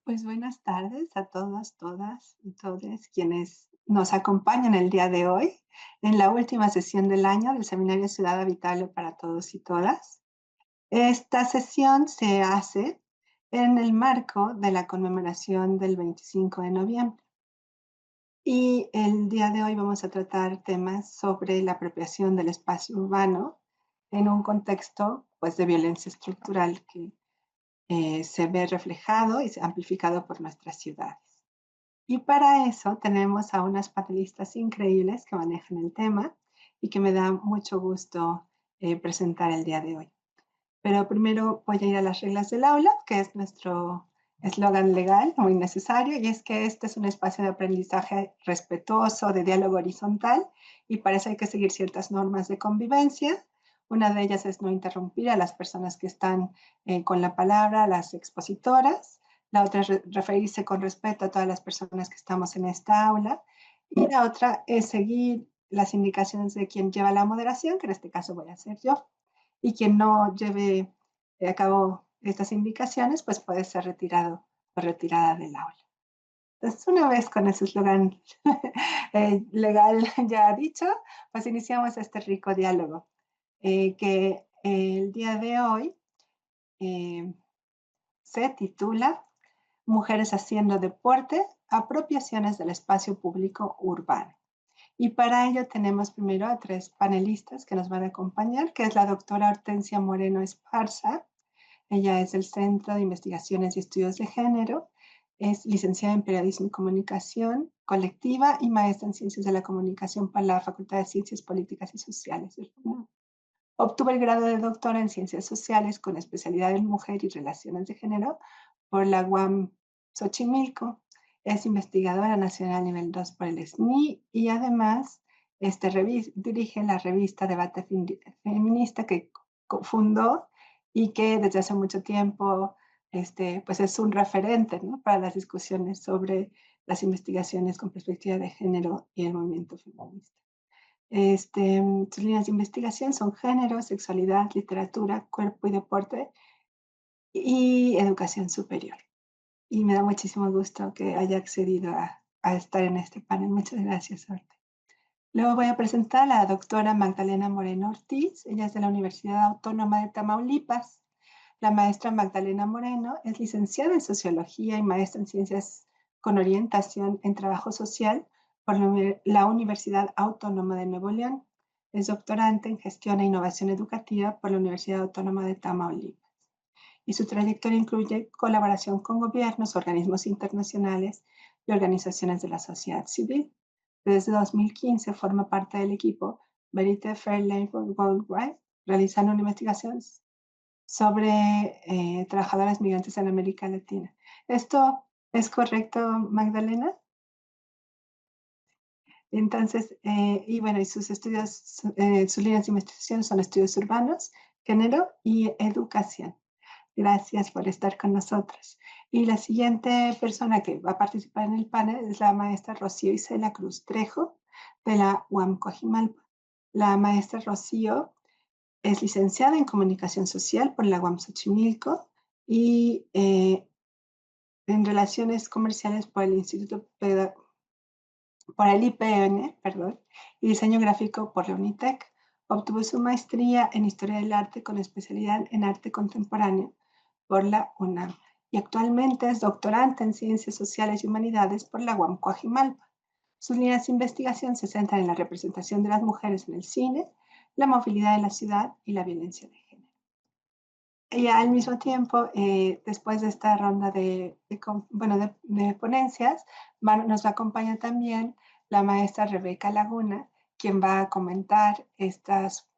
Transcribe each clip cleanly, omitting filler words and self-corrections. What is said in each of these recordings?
Pues buenas tardes a todas, todas y todes quienes nos acompañan el día de hoy en la última sesión del año del Seminario Ciudad Habitable para Todos y Todas. Esta sesión se hace en el marco de la conmemoración del 25 de noviembre. Y el día de hoy vamos a tratar temas sobre la apropiación del espacio urbano en un contexto pues, de violencia estructural que se ve reflejado y amplificado por nuestras ciudades. Y para eso tenemos a unas panelistas increíbles que manejan el tema y que me da mucho gusto presentar el día de hoy. Pero primero voy a ir a las reglas del aula, que es nuestro eslogan legal muy necesario, y es que este es un espacio de aprendizaje respetuoso, de diálogo horizontal, y para eso hay que seguir ciertas normas de convivencia. Una de ellas es no interrumpir a las personas que están con la palabra, las expositoras. La otra es referirse con respeto a todas las personas que estamos en esta aula. Y la otra es seguir las indicaciones de quien lleva la moderación, que en este caso voy a ser yo, y quien no lleve a cabo estas indicaciones, pues puede ser retirado o retirada del aula. Entonces, una vez con ese eslogan legal ya dicho, pues iniciamos este rico diálogo que el día de hoy eh, se titula Mujeres haciendo deporte, apropiaciones del espacio público urbano. Y para ello tenemos primero a tres panelistas que nos van a acompañar, que es la doctora Hortensia Moreno Esparza. Ella es del Centro de Investigaciones y Estudios de Género, es licenciada en Periodismo y Comunicación Colectiva y maestra en Ciencias de la Comunicación para la Facultad de Ciencias Políticas y Sociales del FUNAM. Obtuvo el grado de doctora en Ciencias Sociales con especialidad en Mujer y Relaciones de Género por la UAM Xochimilco. Es investigadora nacional nivel 2 por el SNI y además dirige la revista Debate Feminista que fundó y que desde hace mucho tiempo pues es un referente, ¿no?, para las discusiones sobre las investigaciones con perspectiva de género y el movimiento feminista. Sus líneas de investigación son género, sexualidad, literatura, cuerpo y deporte y educación superior. Y me da muchísimo gusto que haya accedido a estar en este panel. Muchas gracias, Orte. Luego voy a presentar a la doctora Magdalena Moreno Ortiz. Ella es de la Universidad Autónoma de Tamaulipas. La maestra Magdalena Moreno es licenciada en Sociología y maestra en Ciencias con orientación en Trabajo Social por la Universidad Autónoma de Nuevo León. Es doctorante en Gestión e Innovación Educativa por la Universidad Autónoma de Tamaulipas. Y su trayectoria incluye colaboración con gobiernos, organismos internacionales y organizaciones de la sociedad civil. Desde 2015 forma parte del equipo Verite Fair Labor Worldwide, realizando una investigación sobre trabajadoras migrantes en América Latina. ¿Esto es correcto, Magdalena? Entonces, y bueno, y sus estudios, sus líneas de investigación son estudios urbanos, género y educación. Gracias por estar con nosotros. Y la siguiente persona que va a participar en el panel es la maestra Rocío Isela Cruz Trejo de la UAM Coajimalpa. La maestra Rocío es licenciada en Comunicación Social por la UAM Xochimilco y en Relaciones Comerciales por el por el IPN, perdón, y Diseño Gráfico por la UNITEC. Obtuvo su maestría en Historia del Arte con especialidad en Arte Contemporáneo por la UNAM y actualmente es doctorante en Ciencias Sociales y Humanidades por la UAM Coajimalpa. Sus líneas de investigación se centran en la representación de las mujeres en el cine, la movilidad en la ciudad y la violencia de género. Y al mismo tiempo, después de esta ronda de ponencias, nos acompaña también la maestra Rebeca Laguna, quien va a comentar estas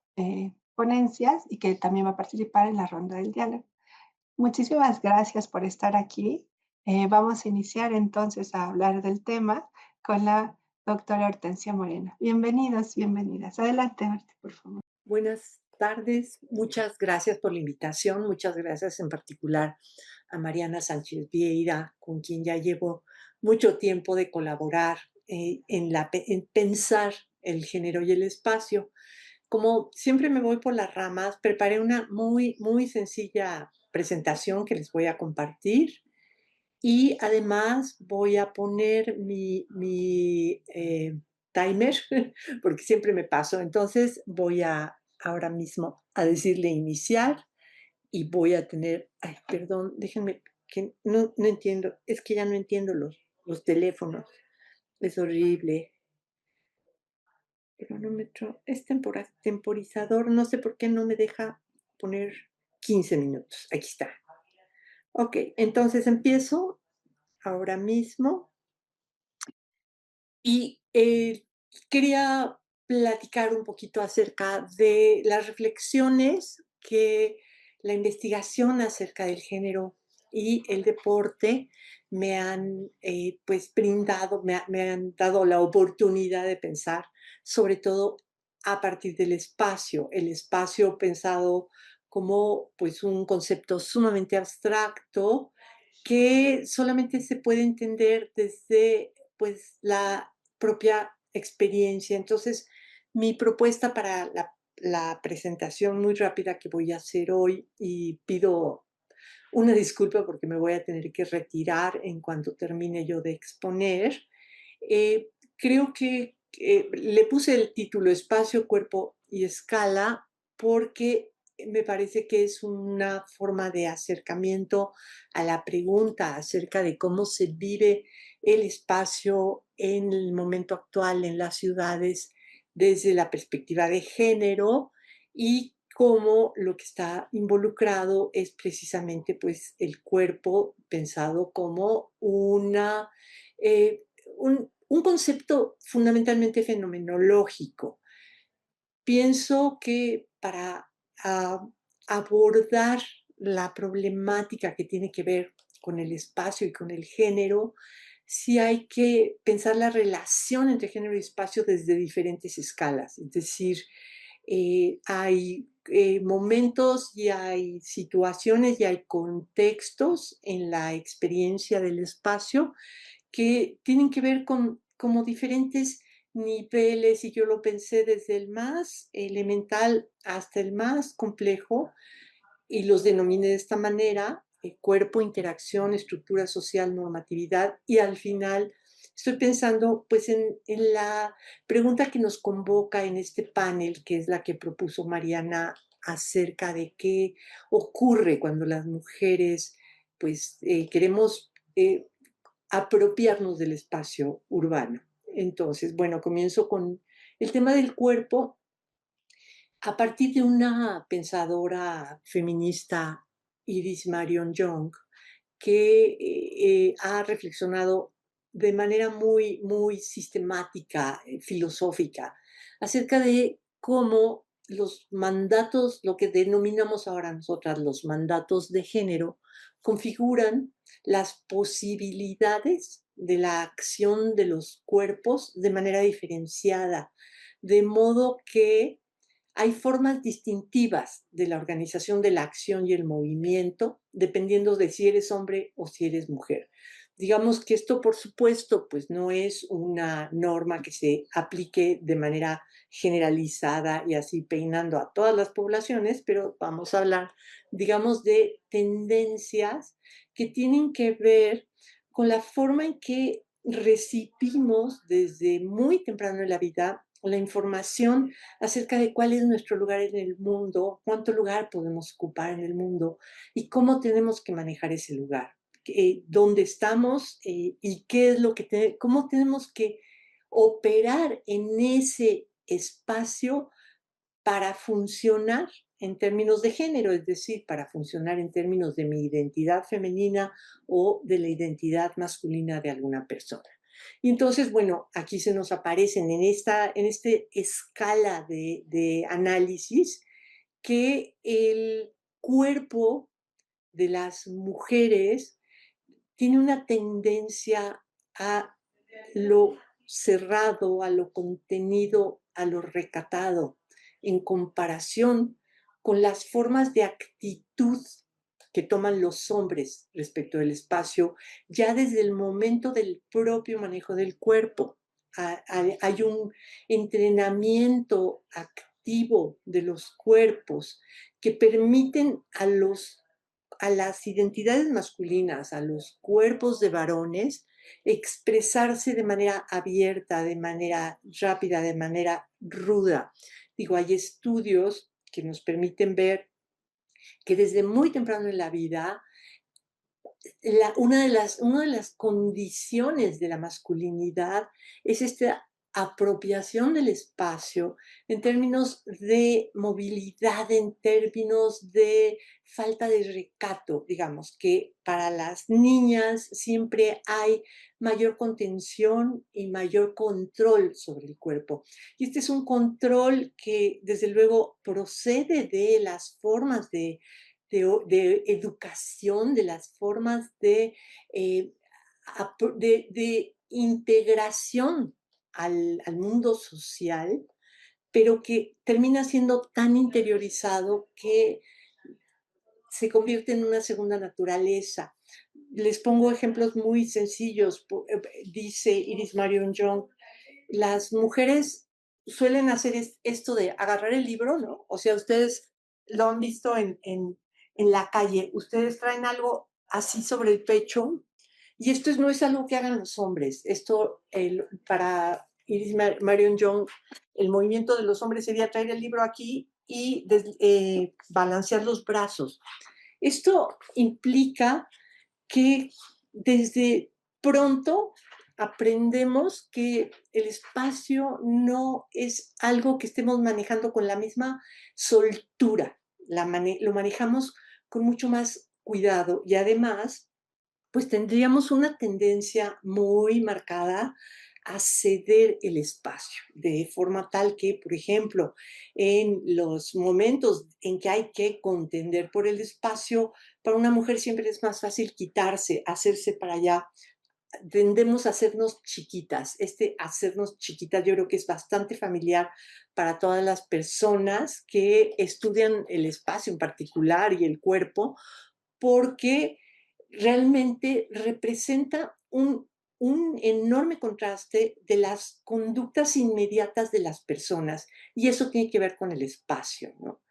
ponencias y que también va a participar en la ronda del diálogo. Muchísimas gracias por estar aquí. Vamos a iniciar entonces a hablar del tema con la doctora Hortensia Moreno. Bienvenidos, bienvenidas. Adelante, Hortensia, por favor. Buenas tardes, muchas gracias por la invitación, muchas gracias en particular a Mariana Sánchez Vieira, con quien ya llevo mucho tiempo de colaborar en pensar el género y el espacio. Como siempre me voy por las ramas, preparé una muy sencilla presentación que les voy a compartir Y además voy a poner mi timer, porque siempre me paso. Entonces voy a ahora mismo a decirle iniciar y voy a tener, ay, perdón, déjenme, que no entiendo, es que ya no entiendo los teléfonos, es horrible. Cronómetro, es temporizador, no sé por qué no me deja poner 15 minutos. Aquí está. Ok, entonces empiezo ahora mismo y quería platicar un poquito acerca de las reflexiones que la investigación acerca del género y el deporte me han pues brindado, me han dado la oportunidad de pensar, sobre todo a partir del espacio, el espacio pensado como pues un concepto sumamente abstracto que solamente se puede entender desde pues la propia experiencia. Entonces, mi propuesta para la presentación muy rápida que voy a hacer hoy, y pido una disculpa porque me voy a tener que retirar en cuanto termine yo de exponer, creo que le puse el título Espacio, Cuerpo y Escala porque me parece que es una forma de acercamiento a la pregunta acerca de cómo se vive el espacio en el momento actual en las ciudades desde la perspectiva de género y cómo lo que está involucrado es precisamente pues el cuerpo pensado como eh, un concepto fundamentalmente fenomenológico. Pienso que para ah, abordar la problemática que tiene que ver con el espacio y con el género, sí hay que pensar la relación entre género y espacio desde diferentes escalas. Es decir, hay momentos y hay situaciones y hay contextos en la experiencia del espacio que tienen que ver con como diferentes niveles, y yo lo pensé desde el más elemental hasta el más complejo, y los denominé de esta manera, cuerpo, interacción, estructura social, normatividad, y al final estoy pensando pues en la pregunta que nos convoca en este panel, que es la que propuso Mariana, acerca de qué ocurre cuando las mujeres pues queremos apropiarnos del espacio urbano. Entonces, bueno, comienzo con el tema del cuerpo a partir de una pensadora feminista, Iris Marion Young, que ha reflexionado de manera muy sistemática, filosófica, acerca de cómo los mandatos, lo que denominamos ahora nosotras los mandatos de género, configuran las posibilidades de la acción de los cuerpos de manera diferenciada, de modo que hay formas distintivas de la organización de la acción y el movimiento, dependiendo de si eres hombre o si eres mujer. Digamos que esto, por supuesto, pues no es una norma que se aplique de manera generalizada y así peinando a todas las poblaciones, pero vamos a hablar, digamos, de tendencias que tienen que ver con la forma en que recibimos desde muy temprano en la vida la información acerca de cuál es nuestro lugar en el mundo, cuánto lugar podemos ocupar en el mundo y cómo tenemos que manejar ese lugar, dónde estamos y qué es lo que cómo tenemos que operar en ese espacio para funcionar en términos de género, es decir, para funcionar en términos de mi identidad femenina o de la identidad masculina de alguna persona. Y entonces, bueno, aquí se nos aparecen en este escala de análisis que el cuerpo de las mujeres tiene una tendencia a lo cerrado, a lo contenido, a lo recatado, en comparación con las formas de actitud que toman los hombres respecto del espacio, ya desde el momento del propio manejo del cuerpo. Hay un entrenamiento activo de los cuerpos que permiten a las identidades masculinas, a los cuerpos de varones, expresarse de manera abierta, de manera rápida, de manera ruda. Digo, hay estudios que nos permiten ver que desde muy temprano en la vida una de las condiciones de la masculinidad es esta apropiación del espacio en términos de movilidad, en términos de falta de recato, digamos, que para las niñas siempre hay mayor contención y mayor control sobre el cuerpo. Y este es un control que desde luego procede de las formas de educación, de las formas eh, de integración al mundo social, pero que termina siendo tan interiorizado que se convierte en una segunda naturaleza. Les pongo ejemplos muy sencillos. Dice Iris Marion Young, las mujeres suelen hacer esto de agarrar el libro, ¿no? O sea, ustedes lo han visto en la calle, ustedes traen algo así sobre el pecho y esto no es algo que hagan los hombres. Esto, para Iris Marion Young, el movimiento de los hombres sería traer el libro aquí y balancear los brazos. Esto implica que desde pronto aprendemos que el espacio no es algo que estemos manejando con la misma soltura, lo manejamos con mucho más cuidado y además, pues tendríamos una tendencia muy marcada a ceder el espacio, de forma tal que, por ejemplo, en los momentos en que hay que contender por el espacio, para una mujer siempre es más fácil quitarse, hacerse para allá. Tendemos a hacernos chiquitas. Este hacernos chiquitas yo creo que es bastante familiar para todas las personas que estudian el espacio en particular y el cuerpo, porque realmente representa un enorme contraste de las conductas inmediatas de las personas y eso tiene que ver con el espacio, ¿no?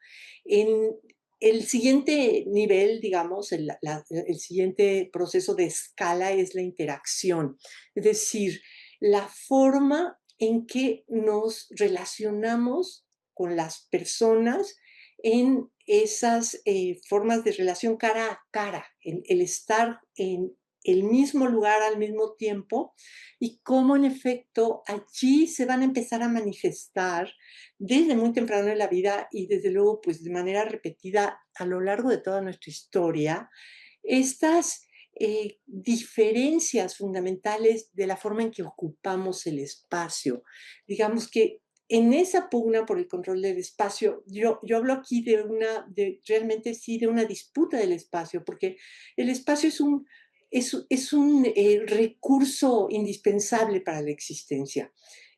En el siguiente nivel, digamos, el siguiente proceso de escala es la interacción, es decir, la forma en que nos relacionamos con las personas en esas formas de relación cara a cara, el estar en el mismo lugar al mismo tiempo y cómo en efecto allí se van a empezar a manifestar desde muy temprano en la vida y desde luego pues de manera repetida a lo largo de toda nuestra historia, estas diferencias fundamentales de la forma en que ocupamos el espacio. Digamos que en esa pugna por el control del espacio, yo hablo aquí realmente sí, de una disputa del espacio, porque el espacio es un recurso indispensable para la existencia.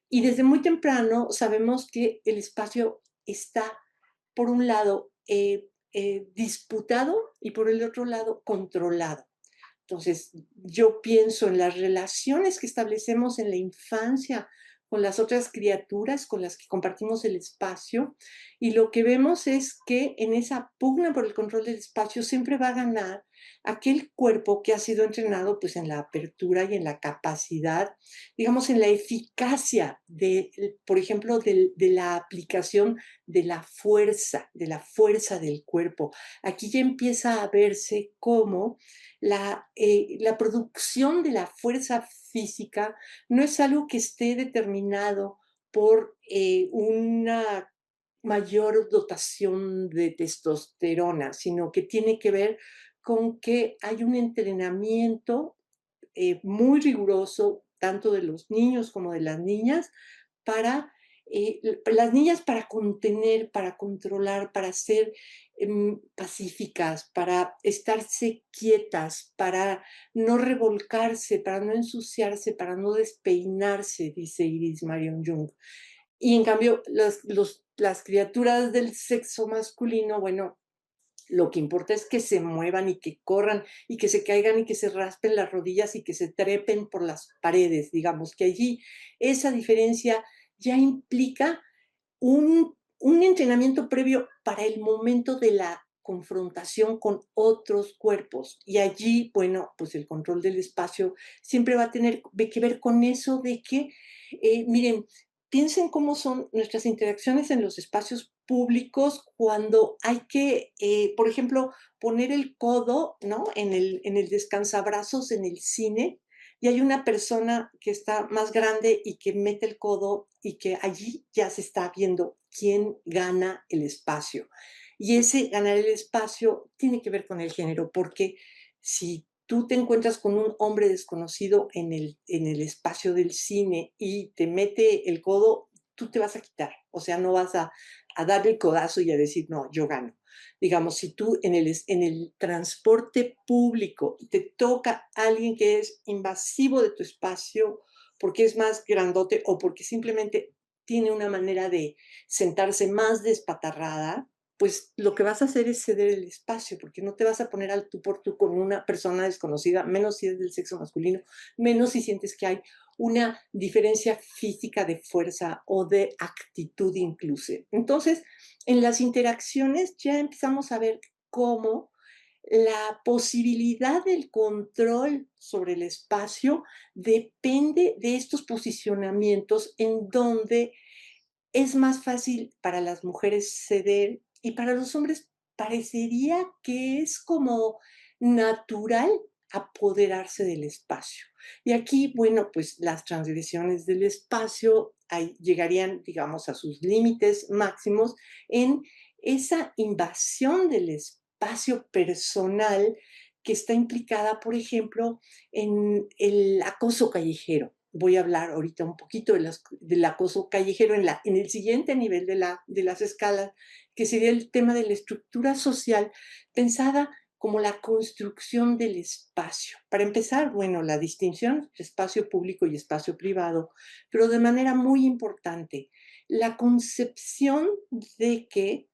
Y desde muy temprano sabemos que el espacio está, por un lado, disputado y por el otro lado, controlado. Entonces, yo pienso en las relaciones que establecemos en la infancia con las otras criaturas con las que compartimos el espacio y lo que vemos es que en esa pugna por el control del espacio siempre va a ganar aquel cuerpo que ha sido entrenado pues en la apertura y en la capacidad, digamos en la eficacia por ejemplo, de la aplicación de la fuerza del cuerpo. Aquí ya empieza a verse cómo la producción de la fuerza física no es algo que esté determinado por una mayor dotación de testosterona, sino que tiene que ver con que hay un entrenamiento muy riguroso, tanto de los niños como de las niñas, para las niñas para contener, para controlar, para ser pacíficas, para estarse quietas, para no revolcarse, para no ensuciarse, para no despeinarse, dice Iris Marion Jung. Y en cambio, las criaturas del sexo masculino, bueno, lo que importa es que se muevan y que corran y que se caigan y que se raspen las rodillas y que se trepen por las paredes, digamos, que allí esa diferencia ya implica un entrenamiento previo para el momento de la confrontación con otros cuerpos. Y allí, bueno, pues el control del espacio siempre va a tener que ver con eso de que, miren, piensen cómo son nuestras interacciones en los espacios públicos cuando hay que, por ejemplo, poner el codo, ¿no? En el descansabrazos en el cine y hay una persona que está más grande y que mete el codo y que allí ya se está viendo quién gana el espacio. Y ese ganar el espacio tiene que ver con el género, porque si tú te encuentras con un hombre desconocido en el espacio del cine y te mete el codo, tú te vas a quitar. O sea, no vas a darle el codazo y a decir, no, yo gano. Digamos, si tú en el transporte público te toca alguien que es invasivo de tu espacio porque es más grandote o porque simplemente tiene una manera de sentarse más despatarrada, pues lo que vas a hacer es ceder el espacio, porque no te vas a poner al tú por tú con una persona desconocida, menos si es del sexo masculino, menos si sientes que hay una diferencia física de fuerza o de actitud incluso. Entonces, en las interacciones ya empezamos a ver cómo la posibilidad del control sobre el espacio depende de estos posicionamientos en donde es más fácil para las mujeres ceder y para los hombres parecería que es como natural apoderarse del espacio. Y aquí, bueno, pues las transgresiones del espacio ahí llegarían, digamos, a sus límites máximos en esa invasión del espacio personal que está implicada, por ejemplo, en el acoso callejero. Voy a hablar ahorita un poquito del acoso callejero en el siguiente nivel de las escalas, que sería el tema de la estructura social pensada como la construcción del espacio. Para empezar, bueno, la distinción entre espacio público y espacio privado, pero de manera muy importante, la concepción de que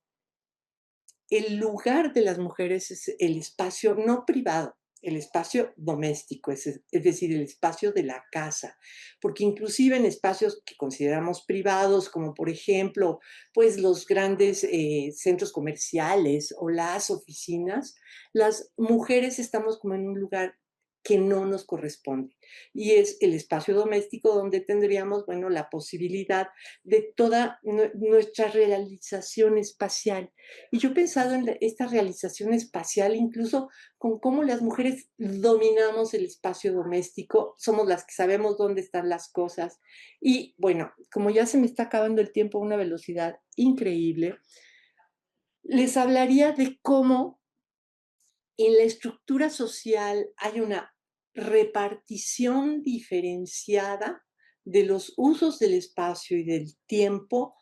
el lugar de las mujeres es el espacio no privado, el espacio doméstico, es decir, el espacio de la casa, porque inclusive en espacios que consideramos privados, como por ejemplo, pues los grandes centros comerciales o las oficinas, las mujeres estamos como en un lugar que no nos corresponde. Y es el espacio doméstico donde tendríamos, bueno, la posibilidad de toda nuestra realización espacial. Y yo he pensado en esta realización espacial, incluso con cómo las mujeres dominamos el espacio doméstico, somos las que sabemos dónde están las cosas. Y bueno, como ya se me está acabando el tiempo a una velocidad increíble, les hablaría de cómo en la estructura social hay una repartición diferenciada de los usos del espacio y del tiempo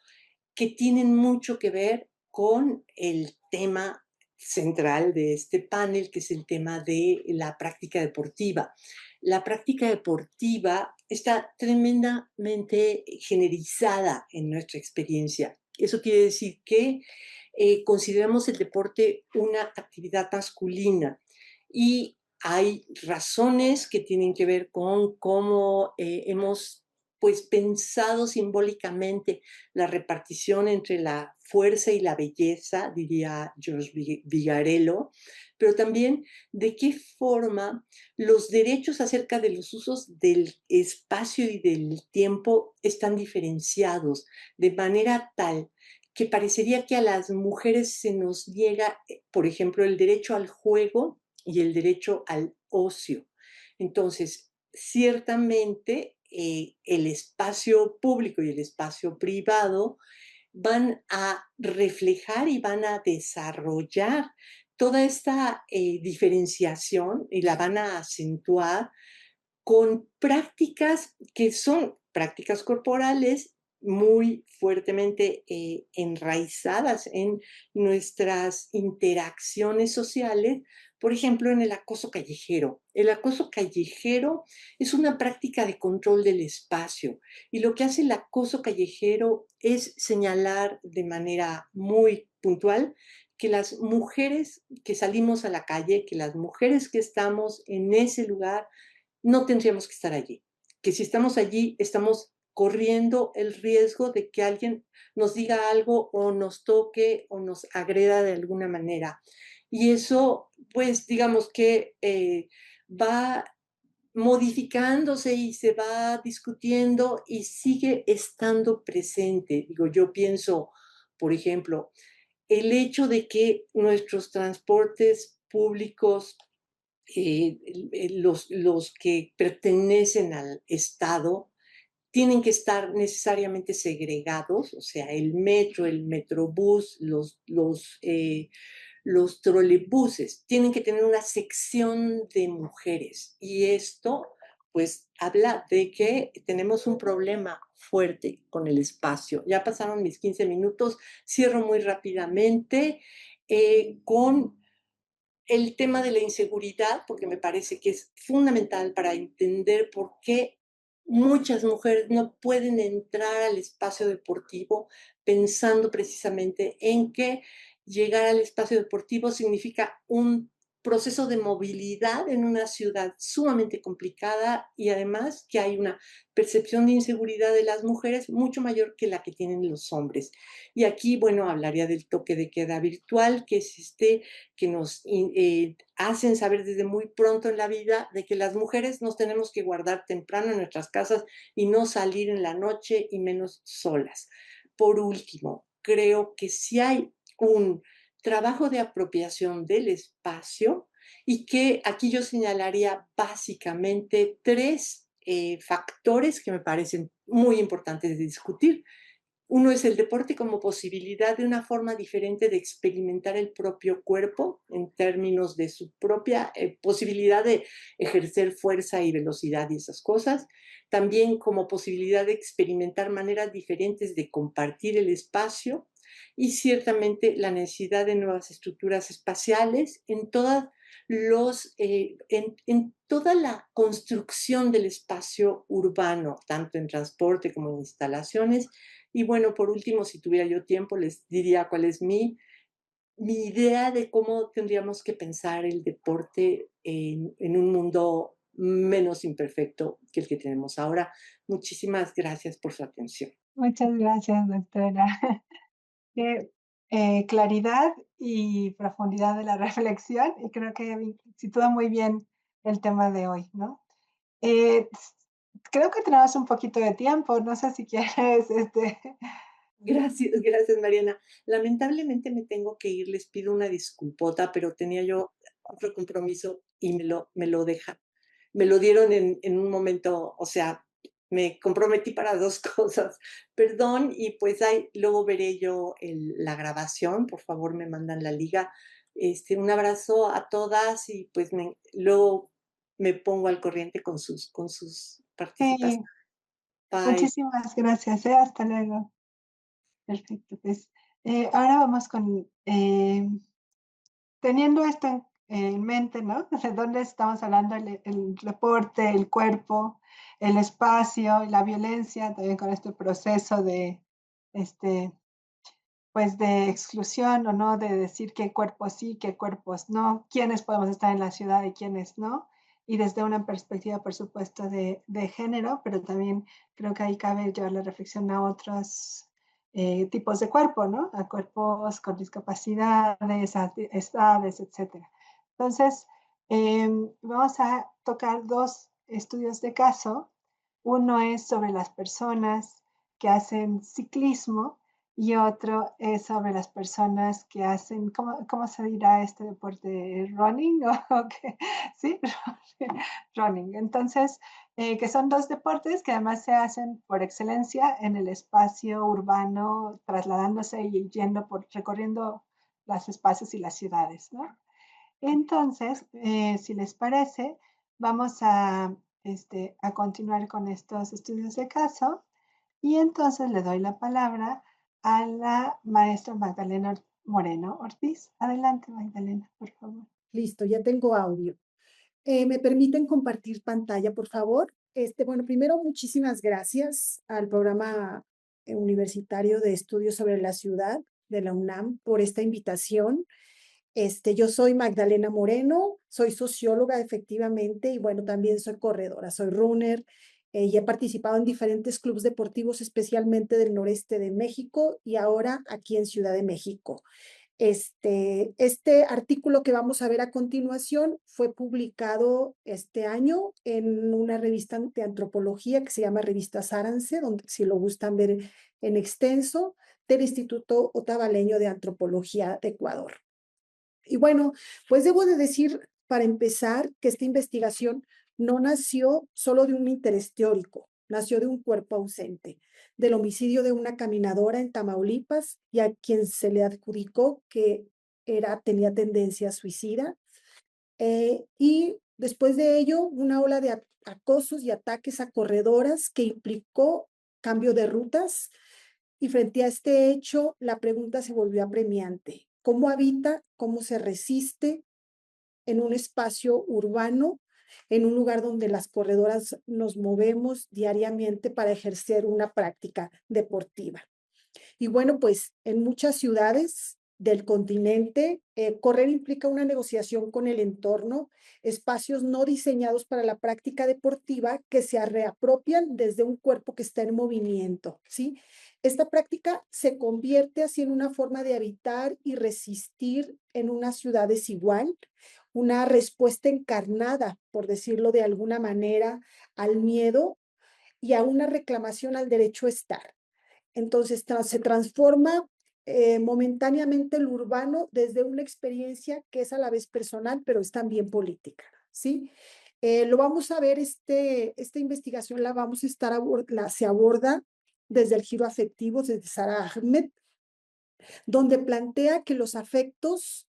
que tienen mucho que ver con el tema central de este panel, que es el tema de la práctica deportiva. La práctica deportiva está tremendamente generizada en nuestra experiencia. Eso quiere decir que consideramos el deporte una actividad masculina y hay razones que tienen que ver con cómo hemos pues pensado simbólicamente la repartición entre la fuerza y la belleza, diría George Vigarello, pero también de qué forma los derechos acerca de los usos del espacio y del tiempo están diferenciados de manera tal que parecería que a las mujeres se nos niega, por ejemplo, el derecho al juego y el derecho al ocio. Entonces, ciertamente el espacio público y el espacio privado van a reflejar y van a desarrollar toda esta diferenciación y la van a acentuar con prácticas que son prácticas corporales muy fuertemente enraizadas en nuestras interacciones sociales, por ejemplo, en el acoso callejero. El acoso callejero es una práctica de control del espacio y lo que hace el acoso callejero es señalar de manera muy puntual que las mujeres que salimos a la calle, que las mujeres que estamos en ese lugar, no tendríamos que estar allí. Que si estamos allí, estamos corriendo el riesgo de que alguien nos diga algo o nos toque o nos agreda de alguna manera. Y eso, pues, digamos que va modificándose y se va discutiendo y sigue estando presente. Digo, yo pienso, por ejemplo, el hecho de que nuestros transportes públicos, los que pertenecen al Estado, tienen que estar necesariamente segregados, o sea, el metro, el metrobús, los trolebuses tienen que tener una sección de mujeres y esto pues habla de que tenemos un problema fuerte con el espacio. Ya pasaron mis 15 minutos, cierro muy rápidamente con el tema de la inseguridad, porque me parece que es fundamental para entender por qué muchas mujeres no pueden entrar al espacio deportivo pensando precisamente en que llegar al espacio deportivo significa un proceso de movilidad en una ciudad sumamente complicada y además que hay una percepción de inseguridad de las mujeres mucho mayor que la que tienen los hombres. Y aquí, bueno, hablaría del toque de queda virtual, que es que nos hacen saber desde muy pronto en la vida de que las mujeres nos tenemos que guardar temprano en nuestras casas y no salir en la noche y menos solas. Por último, creo que si hay un trabajo de apropiación del espacio y que aquí yo señalaría básicamente tres factores que me parecen muy importantes de discutir. Uno es el deporte como posibilidad de una forma diferente de experimentar el propio cuerpo en términos de su propia posibilidad de ejercer fuerza y velocidad y esas cosas. También como posibilidad de experimentar maneras diferentes de compartir el espacio y ciertamente la necesidad de nuevas estructuras espaciales en toda la construcción del espacio urbano, tanto en transporte como en instalaciones. Y bueno, por último, si tuviera yo tiempo, les diría cuál es mi idea de cómo tendríamos que pensar el deporte en un mundo menos imperfecto que el que tenemos ahora. Muchísimas gracias por su atención. Muchas gracias, doctora. Qué, claridad y profundidad de la reflexión, y creo que sitúa muy bien el tema de hoy, ¿no? S Creo que tenemos un poquito de tiempo, no sé si quieres, Gracias, gracias, Mariana. Lamentablemente me tengo que ir, les pido una disculpota, pero tenía yo otro compromiso y me lo dieron en un momento, o sea, me comprometí para 2 cosas. Perdón, y pues ahí luego veré yo la grabación, por favor, me mandan la liga. Un abrazo a todas y pues luego me pongo al corriente con sus participaciones. sí, Bye. muchísimas gracias, hasta luego. Perfecto, pues, ahora vamos con, teniendo esto en mente, ¿no? De dónde estamos hablando, el deporte, el cuerpo, el espacio, la violencia, también con este proceso de, este, pues, de exclusión o no, de decir qué cuerpos sí, qué cuerpos no, quiénes podemos estar en la ciudad y quiénes no, y desde una perspectiva, por supuesto, de género, pero también creo que ahí cabe llevar la reflexión a otros tipos de cuerpo, ¿no? A cuerpos con discapacidades, a edades, etcétera. Entonces, vamos a tocar dos estudios de caso. Uno es sobre las personas que hacen ciclismo y otro es sobre las personas que hacen, ¿cómo se dirá este deporte? ¿Running? ¿O qué? Sí, running. Entonces, que son dos deportes que además se hacen por excelencia en el espacio urbano, trasladándose y yendo recorriendo los espacios y las ciudades, ¿no? Entonces, si les parece, vamos a continuar con estos estudios de caso y entonces le doy la palabra a la maestra Magdalena Moreno Ortiz. Adelante, Magdalena, por favor. Listo, ya tengo audio. ¿Me permiten compartir pantalla, por favor? Bueno, primero, muchísimas gracias al programa universitario de estudios sobre la ciudad de la UNAM por esta invitación. Yo soy Magdalena Moreno, soy socióloga efectivamente y bueno, también soy corredora, soy runner y he participado en diferentes clubes deportivos, especialmente del noreste de México y ahora aquí en Ciudad de México. Este artículo que vamos a ver a continuación fue publicado este año en una revista de antropología que se llama Revista Sárance, donde si lo gustan ver en extenso, del Instituto Otavaleño de Antropología de Ecuador. Y bueno, pues debo de decir, para empezar, que esta investigación no nació solo de un interés teórico, nació de un cuerpo ausente, del homicidio de una caminadora en Tamaulipas y a quien se le adjudicó que tenía tendencia suicida. Y después de ello, una ola de acosos y ataques a corredoras que implicó cambio de rutas. Y frente a este hecho, la pregunta se volvió apremiante. ¿Cómo habita, cómo se resiste en un espacio urbano, en un lugar donde las corredoras nos movemos diariamente para ejercer una práctica deportiva? Y bueno, pues en muchas ciudades del continente, correr implica una negociación con el entorno, espacios no diseñados para la práctica deportiva que se reapropian desde un cuerpo que está en movimiento, ¿sí? Esta práctica se convierte así en una forma de habitar y resistir en una ciudad desigual, una respuesta encarnada, por decirlo de alguna manera, al miedo y a una reclamación al derecho a estar. Entonces se transforma momentáneamente el urbano desde una experiencia que es a la vez personal, pero es también política, ¿sí? Lo vamos a ver, esta investigación la vamos a estar, se aborda desde el giro afectivo, desde Sara Ahmed, donde plantea que los afectos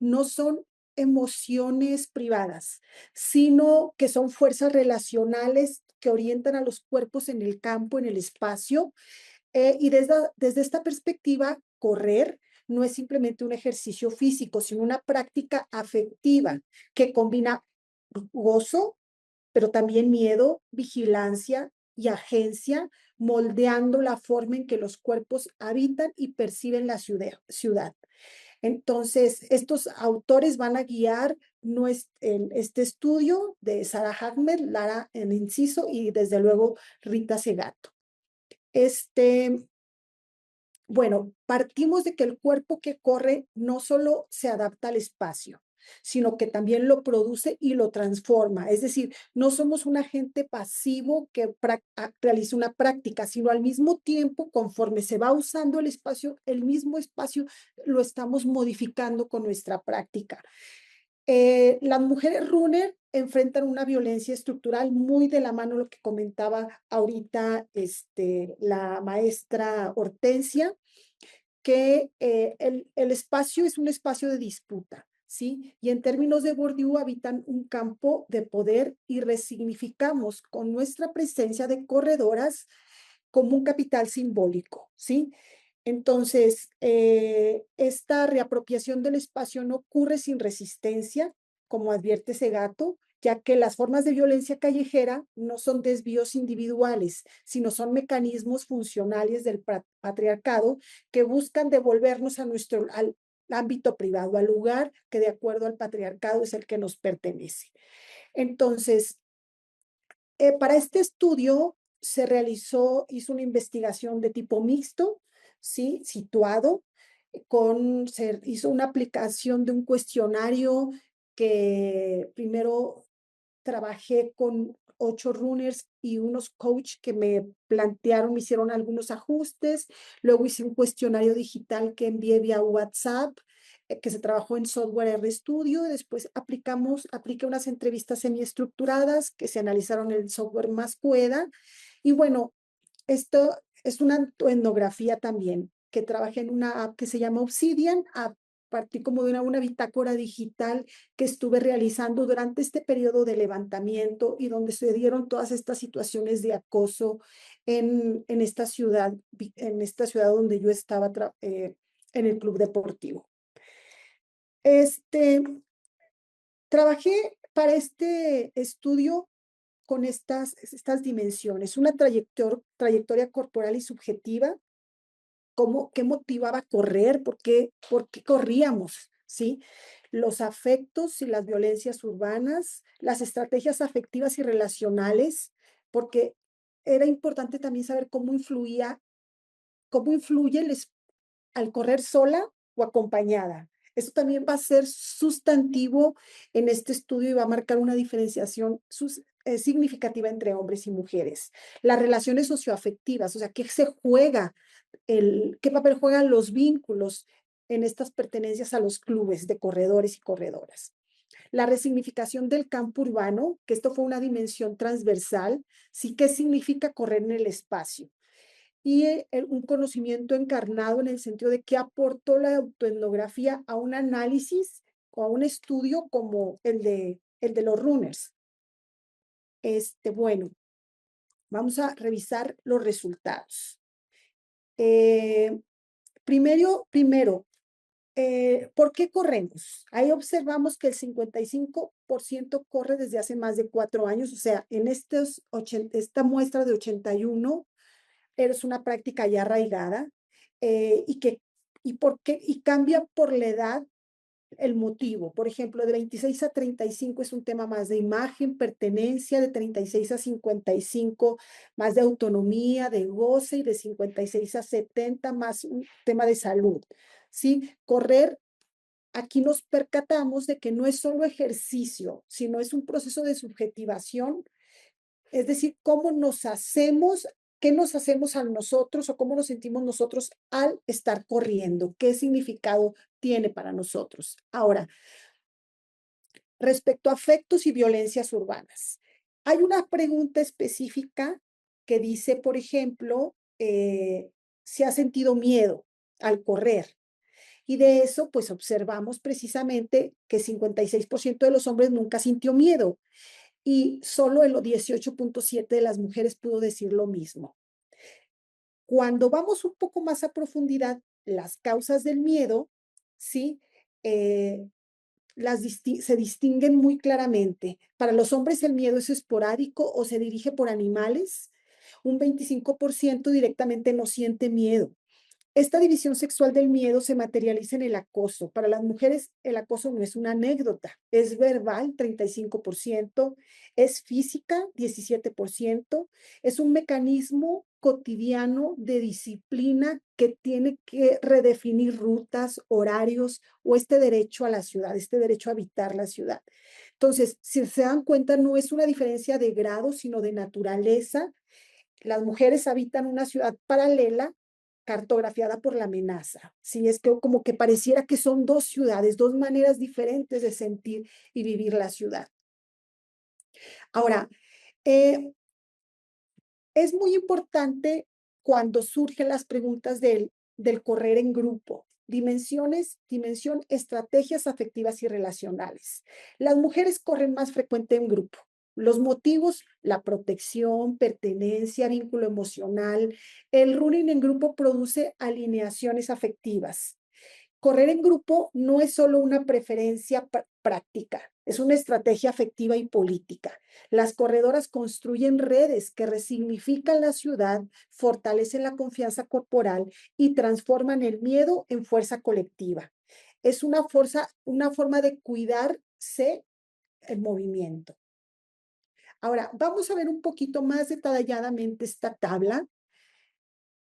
no son emociones privadas, sino que son fuerzas relacionales que orientan a los cuerpos en el campo, en el espacio, y desde esta perspectiva, correr no es simplemente un ejercicio físico, sino una práctica afectiva que combina gozo, pero también miedo, vigilancia y agencia, moldeando la forma en que los cuerpos habitan y perciben la ciudad. Entonces, estos autores van a guiar este estudio de Sara Ahmed, Lara en inciso y desde luego Rita Segato. Bueno, partimos de que el cuerpo que corre no solo se adapta al espacio, sino que también lo produce y lo transforma. Es decir, no somos un agente pasivo que realiza una práctica, sino al mismo tiempo, conforme se va usando el mismo espacio lo estamos modificando con nuestra práctica. Las mujeres runner enfrentan una violencia estructural muy de la mano lo que comentaba ahorita la maestra Hortensia, que el espacio es un espacio de disputa, ¿sí? Y en términos de Bourdieu habitan un campo de poder y resignificamos con nuestra presencia de corredoras como un capital simbólico, ¿sí? Entonces, esta reapropiación del espacio no ocurre sin resistencia, como advierte Segato, ya que las formas de violencia callejera no son desvíos individuales, sino son mecanismos funcionales del patriarcado que buscan devolvernos al ámbito privado, al lugar que de acuerdo al patriarcado es el que nos pertenece. Entonces, para este estudio hizo una investigación de tipo mixto, ¿sí? Situado, se hizo una aplicación de un cuestionario que primero trabajé con 8 runners y unos coach que me hicieron algunos ajustes, luego hice un cuestionario digital que envié vía WhatsApp, que se trabajó en software RStudio, después apliqué unas entrevistas semiestructuradas que se analizaron en el software Masqueda, y bueno, esto es una etnografía también, que trabajé en una app que se llama Obsidian, a partir como de una bitácora digital que estuve realizando durante este periodo de levantamiento y donde se dieron todas estas situaciones de acoso en esta ciudad donde yo estaba en el club deportivo. Trabajé para este estudio con estas dimensiones, una trayectoria corporal y subjetiva, qué motivaba correr, por qué corríamos, ¿sí? Los afectos y las violencias urbanas, las estrategias afectivas y relacionales, porque era importante también saber cómo influye al correr sola o acompañada. Eso también va a ser sustantivo en este estudio y va a marcar una diferenciación significativa entre hombres y mujeres. Las relaciones socioafectivas, o sea, qué papel juegan los vínculos en estas pertenencias a los clubes de corredores y corredoras. La resignificación del campo urbano, que esto fue una dimensión transversal, sí, qué significa correr en el espacio. Y un conocimiento encarnado en el sentido de qué aportó la autoetnografía a un análisis o a un estudio como el de los runners. Bueno, vamos a revisar los resultados. Primero, ¿por qué corremos? Ahí observamos que el 55% corre desde hace más de 4 años, o sea, en esta muestra de 81 es una práctica ya arraigada, y cambia por la edad el motivo. Por ejemplo, de 26 a 35 es un tema más de imagen, pertenencia; de 36 a 55 más de autonomía, de goce; y de 56 a 70 más un tema de salud. ¿Sí? Correr, aquí nos percatamos de que no es solo ejercicio, sino es un proceso de subjetivación, es decir, qué nos hacemos a nosotros o cómo nos sentimos nosotros al estar corriendo, qué significado tiene para nosotros. Ahora, respecto a afectos y violencias urbanas, hay una pregunta específica que dice, por ejemplo, si ha sentido miedo al correr. Y de eso, pues observamos precisamente que 56% de los hombres nunca sintió miedo y solo el 18.7% de las mujeres pudo decir lo mismo. Cuando vamos un poco más a profundidad, las causas del miedo, ¿sí? Se distinguen muy claramente. Para los hombres el miedo es esporádico o se dirige por animales. Un 25% directamente no siente miedo. Esta división sexual del miedo se materializa en el acoso. Para las mujeres, el acoso no es una anécdota, es verbal, 35%, es física, 17%, es un mecanismo cotidiano de disciplina que tiene que redefinir rutas, horarios o este derecho a la ciudad, este derecho a habitar la ciudad. Entonces, si se dan cuenta, no es una diferencia de grado, sino de naturaleza. Las mujeres habitan una ciudad paralela cartografiada por la amenaza. Sí, es que como que pareciera que son dos ciudades, dos maneras diferentes de sentir y vivir la ciudad. Ahora, es muy importante cuando surgen las preguntas del correr en grupo. Dimensión, estrategias afectivas y relacionales. Las mujeres corren más frecuente en grupo. Los motivos: la protección, pertenencia, vínculo emocional. El running en grupo produce alineaciones afectivas. Correr en grupo no es solo una preferencia práctica, es una estrategia afectiva y política. Las corredoras construyen redes que resignifican la ciudad, fortalecen la confianza corporal y transforman el miedo en fuerza colectiva. Es una forma de cuidarse en movimiento. Ahora, vamos a ver un poquito más detalladamente esta tabla.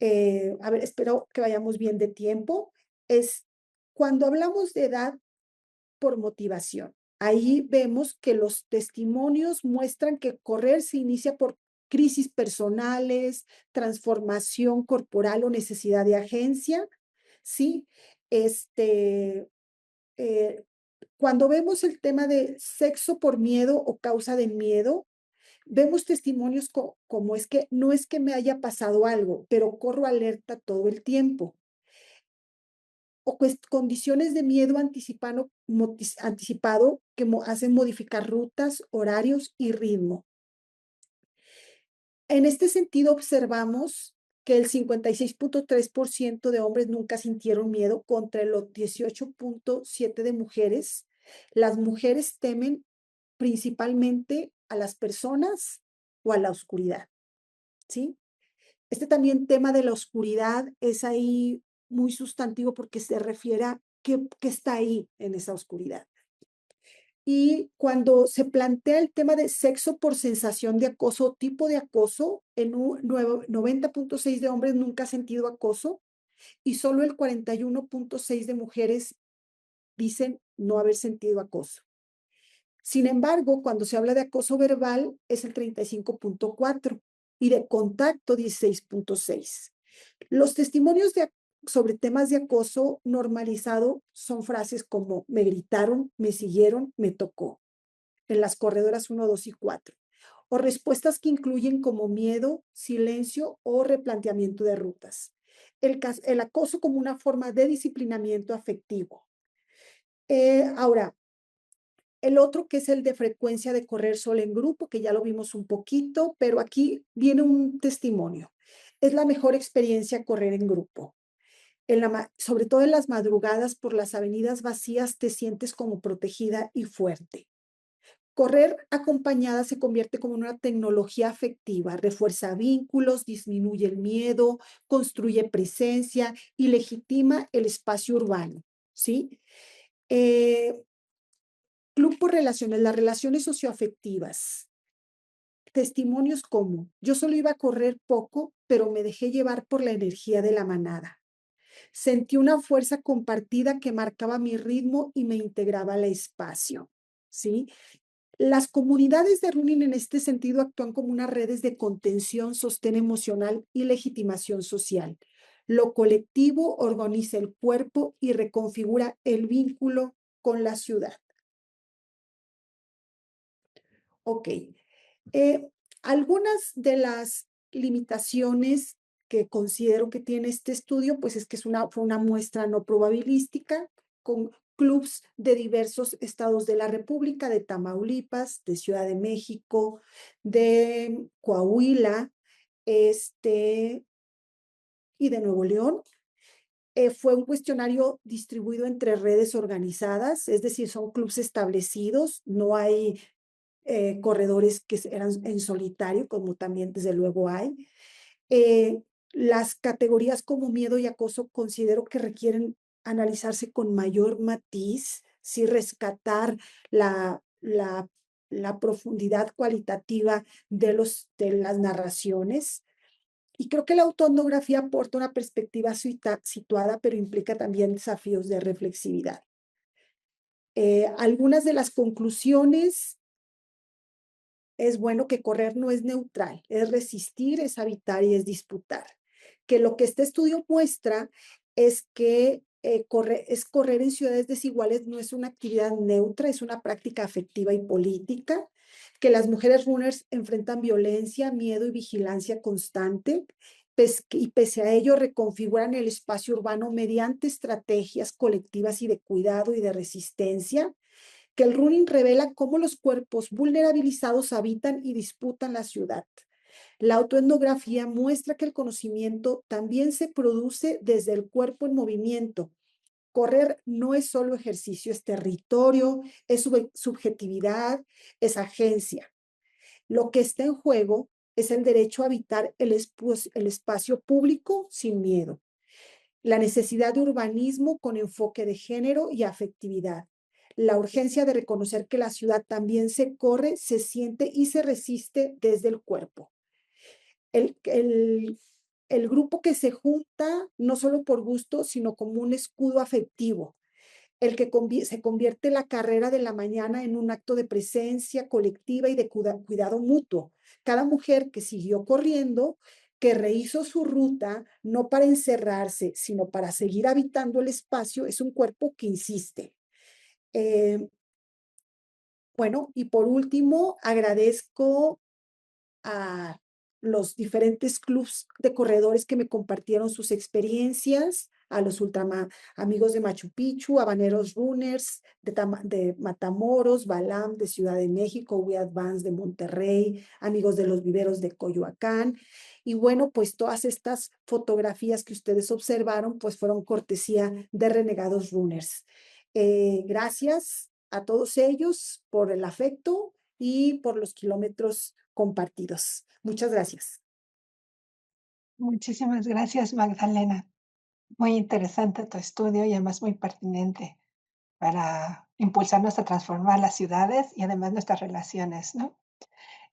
A ver, espero que vayamos bien de tiempo. Cuando hablamos de edad por motivación, ahí vemos que los testimonios muestran que correr se inicia por crisis personales, transformación corporal o necesidad de agencia, ¿sí? Eh, Cuando vemos el tema de sexo por miedo o causa de miedo, vemos testimonios como es que no es que me haya pasado algo, pero corro alerta todo el tiempo. O condiciones de miedo anticipado que hacen modificar rutas, horarios y ritmo. En este sentido, observamos que el 56.3% de hombres nunca sintieron miedo contra el 18.7% de mujeres. Las mujeres temen principalmente a las personas o a la oscuridad, ¿sí? Este también tema de la oscuridad es ahí muy sustantivo porque se refiere a qué está ahí en esa oscuridad. Y cuando se plantea el tema de sexo por sensación de acoso o tipo de acoso, en un 90.6 de hombres nunca ha sentido acoso y solo el 41.6 de mujeres dicen no haber sentido acoso. Sin embargo, cuando se habla de acoso verbal es el 35.4 y de contacto 16.6. Los testimonios sobre temas de acoso normalizado son frases como me gritaron, me siguieron, me tocó, en las corredoras 1, 2 y 4. O respuestas que incluyen como miedo, silencio o replanteamiento de rutas. El acoso como una forma de disciplinamiento afectivo. Ahora, el otro que es el de frecuencia de correr solo en grupo, que ya lo vimos un poquito, pero aquí viene un testimonio. Es la mejor experiencia correr en grupo. Sobre todo en las madrugadas por las avenidas vacías te sientes como protegida y fuerte. Correr acompañada se convierte como una tecnología afectiva, refuerza vínculos, disminuye el miedo, construye presencia y legitima el espacio urbano, ¿sí? Club por relaciones, las relaciones socioafectivas. Testimonios como, yo solo iba a correr poco, pero me dejé llevar por la energía de la manada. Sentí una fuerza compartida que marcaba mi ritmo y me integraba al espacio, ¿sí? Las comunidades de running en este sentido actúan como unas redes de contención, sostén emocional y legitimación social. Lo colectivo organiza el cuerpo y reconfigura el vínculo con la ciudad. Ok. Algunas de las limitaciones que considero que tiene este estudio, pues es que fue una muestra no probabilística con clubs de diversos estados de la República, de Tamaulipas, de Ciudad de México, de Coahuila, y de Nuevo León. Fue un cuestionario distribuido entre redes organizadas, es decir, son clubs establecidos, no hay corredores que eran en solitario, como también desde luego hay. Eh, las categorías como miedo y acoso considero que requieren analizarse con mayor matiz, sí rescatar la profundidad cualitativa de las narraciones. Y creo que la autoetnografía aporta una perspectiva situada, pero implica también desafíos de reflexividad. Algunas de las conclusiones es bueno que correr no es neutral, es resistir, es habitar y es disputar. Que lo que este estudio muestra es que correr en ciudades desiguales no es una actividad neutra, es una práctica afectiva y política, que las mujeres runners enfrentan violencia, miedo y vigilancia constante, y pese a ello reconfiguran el espacio urbano mediante estrategias colectivas y de cuidado y de resistencia, que el running revela cómo los cuerpos vulnerabilizados habitan y disputan la ciudad. La autoetnografía muestra que el conocimiento también se produce desde el cuerpo en movimiento. Correr no es solo ejercicio, es territorio, es subjetividad, es agencia. Lo que está en juego es el derecho a habitar el espacio público sin miedo, la necesidad de urbanismo con enfoque de género y afectividad, la urgencia de reconocer que la ciudad también se corre, se siente y se resiste desde el cuerpo. El, el, el grupo que se junta no solo por gusto, sino como un escudo afectivo, el que se convierte la carrera de la mañana en un acto de presencia colectiva y de cuidado mutuo. Cada mujer que siguió corriendo, que rehizo su ruta, no para encerrarse, sino para seguir habitando el espacio, es un cuerpo que insiste. Bueno, y por último, agradezco a los diferentes clubs de corredores que me compartieron sus experiencias, a los amigos de Machu Picchu, Habaneros Runners, de Matamoros, Balam de Ciudad de México, We Advance de Monterrey, amigos de los viveros de Coyoacán. Y bueno, pues todas estas fotografías que ustedes observaron, pues fueron cortesía de Renegados Runners. Gracias a todos ellos por el afecto y por los kilómetros compartidos. Muchas gracias. Muchísimas gracias, Magdalena. Muy interesante tu estudio y además muy pertinente para impulsarnos a transformar las ciudades y además nuestras relaciones, ¿no?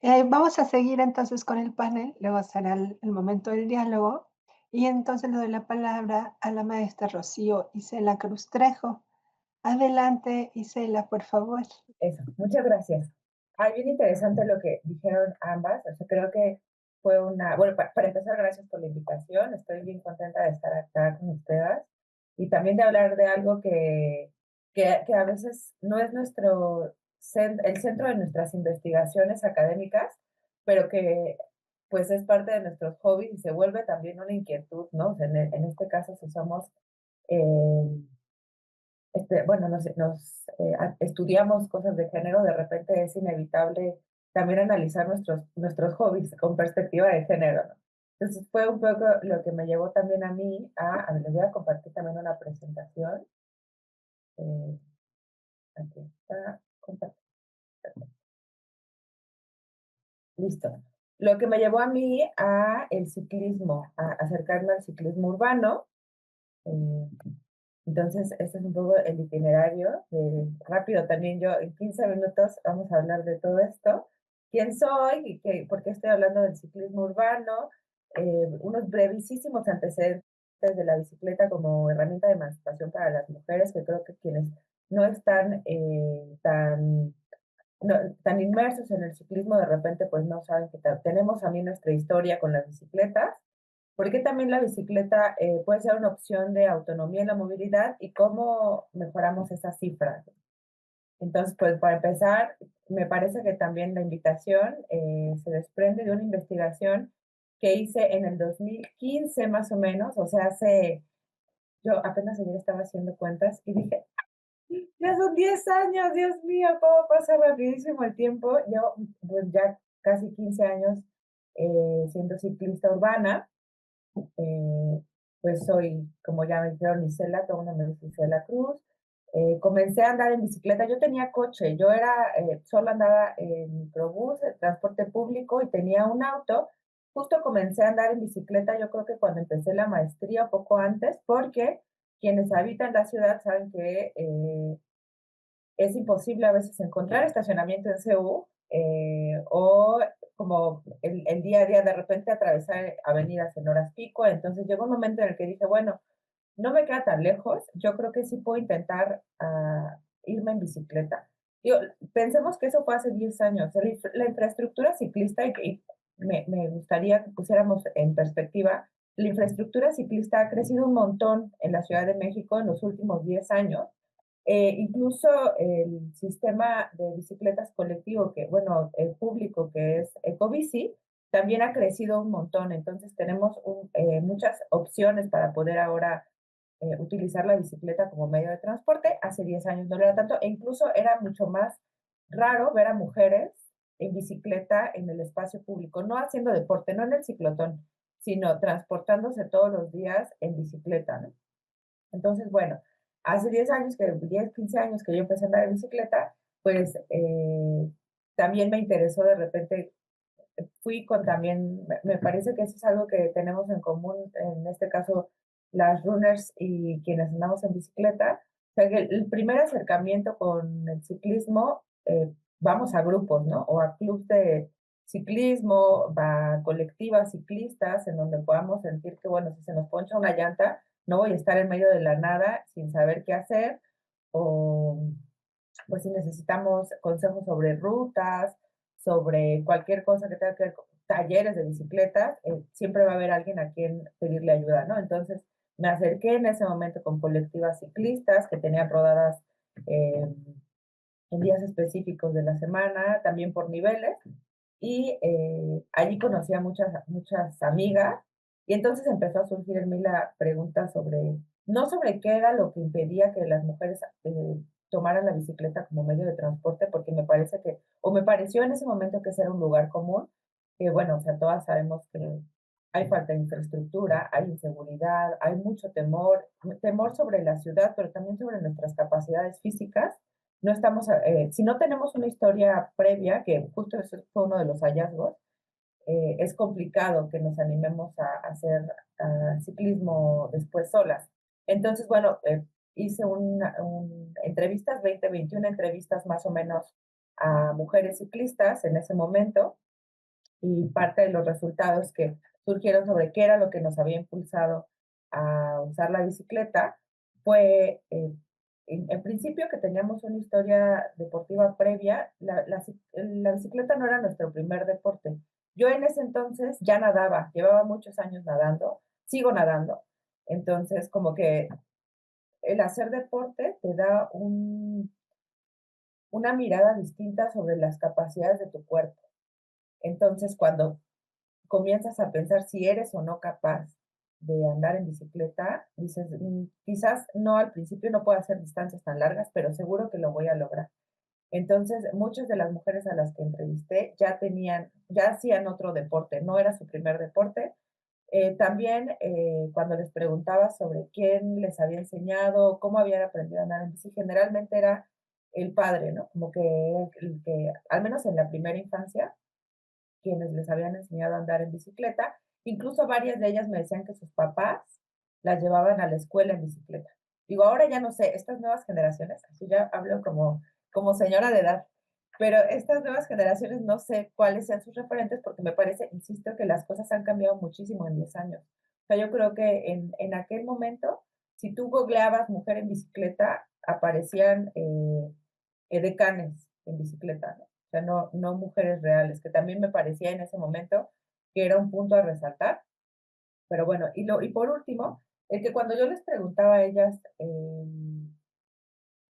Vamos a seguir entonces con el panel, luego será el momento del diálogo y entonces le doy la palabra a la maestra Rocío Isela Cruz Trejo. Adelante, Isela, por favor. Eso, muchas gracias. Bien interesante lo que dijeron ambas. O sea, creo que fue bueno, para empezar, gracias por la invitación. Estoy bien contenta de estar acá con ustedes y también de hablar de algo que a veces no es el centro de nuestras investigaciones académicas, pero que pues es parte de nuestros hobbies y se vuelve también una inquietud, ¿no? O sea, en este caso, si somos bueno, estudiamos cosas de género, de repente es inevitable también analizar nuestros hobbies con perspectiva de género, ¿no? Entonces fue un poco lo que me llevó también a mí les voy a compartir también una presentación. Aquí está, compartir. Listo. Lo que me llevó a mí a el ciclismo, a acercarme al ciclismo urbano. Entonces, este es un poco el itinerario. Rápido también yo, en 15 minutos vamos a hablar de todo esto. ¿Quién soy? ¿Por qué estoy hablando del ciclismo urbano? Unos brevísimos antecedentes de la bicicleta como herramienta de emancipación para las mujeres, que creo que quienes no están tan inmersos en el ciclismo, de repente pues no saben que tenemos también nuestra historia con las bicicletas. Porque también la bicicleta puede ser una opción de autonomía en la movilidad y cómo mejoramos esas cifras. Entonces, pues para empezar, me parece que también la invitación se desprende de una investigación que hice en el 2015 más o menos, o sea, yo apenas ayer estaba haciendo cuentas y dije, ya son 10 años, Dios mío, cómo pasa rapidísimo el tiempo. Yo, pues ya casi 15 años siendo ciclista urbana. Pues soy, como ya me dijeron, Isela, todo el mundo me dice Isela Cruz. Comencé a andar en bicicleta, yo tenía coche, solo andaba en microbús, en transporte público y tenía un auto. Justo comencé a andar en bicicleta, yo creo que cuando empecé la maestría, poco antes, porque quienes habitan la ciudad saben que es imposible a veces encontrar estacionamiento en CU o como el día a día de repente atravesar avenidas en horas pico. Entonces llegó un momento en el que dije, bueno, no me queda tan lejos, yo creo que sí puedo intentar irme en bicicleta. Pensemos que eso fue hace 10 años. La infraestructura ciclista, y me gustaría que pusiéramos en perspectiva, la infraestructura ciclista ha crecido un montón en la Ciudad de México en los últimos 10 años. Incluso el sistema de bicicletas colectivo, bueno, el público que es Ecobici, también ha crecido un montón. Entonces tenemos muchas opciones para poder ahora utilizar la bicicleta como medio de transporte. Hace 10 años no lo era tanto e incluso era mucho más raro ver a mujeres en bicicleta en el espacio público, no haciendo deporte, no en el ciclotón, sino transportándose todos los días en bicicleta, ¿no? Entonces, bueno, hace 10, 15 años que yo empecé a andar en bicicleta, pues también me interesó de repente, me parece que eso es algo que tenemos en común, en este caso, las runners y quienes andamos en bicicleta. O sea, que el primer acercamiento con el ciclismo, vamos a grupos, ¿no? O a clubes de ciclismo, a colectivas ciclistas, en donde podamos sentir que, bueno, si se nos poncha una llanta, no voy a estar en medio de la nada sin saber qué hacer, o pues si necesitamos consejos sobre rutas, sobre cualquier cosa que tenga que ver con talleres de bicicletas, siempre va a haber alguien a quien pedirle ayuda, ¿no? Entonces me acerqué en ese momento con colectivas ciclistas que tenían rodadas en días específicos de la semana, también por niveles, y allí conocí a muchas amigas, y entonces empezó a surgir en mí la pregunta no sobre qué era lo que impedía que las mujeres tomaran la bicicleta como medio de transporte, porque me pareció en ese momento que ese era un lugar común, que bueno, o sea, todas sabemos que hay falta de infraestructura, hay inseguridad, hay mucho temor sobre la ciudad, pero también sobre nuestras capacidades físicas. No estamos, si no tenemos una historia previa, que justo eso fue uno de los hallazgos, es complicado que nos animemos a hacer ciclismo después solas. Entonces, bueno, hice entrevistas, 21 entrevistas más o menos a mujeres ciclistas en ese momento, y parte de los resultados que surgieron sobre qué era lo que nos había impulsado a usar la bicicleta fue, en principio, que teníamos una historia deportiva previa. La bicicleta no era nuestro primer deporte. Yo en ese entonces ya nadaba, llevaba muchos años nadando, sigo nadando. Entonces, como que el hacer deporte te da una mirada distinta sobre las capacidades de tu cuerpo. Entonces, cuando comienzas a pensar si eres o no capaz de andar en bicicleta, dices, quizás no al principio no puedo hacer distancias tan largas, pero seguro que lo voy a lograr. Entonces, muchas de las mujeres a las que entrevisté ya hacían otro deporte, no era su primer deporte. También cuando les preguntaba sobre quién les había enseñado, cómo habían aprendido a andar en bici, generalmente era el padre, ¿no? Como que al menos en la primera infancia, quienes les habían enseñado a andar en bicicleta. Incluso varias de ellas me decían que sus papás las llevaban a la escuela en bicicleta. Digo, ahora ya no sé, estas nuevas generaciones, así ya hablo como señora de edad, pero estas nuevas generaciones no sé cuáles sean sus referentes porque me parece, insisto, que las cosas han cambiado muchísimo en 10 años. O sea, yo creo que en aquel momento, si tú googleabas mujer en bicicleta, aparecían edecanes en bicicleta, ¿no? O sea, no mujeres reales, que también me parecía en ese momento que era un punto a resaltar. Pero bueno, y por último, el que cuando yo les preguntaba a ellas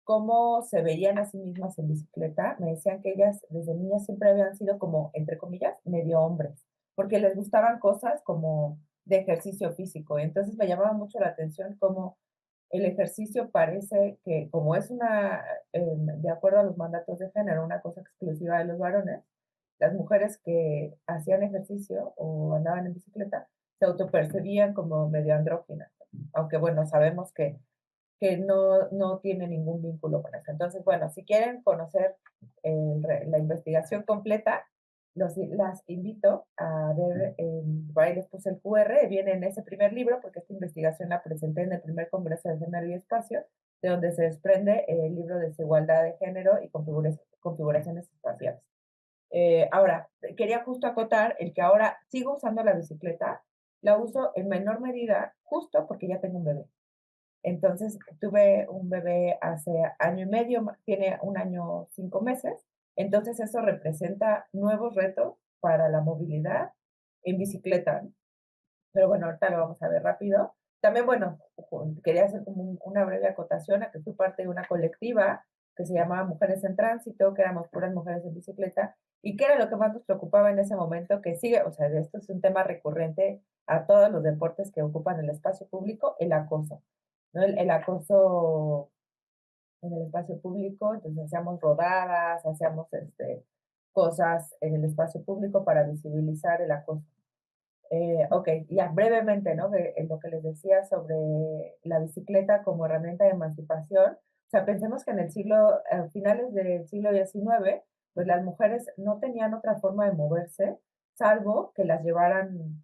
cómo se veían a sí mismas en bicicleta, me decían que ellas desde niñas siempre habían sido como, entre comillas, medio hombres, porque les gustaban cosas como de ejercicio físico. Entonces me llamaba mucho la atención cómo el ejercicio parece que, como es de acuerdo a los mandatos de género, una cosa exclusiva de los varones, las mujeres que hacían ejercicio o andaban en bicicleta se autopercibían como medio andróginas, aunque bueno, sabemos que no tiene ningún vínculo con eso. Entonces, bueno, si quieren conocer la investigación completa, las invito a ver, por ahí les puse el QR, viene en ese primer libro, porque esta investigación la presenté en el primer Congreso de Género y Espacio, de donde se desprende el libro Desigualdad de Género y Configuraciones Espaciales. Ahora, quería justo acotar el que ahora sigo usando la bicicleta, la uso en menor medida justo porque ya tengo un bebé. Entonces, tuve un bebé hace año y medio, tiene 1 año, 5 meses. Entonces, eso representa nuevos retos para la movilidad en bicicleta. Pero bueno, ahorita lo vamos a ver rápido. También, bueno, quería hacer como una breve acotación a que fui parte de una colectiva que se llamaba Mujeres en Tránsito, que éramos puras mujeres en bicicleta, y que era lo que más nos preocupaba en ese momento, que sigue, o sea, esto es un tema recurrente a todos los deportes que ocupan el espacio público, el acoso, ¿no? El acoso en el espacio público. Entonces hacíamos rodadas, hacíamos cosas en el espacio público para visibilizar el acoso. Ok, ya brevemente, ¿no? En lo que les decía sobre la bicicleta como herramienta de emancipación. O sea, pensemos que a finales del siglo XIX, pues las mujeres no tenían otra forma de moverse, salvo que las llevaran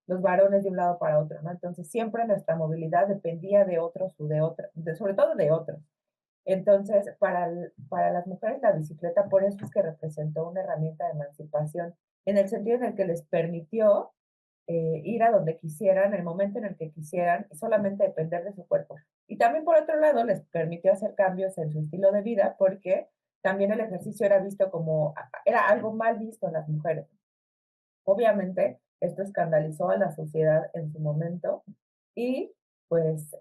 los varones de un lado para otro, ¿no? Entonces siempre nuestra movilidad dependía de otros o sobre todo de otros. Entonces, para las mujeres la bicicleta por eso es que representó una herramienta de emancipación, en el sentido en el que les permitió ir a donde quisieran, el momento en el que quisieran, y solamente depender de su cuerpo. Y también por otro lado les permitió hacer cambios en su estilo de vida, porque también el ejercicio era algo mal visto en las mujeres. Obviamente, esto escandalizó a la sociedad en su momento y pues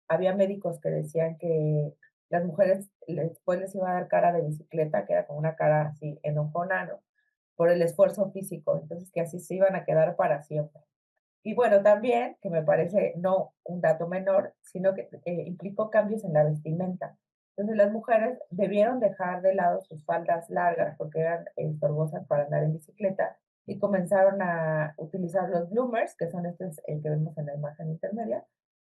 había médicos que decían que las mujeres después les iba a dar cara de bicicleta, que era como una cara así enojona, ¿no? Por el esfuerzo físico, entonces que así se iban a quedar para siempre. Y bueno, también, que me parece no un dato menor, sino que implicó cambios en la vestimenta. Entonces las mujeres debieron dejar de lado sus faldas largas porque eran estorbosas para andar en bicicleta y comenzaron a utilizar los bloomers, que son estos que vemos en la imagen intermedia,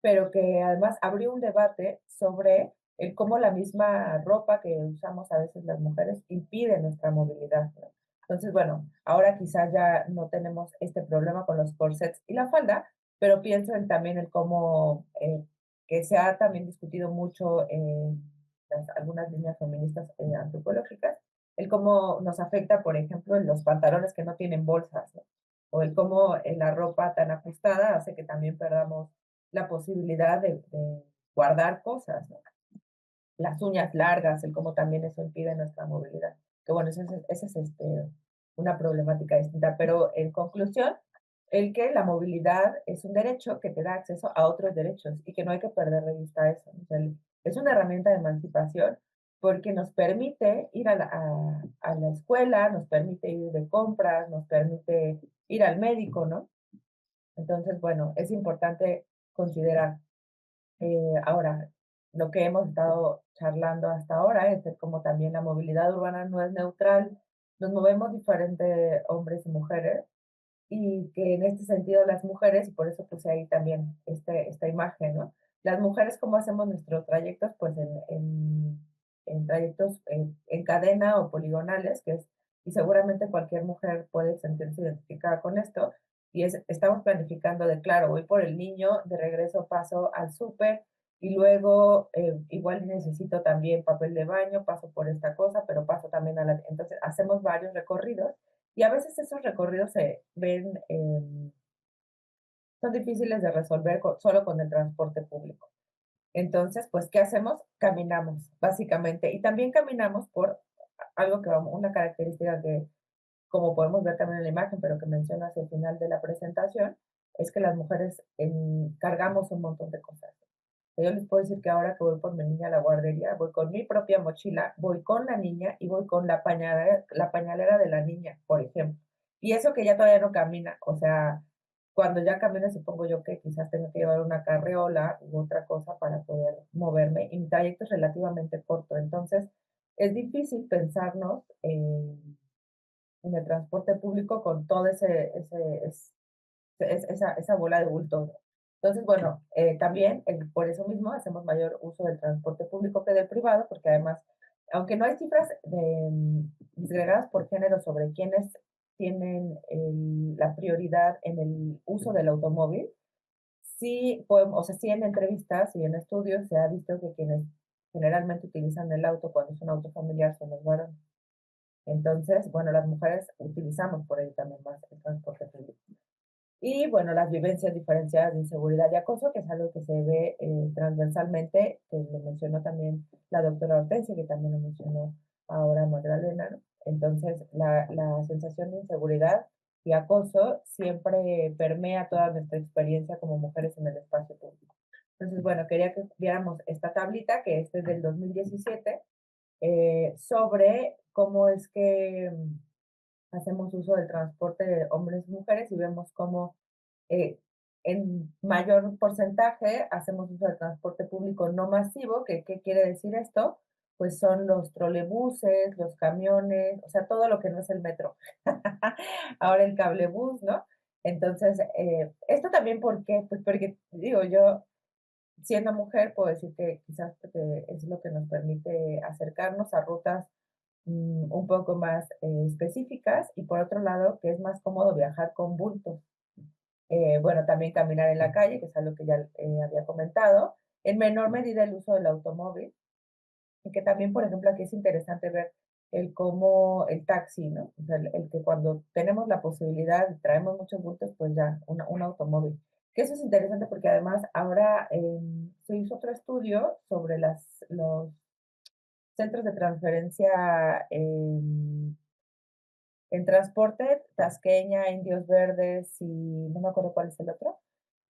pero que además abrió un debate sobre cómo la misma ropa que usamos a veces las mujeres impide nuestra movilidad, ¿no? Entonces, bueno, ahora quizás ya no tenemos este problema con los corsets y la falda, pero pienso también en cómo que se ha también discutido mucho en algunas líneas feministas antropológicas, el cómo nos afecta, por ejemplo, en los pantalones que no tienen bolsas, ¿no? O el cómo la ropa tan ajustada hace que también perdamos la posibilidad de guardar cosas, ¿no? Las uñas largas, el cómo también eso impide nuestra movilidad. Que bueno, esa es una problemática distinta, pero en conclusión, el que la movilidad es un derecho que te da acceso a otros derechos y que no hay que perder de vista eso. O sea, es una herramienta de emancipación porque nos permite ir a la escuela, nos permite ir de compras, nos permite ir al médico, ¿no? Entonces, bueno, es importante considerar. Ahora, lo que hemos estado charlando hasta ahora es de cómo también la movilidad urbana no es neutral, nos movemos diferentes hombres y mujeres, y que en este sentido las mujeres, y por eso puse ahí también esta imagen, ¿no? Las mujeres, ¿cómo hacemos nuestros trayectos? Pues en trayectos en cadena o poligonales, que es, y seguramente cualquier mujer puede sentirse identificada con esto, y estamos planificando de, claro, voy por el niño, de regreso paso al súper, y luego igual necesito también papel de baño, paso por esta cosa, pero paso también a la... Entonces hacemos varios recorridos y a veces esos recorridos se ven, son difíciles de resolver solo con el transporte público. Entonces, pues, ¿qué hacemos? Caminamos, básicamente. Y también caminamos por algo que vamos, una característica que, como podemos ver también en la imagen, pero que menciono hacia el final de la presentación, es que las mujeres cargamos un montón de cosas. Yo les puedo decir que ahora que voy por mi niña a la guardería, voy con mi propia mochila, voy con la niña y voy con la pañalera de la niña, por ejemplo. Y eso que ya todavía no camina, o sea, cuando ya camina, supongo yo que quizás tengo que llevar una carreola u otra cosa para poder moverme. Y mi trayecto es relativamente corto, entonces es difícil pensarnos en el transporte público con todo esa bola de bulto. Entonces, bueno, también por eso mismo hacemos mayor uso del transporte público que del privado, porque además, aunque no hay cifras disgregadas por género sobre quiénes tienen la prioridad en el uso del automóvil, sí, podemos, o sea, sí en entrevistas y en estudios se ha visto que quienes generalmente utilizan el auto cuando es un auto familiar son los varones. Entonces, bueno, las mujeres utilizamos por ahí también más el transporte público. Y bueno, las vivencias diferenciadas de inseguridad y acoso, que es algo que se ve transversalmente, que lo mencionó también la doctora Hortensia, que también lo mencionó ahora Magdalena, ¿no? Entonces, la sensación de inseguridad y acoso siempre permea toda nuestra experiencia como mujeres en el espacio público. Entonces, bueno, quería que viéramos esta tablita, que este es del 2017, sobre cómo es que hacemos uso del transporte de hombres y mujeres y vemos cómo eh, en mayor porcentaje hacemos uso del transporte público no masivo, que ¿qué quiere decir esto? Pues son los trolebuses, los camiones, o sea, todo lo que no es el metro. Ahora el cablebús, ¿no? Entonces, esto también, ¿por qué? Pues porque, digo, yo siendo mujer puedo decir que quizás porque es lo que nos permite acercarnos a rutas un poco más específicas y por otro lado que es más cómodo viajar con bultos. Bueno, también caminar en la calle, que es algo que ya había comentado. En menor medida el uso del automóvil, y que también, por ejemplo, aquí es interesante ver el cómo el taxi, ¿no? O sea, el que cuando tenemos la posibilidad y traemos muchos bultos, pues ya, un automóvil. Que eso es interesante porque además ahora se hizo otro estudio sobre los centros de transferencia en transporte, Tasqueña, Indios Verdes y no me acuerdo cuál es el otro,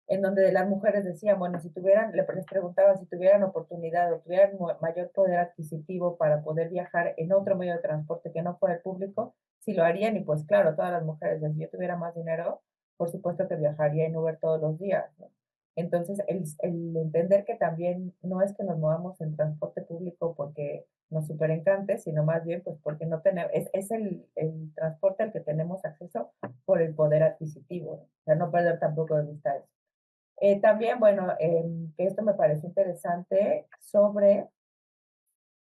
en donde las mujeres decían, bueno, si tuvieran, les preguntaban si tuvieran oportunidad o tuvieran mayor poder adquisitivo para poder viajar en otro medio de transporte que no fuera el público, si lo harían, y pues claro, todas las mujeres, si yo tuviera más dinero, por supuesto que viajaría en Uber todos los días, ¿no? Entonces, el entender que también no es que nos movamos en transporte público porque nos super encante, sino más bien pues porque no tenemos, es el transporte al que tenemos acceso por el poder adquisitivo, ¿no? O sea, no perder tampoco de vista eso. También, bueno, que esto me parece interesante sobre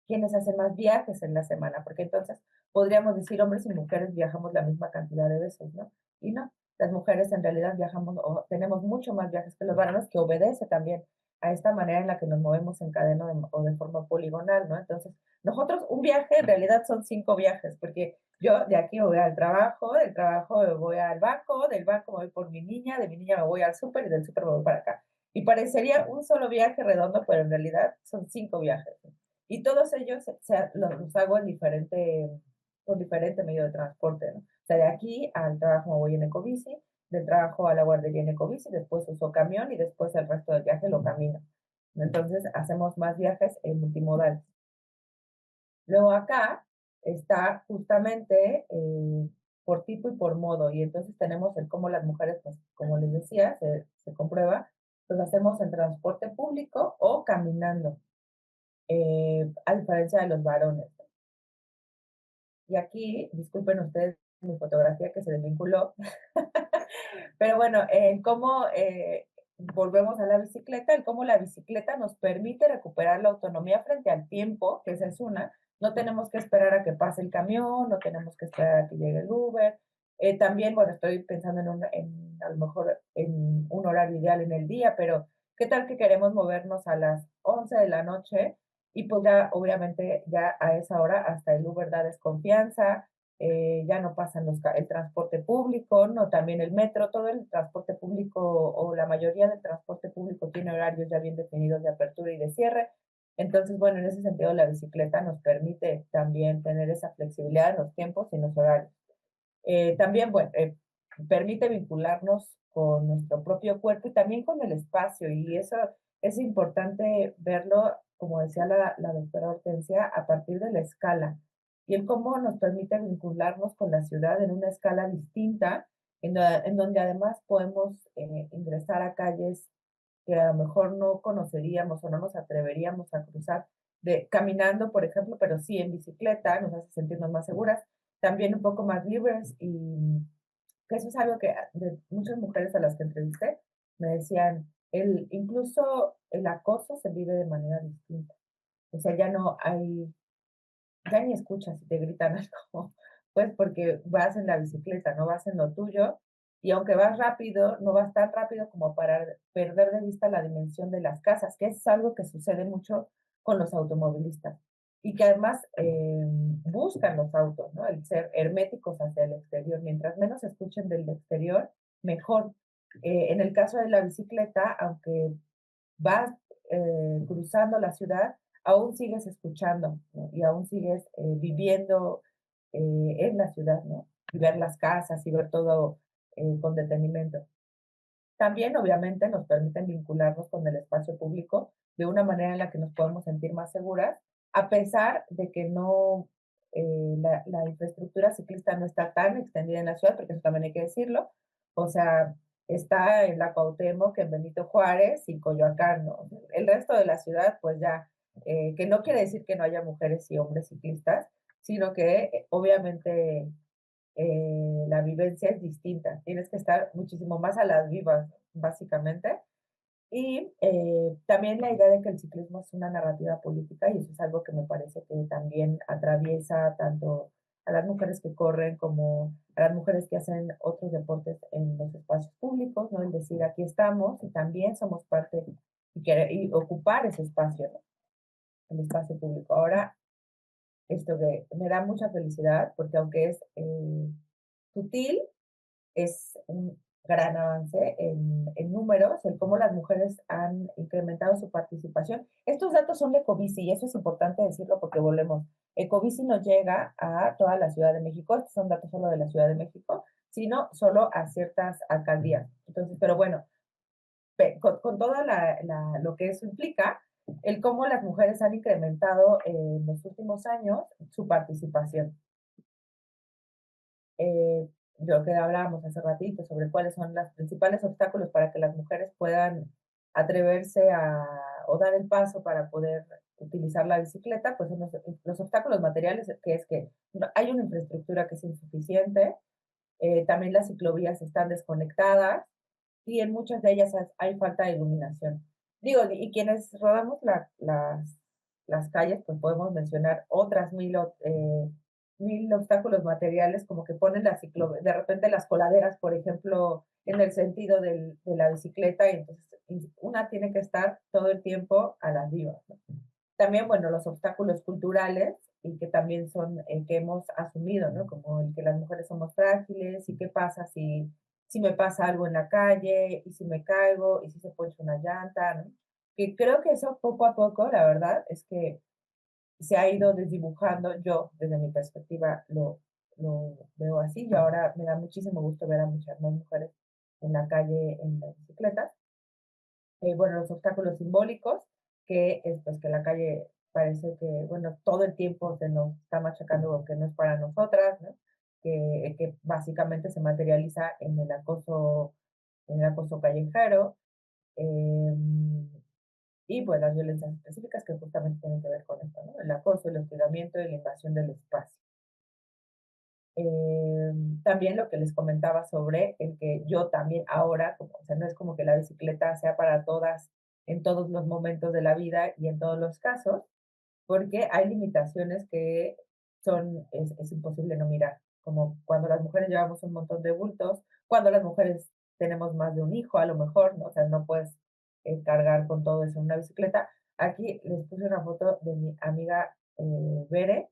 quienes hacen más viajes en la semana, porque entonces podríamos decir hombres y mujeres viajamos la misma cantidad de veces, ¿no? Y no, las mujeres en realidad viajamos o tenemos mucho más viajes que los varones, que obedece también a esta manera en la que nos movemos en cadena o de forma poligonal, ¿no? Entonces, nosotros, un viaje en realidad son 5 viajes, porque yo de aquí me voy al trabajo, del trabajo me voy al banco, del banco me voy por mi niña, de mi niña me voy al súper y del súper me voy para acá. Y parecería un solo viaje redondo, pero en realidad son 5 viajes, ¿no? Y todos ellos los hago con diferente medio de transporte, ¿no? O sea, de aquí al trabajo me voy en ecobici, del trabajo a la guardería en ecobici, después uso camión y después el resto del viaje lo camino. Entonces hacemos más viajes en multimodal. Luego acá está justamente por tipo y por modo, y entonces tenemos el cómo las mujeres, pues como les decía, se comprueba, pues hacemos en transporte público o caminando, a diferencia de los varones. Y aquí, disculpen ustedes mi fotografía que se desvinculó, pero bueno, cómo volvemos a la bicicleta, el cómo la bicicleta nos permite recuperar la autonomía frente al tiempo, que esa es una. No tenemos que esperar a que pase el camión, no tenemos que esperar a que llegue el Uber. También, bueno, estoy pensando a lo mejor en un horario ideal en el día, pero ¿qué tal que queremos movernos a las 11 de la noche? Y pues ya, obviamente, ya a esa hora hasta el Uber da desconfianza, ya no pasan el transporte público, no, también el metro, todo el transporte público o la mayoría del transporte público tiene horarios ya bien definidos de apertura y de cierre. Entonces, bueno, en ese sentido la bicicleta nos permite también tener esa flexibilidad en los tiempos y en los horarios. También, bueno, permite vincularnos con nuestro propio cuerpo y también con el espacio, y eso es importante verlo, como decía la doctora Hortensia, a partir de la escala, y el cómo nos permite vincularnos con la ciudad en una escala distinta, en donde además podemos ingresar a calles que a lo mejor no conoceríamos o no nos atreveríamos a cruzar caminando, por ejemplo, pero sí en bicicleta, nos hace sentirnos más seguras, también un poco más libres, y que eso es algo que de muchas mujeres a las que entrevisté me decían, incluso el acoso se vive de manera distinta. O sea, ya ni escuchas si te gritan algo, pues porque vas en la bicicleta, no vas en lo tuyo, y aunque vas rápido, no vas tan rápido como para perder de vista la dimensión de las casas, que es algo que sucede mucho con los automovilistas, y que además buscan los autos, ¿no? El ser herméticos hacia el exterior. Mientras menos escuchen del exterior, mejor. En el caso de la bicicleta, aunque vas cruzando la ciudad, aún sigues escuchando, ¿no? Y aún sigues viviendo en la ciudad, ¿no? Y ver las casas y ver todo con detenimiento. También, obviamente, nos permiten vincularnos con el espacio público de una manera en la que nos podemos sentir más seguras, a pesar de que no, la infraestructura ciclista no está tan extendida en la ciudad, porque eso también hay que decirlo. O sea, está en la Cuauhtémoc, en Benito Juárez y Coyoacán, ¿no? El resto de la ciudad, pues ya, que no quiere decir que no haya mujeres y hombres ciclistas, sino que obviamente la vivencia es distinta. Tienes que estar muchísimo más a las vivas, básicamente. Y también la idea de que el ciclismo es una narrativa política, y eso es algo que me parece que también atraviesa tanto a las mujeres que corren como a las mujeres que hacen otros deportes en los espacios públicos, ¿no? Es decir, aquí estamos y también somos parte y ocupar ese espacio, ¿no? El espacio público. Ahora, esto que me da mucha felicidad, porque aunque es sutil, es un gran avance en números, en cómo las mujeres han incrementado su participación. Estos datos son de Ecobici, y eso es importante decirlo porque volvemos. Ecobici no llega a toda la Ciudad de México, estos son datos solo de la Ciudad de México, sino solo a ciertas alcaldías. Entonces, pero bueno, con todo lo que eso implica, el cómo las mujeres han incrementado en los últimos años su participación. Lo que hablábamos hace ratito sobre cuáles son los principales obstáculos para que las mujeres puedan atreverse o dar el paso para poder utilizar la bicicleta, pues son los obstáculos materiales, que es que hay una infraestructura que es insuficiente, también las ciclovías están desconectadas y en muchas de ellas hay falta de iluminación. Digo, y quienes rodamos las calles, pues podemos mencionar otras mil obstáculos materiales, como que ponen de repente las coladeras, por ejemplo, en el sentido de la bicicleta, y entonces una tiene que estar todo el tiempo a las vivas, ¿no? También, bueno, los obstáculos culturales y que también son, que hemos asumido, ¿no? Como el que las mujeres somos frágiles y qué pasa si me pasa algo en la calle y si me caigo y si se poncha una llanta, ¿no? Que creo que eso poco a poco, la verdad, es que se ha ido desdibujando. Yo, desde mi perspectiva, lo veo así. Y ahora me da muchísimo gusto ver a muchas más mujeres en la calle en las bicicletas. Bueno, los obstáculos simbólicos, que es pues que la calle parece que, bueno, todo el tiempo se nos está machacando lo que no es para nosotras, ¿no? Que básicamente se materializa en el acoso callejero, eh, y pues las violencias específicas que justamente tienen que ver con esto, ¿no? El acoso, el hostigamiento y la invasión del espacio. Eh, También lo que les comentaba sobre el que yo también ahora, como, o sea, no es como que la bicicleta sea para todas en todos los momentos de la vida y en todos los casos, porque hay limitaciones que es imposible no mirar, como cuando las mujeres llevamos un montón de bultos, cuando las mujeres tenemos más de un hijo, a lo mejor, ¿no? O sea, no puedes cargar con todo eso en una bicicleta. Aquí les puse una foto de mi amiga Bere,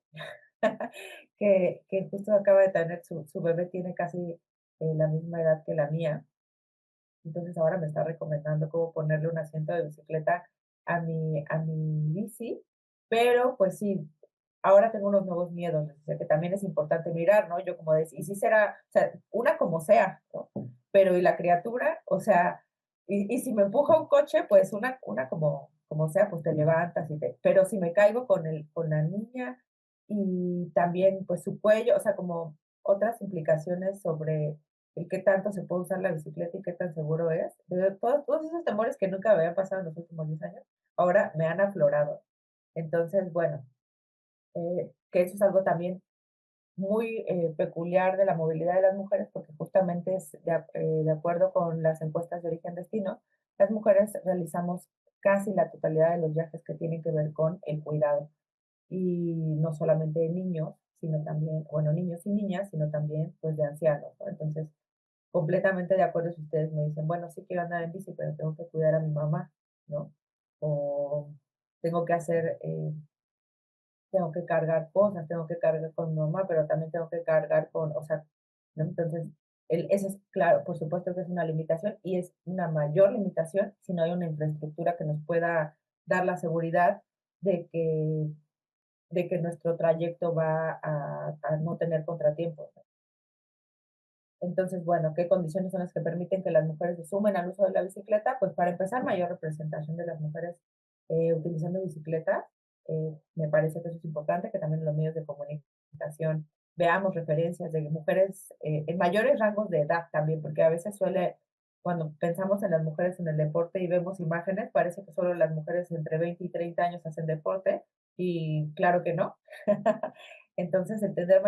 que justo acaba de tener su bebé, tiene casi la misma edad que la mía. Entonces ahora me está recomendando cómo ponerle un asiento de bicicleta a mi bici, pero pues sí, ahora tengo unos nuevos miedos, o sea, que también es importante mirar, ¿no? Yo como decía, y sí será, o sea, una como sea, ¿no? Pero y la criatura, o sea, y si me empuja un coche, pues una como sea, pues te levantas pero si me caigo con la niña y también pues su cuello, o sea, como otras implicaciones sobre el qué tanto se puede usar la bicicleta y qué tan seguro es. Todos esos temores que nunca me habían pasado en los últimos 10 años, ahora me han aflorado. Entonces, bueno, que eso es algo también muy peculiar de la movilidad de las mujeres, porque justamente es de acuerdo con las encuestas de origen-destino, las mujeres realizamos casi la totalidad de los viajes que tienen que ver con el cuidado. Y no solamente de niños, sino también, bueno, niños y niñas, sino también pues de ancianos, ¿no? Entonces, completamente de acuerdo si ustedes me dicen, bueno, sí quiero andar en bici, pero tengo que cuidar a mi mamá, ¿no? O tengo que tengo que cargar cosas, tengo que cargar con mi mamá, pero también tengo que cargar con, o sea, ¿no? Entonces, eso es claro, por supuesto que es una limitación y es una mayor limitación si no hay una infraestructura que nos pueda dar la seguridad de que, de que nuestro trayecto va a no tener contratiempos. Entonces, bueno, ¿qué condiciones son las que permiten que las mujeres se sumen al uso de la bicicleta? Pues para empezar, mayor representación de las mujeres utilizando bicicleta. Me parece que eso es importante, que también en los medios de comunicación veamos referencias de mujeres en mayores rangos de edad también, porque a veces cuando pensamos en las mujeres en el deporte y vemos imágenes, parece que solo las mujeres entre 20 y 30 años hacen deporte, y claro que no. Entonces, entender un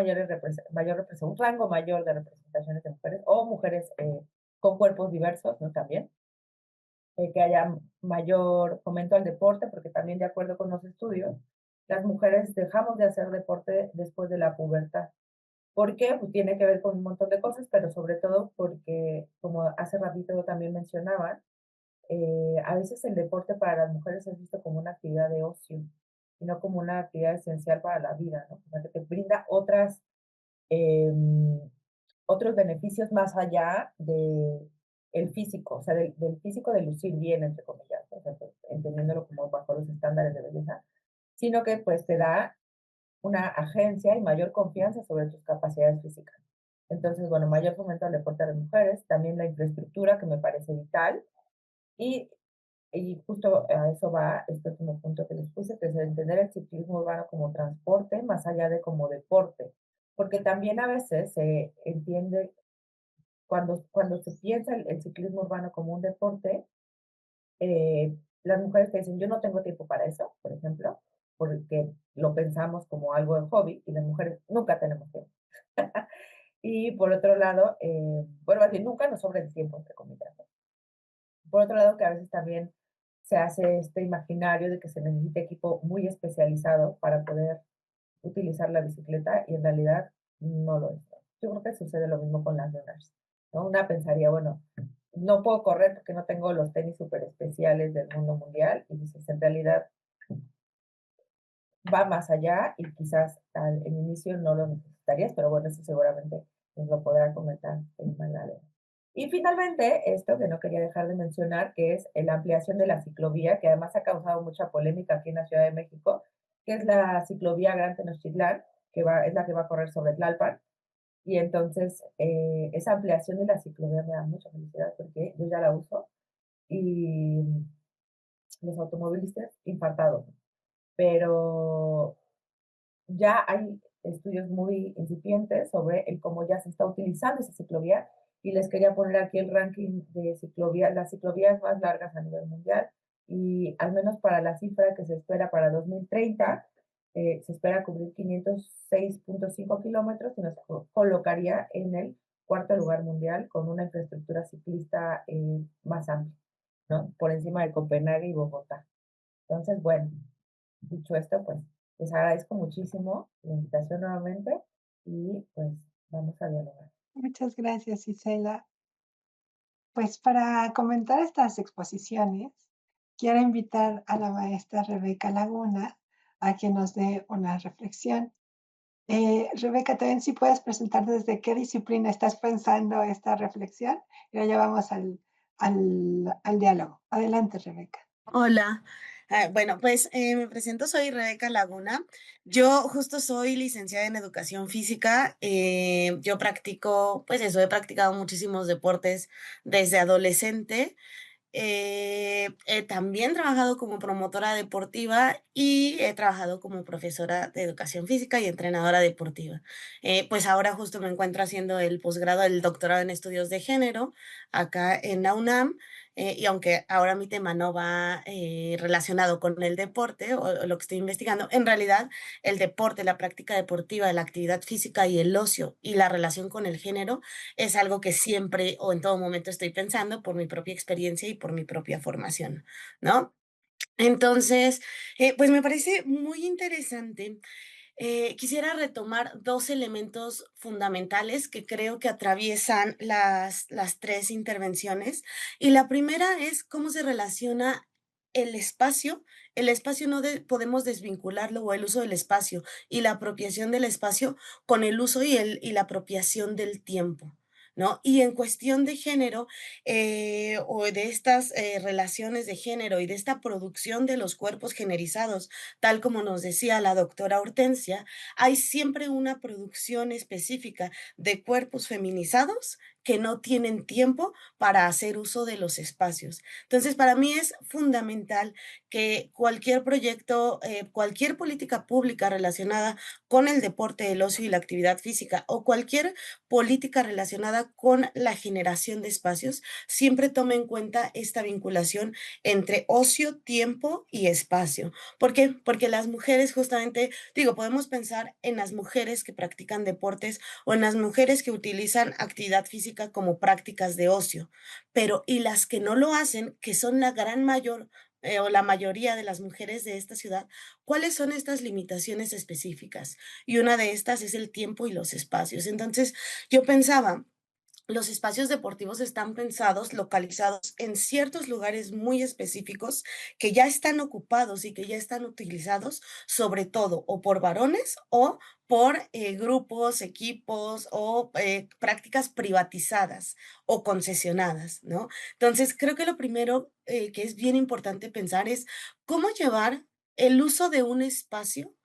rango mayor de representaciones de mujeres o mujeres con cuerpos diversos, ¿no? También, que haya mayor fomento al deporte, porque también de acuerdo con los estudios, las mujeres dejamos de hacer deporte después de la pubertad. ¿Por qué? Pues tiene que ver con un montón de cosas, pero sobre todo porque, como hace ratito también mencionaban, a veces el deporte para las mujeres es visto como una actividad de ocio y no como una actividad esencial para la vida, ¿no? O sea, que te brinda eh, otros beneficios más allá de el físico, o sea, del físico de lucir bien, entre comillas, ¿no? O sea, pues, entendiéndolo como bajo los estándares de belleza, sino que pues te da una agencia y mayor confianza sobre tus capacidades físicas. Entonces, bueno, mayor fomento al deporte de las mujeres, también la infraestructura que me parece vital, y, y justo a eso va este último punto que les puse, que es entender el ciclismo urbano como transporte más allá de como deporte, porque también a veces se entiende, cuando se piensa el ciclismo urbano como un deporte, las mujeres te dicen, yo no tengo tiempo para eso, por ejemplo, porque lo pensamos como algo de hobby y las mujeres nunca tenemos tiempo. Y por otro lado, bueno, más bien nunca nos sobra el tiempo, entre comillas, ¿no? Por otro lado, que a veces también se hace este imaginario de que se necesita equipo muy especializado para poder utilizar la bicicleta y en realidad no lo es. Yo creo que sucede lo mismo con las runners. ¿no? Una pensaría, bueno, no puedo correr porque no tengo los tenis súper especiales del mundo mundial, y dices, en realidad va más allá y quizás al inicio no lo necesitarías, pero bueno, eso seguramente nos lo podrá comentar en Magdalena. Y finalmente, esto que no quería dejar de mencionar, que es la ampliación de la ciclovía, que además ha causado mucha polémica aquí en la Ciudad de México, que es la ciclovía Gran Tenochtitlán, es la que va a correr sobre Tlalpan. Y entonces, esa ampliación de la ciclovía me da mucha felicidad porque yo ya la uso y los automovilistas infartados. Pero ya hay estudios muy incipientes sobre el cómo ya se está utilizando esa ciclovía, y les quería poner aquí el ranking de ciclovías, las ciclovías más largas a nivel mundial, y al menos para la cifra que se espera para 2030, se espera cubrir 506.5 kilómetros y nos colocaría en el cuarto lugar mundial con una infraestructura ciclista más amplia, ¿no? Por encima de Copenhague y Bogotá. Entonces, bueno, dicho esto, pues les agradezco muchísimo la invitación nuevamente y pues vamos a dialogar. Muchas gracias, Isela. Pues para comentar estas exposiciones, quiero invitar a la maestra Rebeca Laguna a que nos dé una reflexión. Rebeca, también si puedes presentar desde qué disciplina estás pensando esta reflexión y lo llevamos al diálogo. Adelante, Rebeca. Hola, bueno, pues me presento, soy Rebeca Laguna. Yo justo soy licenciada en educación física. Yo practico, pues eso, he practicado muchísimos deportes desde adolescente. He también trabajado como promotora deportiva y he trabajado como profesora de educación física y entrenadora deportiva. Pues ahora justo me encuentro haciendo el posgrado, el doctorado en estudios de género acá en la UNAM. Y aunque ahora mi tema no va relacionado con el deporte o lo que estoy investigando, en realidad el deporte, la práctica deportiva, la actividad física y el ocio y la relación con el género es algo que siempre o en todo momento estoy pensando por mi propia experiencia y por mi propia formación, ¿no? Entonces, pues me parece muy interesante. Quisiera retomar dos elementos fundamentales que creo que atraviesan las tres intervenciones. Y la primera es cómo se relaciona el espacio. El espacio no podemos desvincularlo, o el uso del espacio y la apropiación del espacio, con el uso y la apropiación del tiempo, ¿no? Y en cuestión de género, o de estas relaciones de género y de esta producción de los cuerpos generizados, tal como nos decía la doctora Hortensia, hay siempre una producción específica de cuerpos feminizados que no tienen tiempo para hacer uso de los espacios. Entonces, para mí es fundamental que cualquier proyecto, cualquier política pública relacionada con el deporte, el ocio y la actividad física, o cualquier política relacionada con la generación de espacios, siempre tome en cuenta esta vinculación entre ocio, tiempo y espacio. ¿Por qué? Porque las mujeres justamente, digo, podemos pensar en las mujeres que practican deportes o en las mujeres que utilizan actividad física como prácticas de ocio, pero ¿y las que no lo hacen, que son la gran mayor o la mayoría de las mujeres de esta ciudad? ¿Cuáles son estas limitaciones específicas? Y una de estas es el tiempo y los espacios. Entonces, yo pensaba, los espacios deportivos están pensados, localizados en ciertos lugares muy específicos que ya están ocupados y que ya están utilizados, sobre todo o por varones o por grupos, equipos o prácticas privatizadas o concesionadas, ¿no? Entonces, creo que lo primero que es bien importante pensar es cómo llevar el uso de un espacio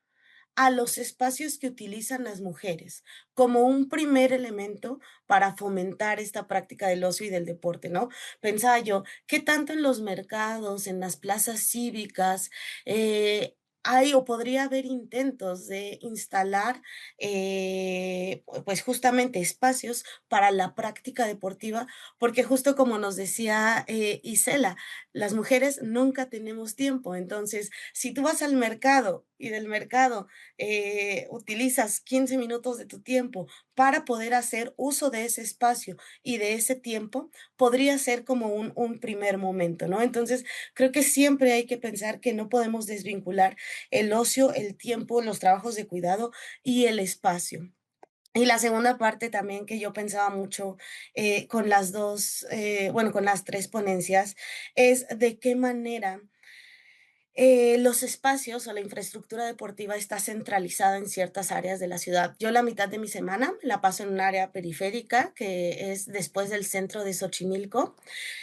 a los espacios que utilizan las mujeres como un primer elemento para fomentar esta práctica del ocio y del deporte, ¿no? Pensaba yo, ¿qué tanto en los mercados, en las plazas cívicas, hay o podría haber intentos de instalar, pues justamente espacios para la práctica deportiva? Porque justo como nos decía Isela, las mujeres nunca tenemos tiempo. Entonces, si tú vas al mercado y del mercado utilizas 15 minutos de tu tiempo para poder hacer uso de ese espacio y de ese tiempo, podría ser como un primer momento, ¿no? Entonces, creo que siempre hay que pensar que no podemos desvincular el ocio, el tiempo, los trabajos de cuidado y el espacio. Y la segunda parte también que yo pensaba mucho con las dos, bueno, con las tres ponencias, es de qué manera los espacios o la infraestructura deportiva está centralizada en ciertas áreas de la ciudad. Yo la mitad de mi semana la paso en un área periférica que es después del centro de Xochimilco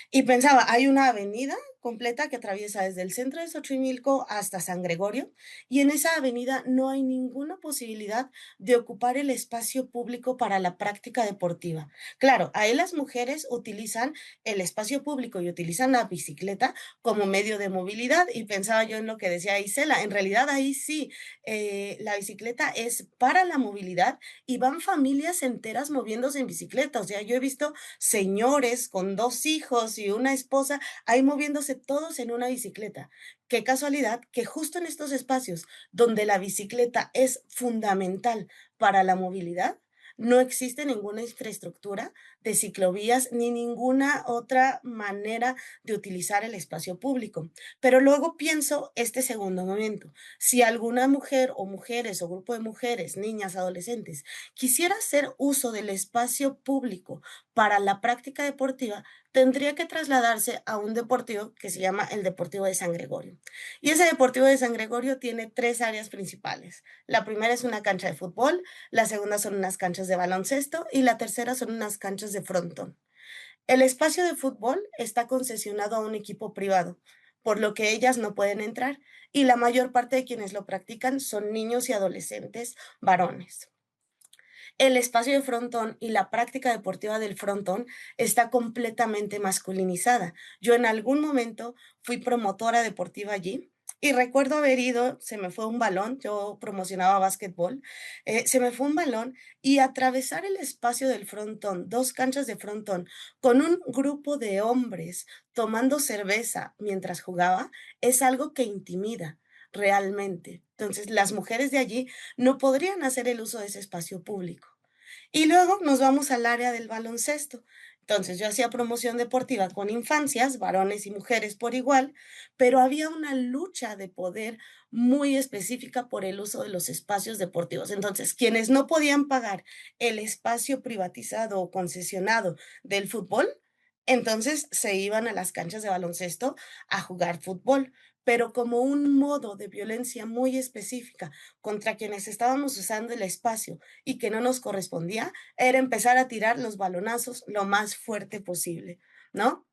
y pensaba, hay una avenida completa que atraviesa desde el centro de Xochimilco hasta San Gregorio y en esa avenida no hay ninguna posibilidad de ocupar el espacio público para la práctica deportiva. Claro, ahí las mujeres utilizan el espacio público y utilizan la bicicleta como medio de movilidad y pensaba yo en lo que decía Isela, en realidad ahí sí, la bicicleta es para la movilidad y van familias enteras moviéndose en bicicleta, o sea, yo he visto señores con 2 hijos y una esposa ahí moviéndose todos en una bicicleta. Qué casualidad que justo en estos espacios donde la bicicleta es fundamental para la movilidad, no existe ninguna infraestructura de ciclovías ni ninguna otra manera de utilizar el espacio público. Pero luego pienso este segundo momento, si alguna mujer o mujeres o grupo de mujeres, niñas, adolescentes, quisiera hacer uso del espacio público para la práctica deportiva, tendría que trasladarse a un deportivo que se llama el Deportivo de San Gregorio. Y ese Deportivo de San Gregorio tiene 3 áreas principales. La primera es una cancha de fútbol, la segunda son unas canchas de baloncesto y la tercera son unas canchas de frontón. El espacio de fútbol está concesionado a un equipo privado, por lo que ellas no pueden entrar y la mayor parte de quienes lo practican son niños y adolescentes varones. El espacio de frontón y la práctica deportiva del frontón está completamente masculinizada. Yo en algún momento fui promotora deportiva allí y recuerdo haber ido, se me fue un balón, yo promocionaba básquetbol, se me fue un balón y atravesar el espacio del frontón, 2 canchas de frontón, con un grupo de hombres tomando cerveza mientras jugaba, es algo que intimida realmente. Entonces, las mujeres de allí no podrían hacer el uso de ese espacio público. Y luego nos vamos al área del baloncesto. Entonces yo hacía promoción deportiva con infancias, varones y mujeres por igual, pero había una lucha de poder muy específica por el uso de los espacios deportivos. Entonces, quienes no podían pagar el espacio privatizado o concesionado del fútbol, entonces se iban a las canchas de baloncesto a jugar fútbol, pero como un modo de violencia muy específica contra quienes estábamos usando el espacio y que no nos correspondía, era empezar a tirar los balonazos lo más fuerte posible, ¿no?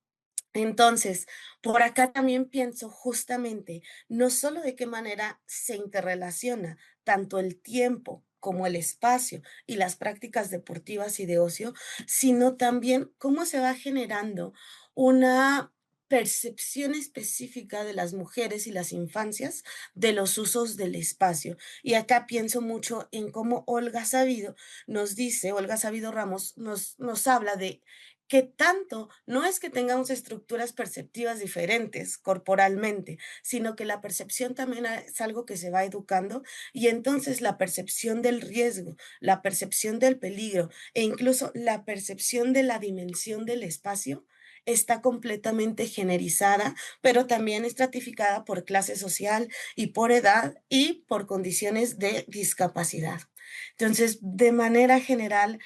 Entonces, por acá también pienso justamente, no solo de qué manera se interrelaciona tanto el tiempo como el espacio y las prácticas deportivas y de ocio, sino también cómo se va generando una percepción específica de las mujeres y las infancias de los usos del espacio. Y acá pienso mucho en cómo Olga Sabido nos dice, Olga Sabido Ramos nos habla de que tanto no es que tengamos estructuras perceptivas diferentes corporalmente, sino que la percepción también es algo que se va educando y entonces la percepción del riesgo, la percepción del peligro e incluso la percepción de la dimensión del espacio está completamente generizada, pero también estratificada por clase social y por edad y por condiciones de discapacidad. Entonces, de manera general,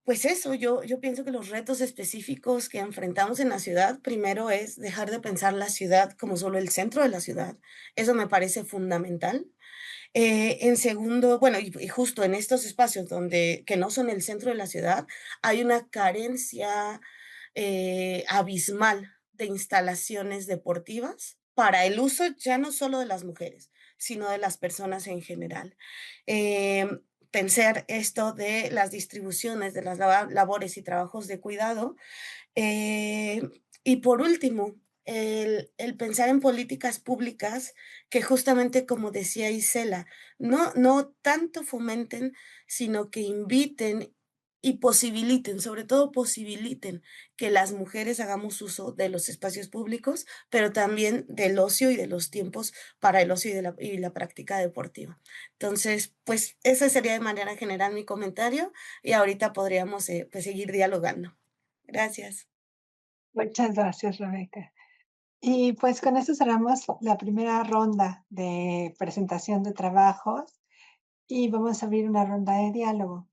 pues eso, yo pienso que los retos específicos que enfrentamos en la ciudad, primero es dejar de pensar la ciudad como solo el centro de la ciudad. Eso me parece fundamental. En segundo, bueno, y justo en estos espacios donde, que no son el centro de la ciudad, hay una carencia abismal de instalaciones deportivas para el uso ya no solo de las mujeres, sino de las personas en general. Pensar esto de las distribuciones de las labores y trabajos de cuidado. eh, y por último, el pensar en políticas públicas que justamente, como decía Isela, no tanto fomenten, sino que inviten y posibiliten, sobre todo posibiliten que las mujeres hagamos uso de los espacios públicos, pero también del ocio y de los tiempos para el ocio y la práctica deportiva. Entonces, pues ese sería de manera general mi comentario y ahorita podríamos pues, seguir dialogando. Gracias. Muchas gracias, Rebeca. Y pues con esto cerramos la primera ronda de presentación de trabajos. y vamos a abrir una ronda de diálogo.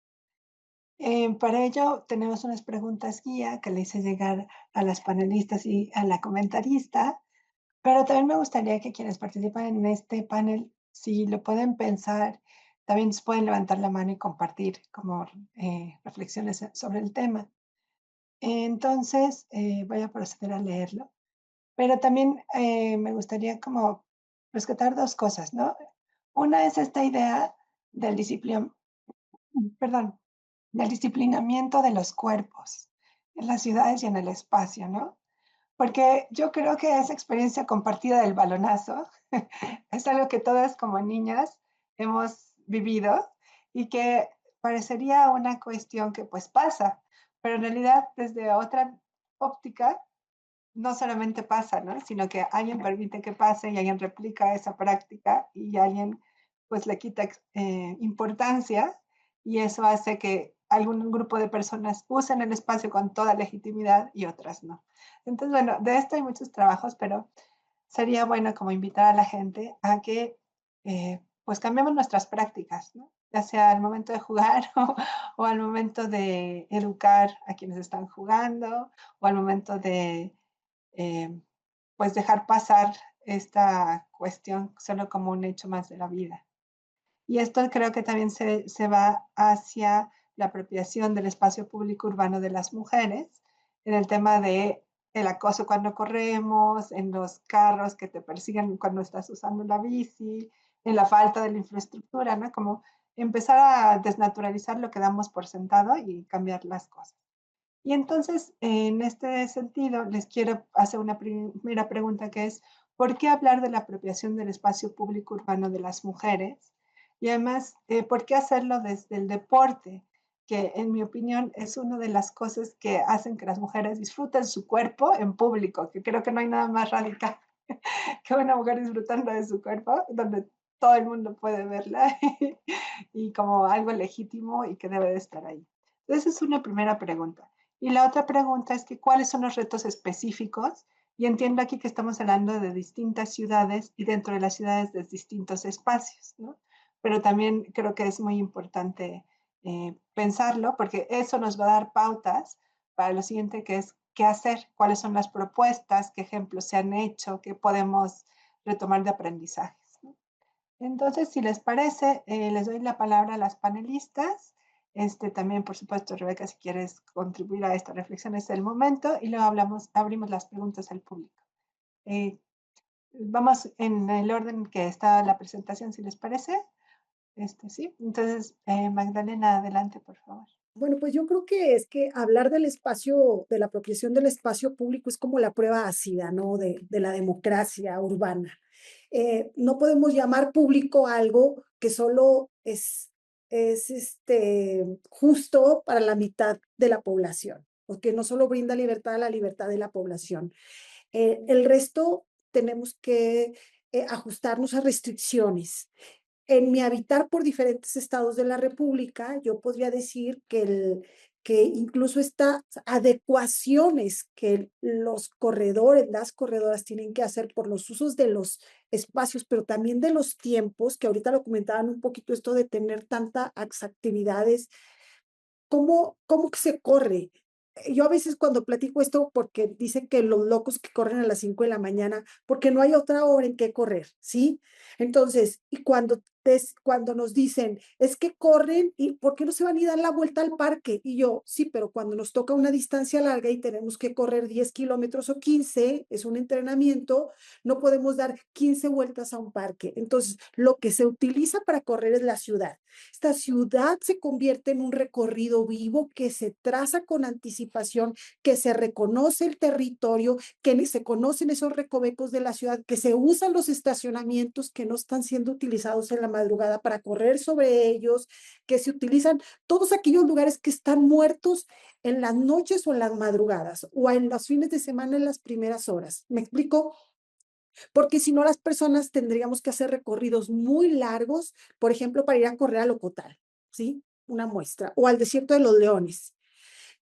Para ello tenemos unas preguntas guía que le hice llegar a las panelistas y a la comentarista, pero también me gustaría que quienes participan en este panel, si lo pueden pensar, también se pueden levantar la mano y compartir como reflexiones sobre el tema. Entonces, voy a proceder a leerlo, pero también me gustaría como rescatar dos cosas, ¿no? Una es esta idea del perdón, del disciplinamiento de los cuerpos en las ciudades y en el espacio, ¿no? Porque yo creo que esa experiencia compartida del balonazo es algo que todas como niñas hemos vivido y que parecería una cuestión que pues pasa, pero en realidad desde otra óptica no solamente pasa, ¿no? Sino que alguien permite que pase y alguien replica esa práctica y alguien pues le quita importancia y eso hace que algún grupo de personas usen el espacio con toda legitimidad y otras no. Entonces, bueno, de esto hay muchos trabajos, pero sería bueno como invitar a la gente a que pues cambiemos nuestras prácticas, ¿no? Ya sea al momento de jugar o al momento de educar a quienes están jugando o al momento de eh, pues dejar pasar esta cuestión solo como un hecho más de la vida. Y esto creo que también se va hacia la apropiación del espacio público urbano de las mujeres, en el tema de el acoso cuando corremos, en los carros que te persiguen cuando estás usando la bici, en la falta de la infraestructura, ¿no? Como empezar a desnaturalizar lo que damos por sentado y cambiar las cosas. Y entonces, en este sentido, les quiero hacer una primera pregunta que es, ¿por qué hablar de la apropiación del espacio público urbano de las mujeres? Y además, ¿por qué hacerlo desde el deporte? Que en mi opinión es una de las cosas que hacen que las mujeres disfruten su cuerpo en público, que creo que no hay nada más radical que una mujer disfrutando de su cuerpo, donde todo el mundo puede verla y como algo legítimo y que debe de estar ahí. Esa es una primera pregunta. Y la otra pregunta es que cuáles son los retos específicos. Y entiendo aquí que estamos hablando de distintas ciudades y dentro de las ciudades de distintos espacios, ¿no? Pero también creo que es muy importante pensarlo porque eso nos va a dar pautas para lo siguiente que es qué hacer, cuáles son las propuestas, qué ejemplos se han hecho, qué podemos retomar de aprendizajes, ¿no? Entonces, si les parece, les doy la palabra a las panelistas. También, por supuesto, Rebeca, si quieres contribuir a esta reflexión, es el momento. Y luego abrimos las preguntas al público. Vamos en el orden que está la presentación, si les parece. Sí. Entonces, Magdalena, adelante, por favor. Bueno, pues yo creo que es que hablar del espacio, de la apropiación del espacio público es como la prueba ácida, ¿no? De la democracia urbana. No podemos llamar público algo que solo es justo para la mitad de la población, porque no solo brinda libertad a la libertad de la población. El resto tenemos que ajustarnos a restricciones. En mi habitar por diferentes estados de la República, yo podría decir que incluso estas adecuaciones que los corredores, las corredoras tienen que hacer por los usos de los espacios, pero también de los tiempos, que ahorita lo comentaban un poquito esto de tener tantas actividades. ¿Cómo que se corre? Yo a veces cuando platico esto, porque dicen que los locos que corren a las 5 de la mañana, porque no hay otra hora en que correr, ¿sí? Entonces, y cuando nos dicen, es que corren, ¿y por qué no se van a ir a dar la vuelta al parque? Y yo, sí, pero cuando nos toca una distancia larga y tenemos que correr 10 kilómetros o 15, es un entrenamiento, no podemos dar 15 vueltas a un parque. Entonces, lo que se utiliza para correr es la ciudad. Esta ciudad se convierte en un recorrido vivo que se traza con anticipación, que se reconoce el territorio, que se conocen esos recovecos de la ciudad, que se usan los estacionamientos que no están siendo utilizados en la madrugada para correr sobre ellos, que se utilizan todos aquellos lugares que están muertos en las noches o en las madrugadas o en los fines de semana en las primeras horas. ¿Me explico? Porque si no, las personas tendríamos que hacer recorridos muy largos, por ejemplo, para ir a correr al Ocotal, ¿sí? Una muestra, o al Desierto de los Leones.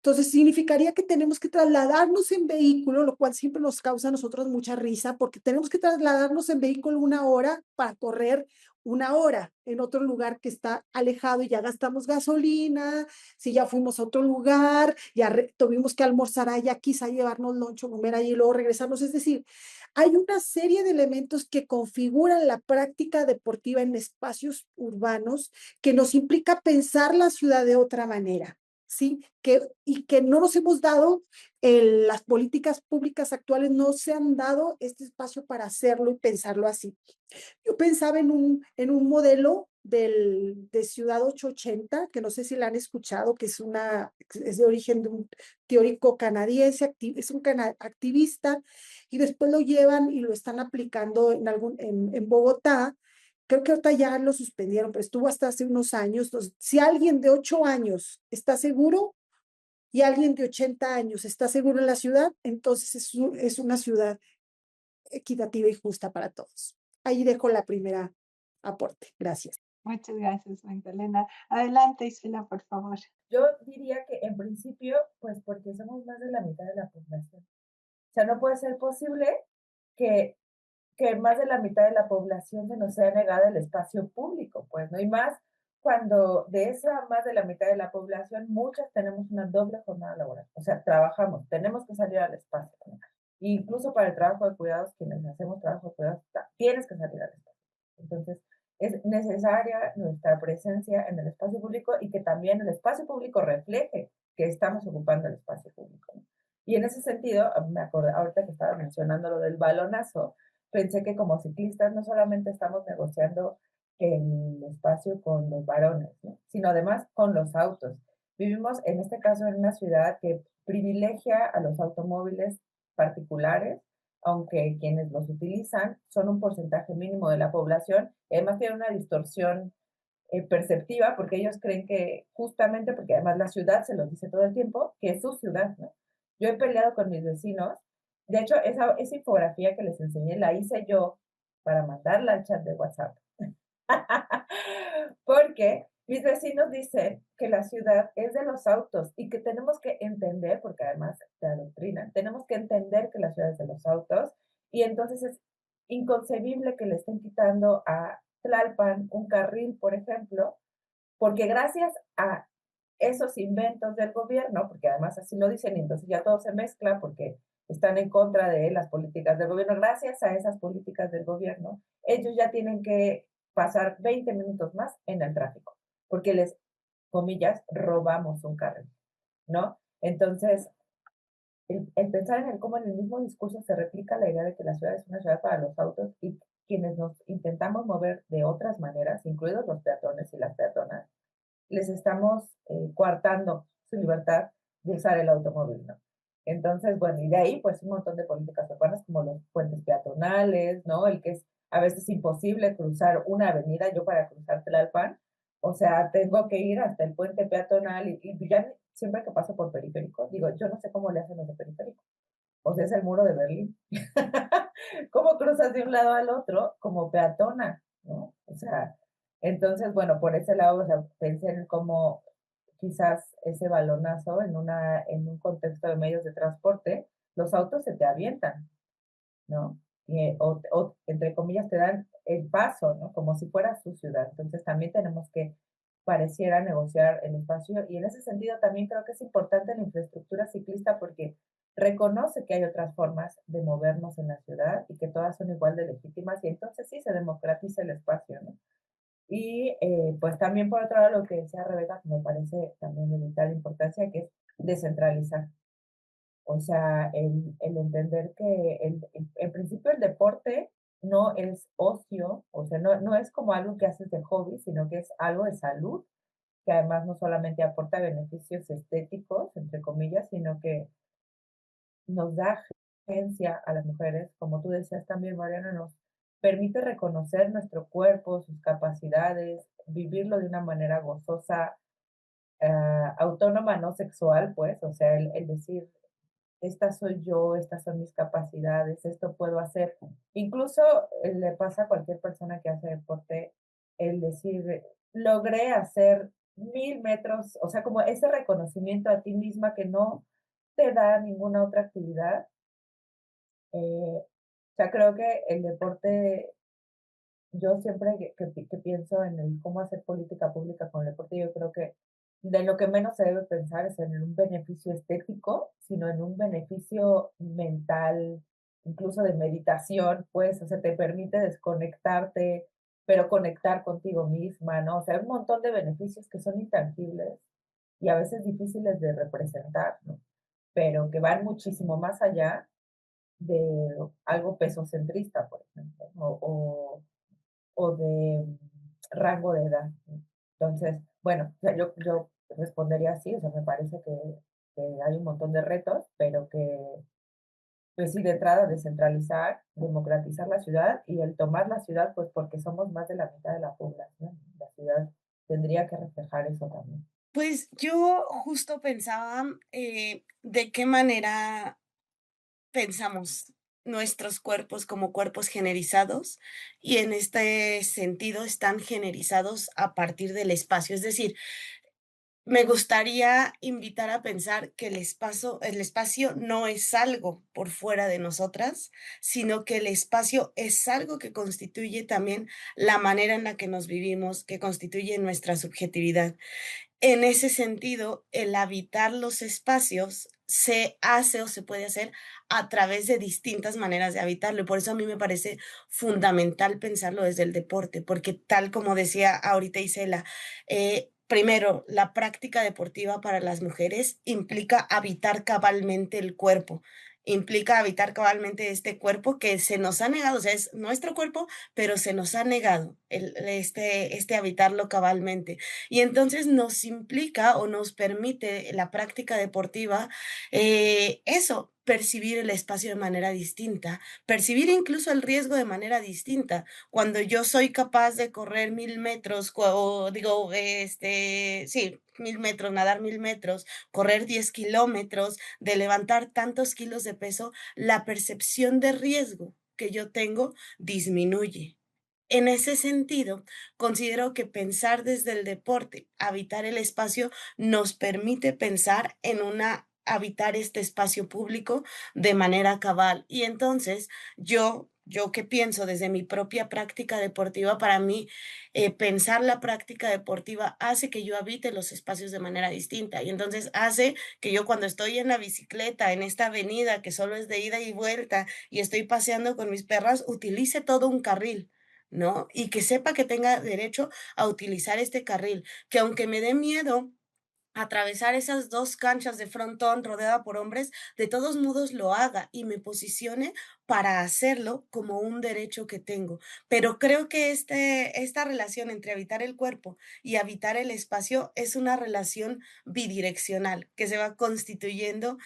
Entonces, significaría que tenemos que trasladarnos en vehículo, lo cual siempre nos causa a nosotros mucha risa, porque tenemos que trasladarnos en vehículo 1 hora para correr 1 hora en otro lugar que está alejado y ya gastamos gasolina, si ya fuimos a otro lugar, ya tuvimos que almorzar allá, quizá llevarnos loncho, comer allí y luego regresarnos. Es decir, hay una serie de elementos que configuran la práctica deportiva en espacios urbanos que nos implica pensar la ciudad de otra manera. ¿Sí? Y que no nos hemos dado, las políticas públicas actuales no se han dado este espacio para hacerlo y pensarlo así. Yo pensaba en un modelo de Ciudad 880, que no sé si la han escuchado, que es de origen de un teórico canadiense, es un activista, y después lo llevan y lo están aplicando en Bogotá. Creo que ahorita ya lo suspendieron, pero estuvo hasta hace unos años. Entonces, si alguien de 8 años está seguro y alguien de 80 años está seguro en la ciudad, entonces es una ciudad equitativa y justa para todos. Ahí dejo la primera aporte. Gracias. Muchas gracias, Magdalena. Adelante, Isela, por favor. Yo diría que en principio, pues porque somos más de la mitad de la población. O sea, no puede ser posible que más de la mitad de la población se nos sea negada el espacio público, pues, ¿no? Y más cuando de esa más de la mitad de la población, muchas tenemos una doble jornada laboral. O sea, trabajamos, tenemos que salir al espacio, ¿no? Incluso para el trabajo de cuidados, quienes hacemos trabajo de cuidados, tienes que salir al espacio. Entonces, es necesaria nuestra presencia en el espacio público y que también el espacio público refleje que estamos ocupando el espacio público, ¿no? Y en ese sentido, me acordé, ahorita que estaba mencionando lo del balonazo, pensé que como ciclistas no solamente estamos negociando el espacio con los varones, ¿no? Sino además con los autos. Vivimos en este caso en una ciudad que privilegia a los automóviles particulares, aunque quienes los utilizan son un porcentaje mínimo de la población, y además tienen una distorsión perceptiva, porque ellos creen que justamente, porque además la ciudad se los dice todo el tiempo, que es su ciudad, ¿no? Yo he peleado con mis vecinos. De hecho, esa infografía que les enseñé la hice yo para mandarla al chat de WhatsApp. Porque mis vecinos dicen que la ciudad es de los autos y que tenemos que entender, porque además te adoctrinan, tenemos que entender que la ciudad es de los autos, y entonces es inconcebible que le estén quitando a Tlalpan un carril, por ejemplo, porque gracias a esos inventos del gobierno, porque además así lo dicen, y entonces ya todo se mezcla porque están en contra de las políticas del gobierno, gracias a esas políticas del gobierno, ellos ya tienen que pasar 20 minutos más en el tráfico, porque les, comillas, robamos un carril, ¿no? Entonces, el pensar en cómo en el mismo discurso se replica la idea de que la ciudad es una ciudad para los autos y quienes nos intentamos mover de otras maneras, incluidos los peatones y las peatonas, les estamos coartando su libertad de usar el automóvil, ¿no? Entonces, bueno, y de ahí pues un montón de políticas urbanas como los puentes peatonales, ¿no? El que es a veces imposible cruzar una avenida, yo para cruzar Tlalpan, o sea, tengo que ir hasta el puente peatonal y ya siempre que paso por periférico, digo, yo no sé cómo le hacen los de periférico, o sea, es el muro de Berlín. ¿Cómo cruzas de un lado al otro como peatona, ¿no? O sea, entonces, bueno, por ese lado, o sea, pensé en cómo quizás ese balonazo en un contexto de medios de transporte, los autos se te avientan, ¿no? O, entre comillas, te dan el paso, ¿no? Como si fuera su ciudad. Entonces, también tenemos que, pareciera, negociar el espacio. Y en ese sentido, también creo que es importante la infraestructura ciclista porque reconoce que hay otras formas de movernos en la ciudad y que todas son igual de legítimas. Y entonces sí se democratiza el espacio, ¿no? Y pues también por otro lado lo que decía Rebeca, que me parece también de vital importancia, que es descentralizar. O sea, el entender que en principio el deporte no es ocio, o sea, no es como algo que haces de hobby, sino que es algo de salud, que además no solamente aporta beneficios estéticos, entre comillas, sino que nos da agencia a las mujeres, como tú decías también, Mariana, nos permite reconocer nuestro cuerpo, sus capacidades, vivirlo de una manera gozosa, autónoma, no sexual, pues, o sea, el decir, esta soy yo, estas son mis capacidades, esto puedo hacer. Incluso le pasa a cualquier persona que hace deporte el decir, logré hacer 1000 metros, o sea, como ese reconocimiento a ti misma que no te da ninguna otra actividad. O sea, creo que el deporte, yo siempre que pienso en el cómo hacer política pública con el deporte, yo creo que de lo que menos se debe pensar es en un beneficio estético, sino en un beneficio mental, incluso de meditación, pues, o sea, te permite desconectarte, pero conectar contigo misma, ¿no? O sea, hay un montón de beneficios que son intangibles y a veces difíciles de representar, ¿no? Pero que van muchísimo más allá de algo pesocentrista, por ejemplo, ¿no? O de rango de edad, ¿no? Entonces, bueno, o sea, yo respondería así, o sea, me parece que hay un montón de retos, pero que, pues sí, de entrada, descentralizar, democratizar la ciudad y el tomar la ciudad, pues porque somos más de la mitad de la población. La ciudad tendría que reflejar eso también. Pues yo justo pensaba, de qué manera pensamos nuestros cuerpos como cuerpos generizados y en este sentido están generizados a partir del espacio. Es decir, me gustaría invitar a pensar que el espacio no es algo por fuera de nosotras, sino que el espacio es algo que constituye también la manera en la que nos vivimos, que constituye nuestra subjetividad. En ese sentido, el habitar los espacios se hace o se puede hacer a través de distintas maneras de habitarlo. Y por eso a mí me parece fundamental pensarlo desde el deporte, porque tal como decía ahorita Isela, primero, la práctica deportiva para las mujeres implica habitar cabalmente el cuerpo. Implica habitar cabalmente este cuerpo que se nos ha negado, o sea, es nuestro cuerpo, pero se nos ha negado este habitarlo cabalmente. Y entonces nos implica o nos permite la práctica deportiva, eso, percibir el espacio de manera distinta, percibir incluso el riesgo de manera distinta. Cuando yo soy capaz de correr 1000 metros, o digo, sí, 1000 metros, nadar 1000 metros, correr 10 kilómetros, de levantar tantos kilos de peso, la percepción de riesgo que yo tengo disminuye. En ese sentido, considero que pensar desde el deporte, habitar el espacio, nos permite pensar en habitar este espacio público de manera cabal. Y entonces, yo que pienso desde mi propia práctica deportiva, para mí, pensar la práctica deportiva hace que yo habite los espacios de manera distinta. Y entonces hace que yo cuando estoy en la bicicleta, en esta avenida que solo es de ida y vuelta, y estoy paseando con mis perras, utilice todo un carril, ¿no? Y que sepa que tenga derecho a utilizar este carril, que aunque me dé miedo atravesar esas 2 canchas de frontón rodeada por hombres, de todos modos lo haga y me posicione para hacerlo como un derecho que tengo. Pero creo que esta relación entre habitar el cuerpo y habitar el espacio es una relación bidireccional, que se va constituyendo,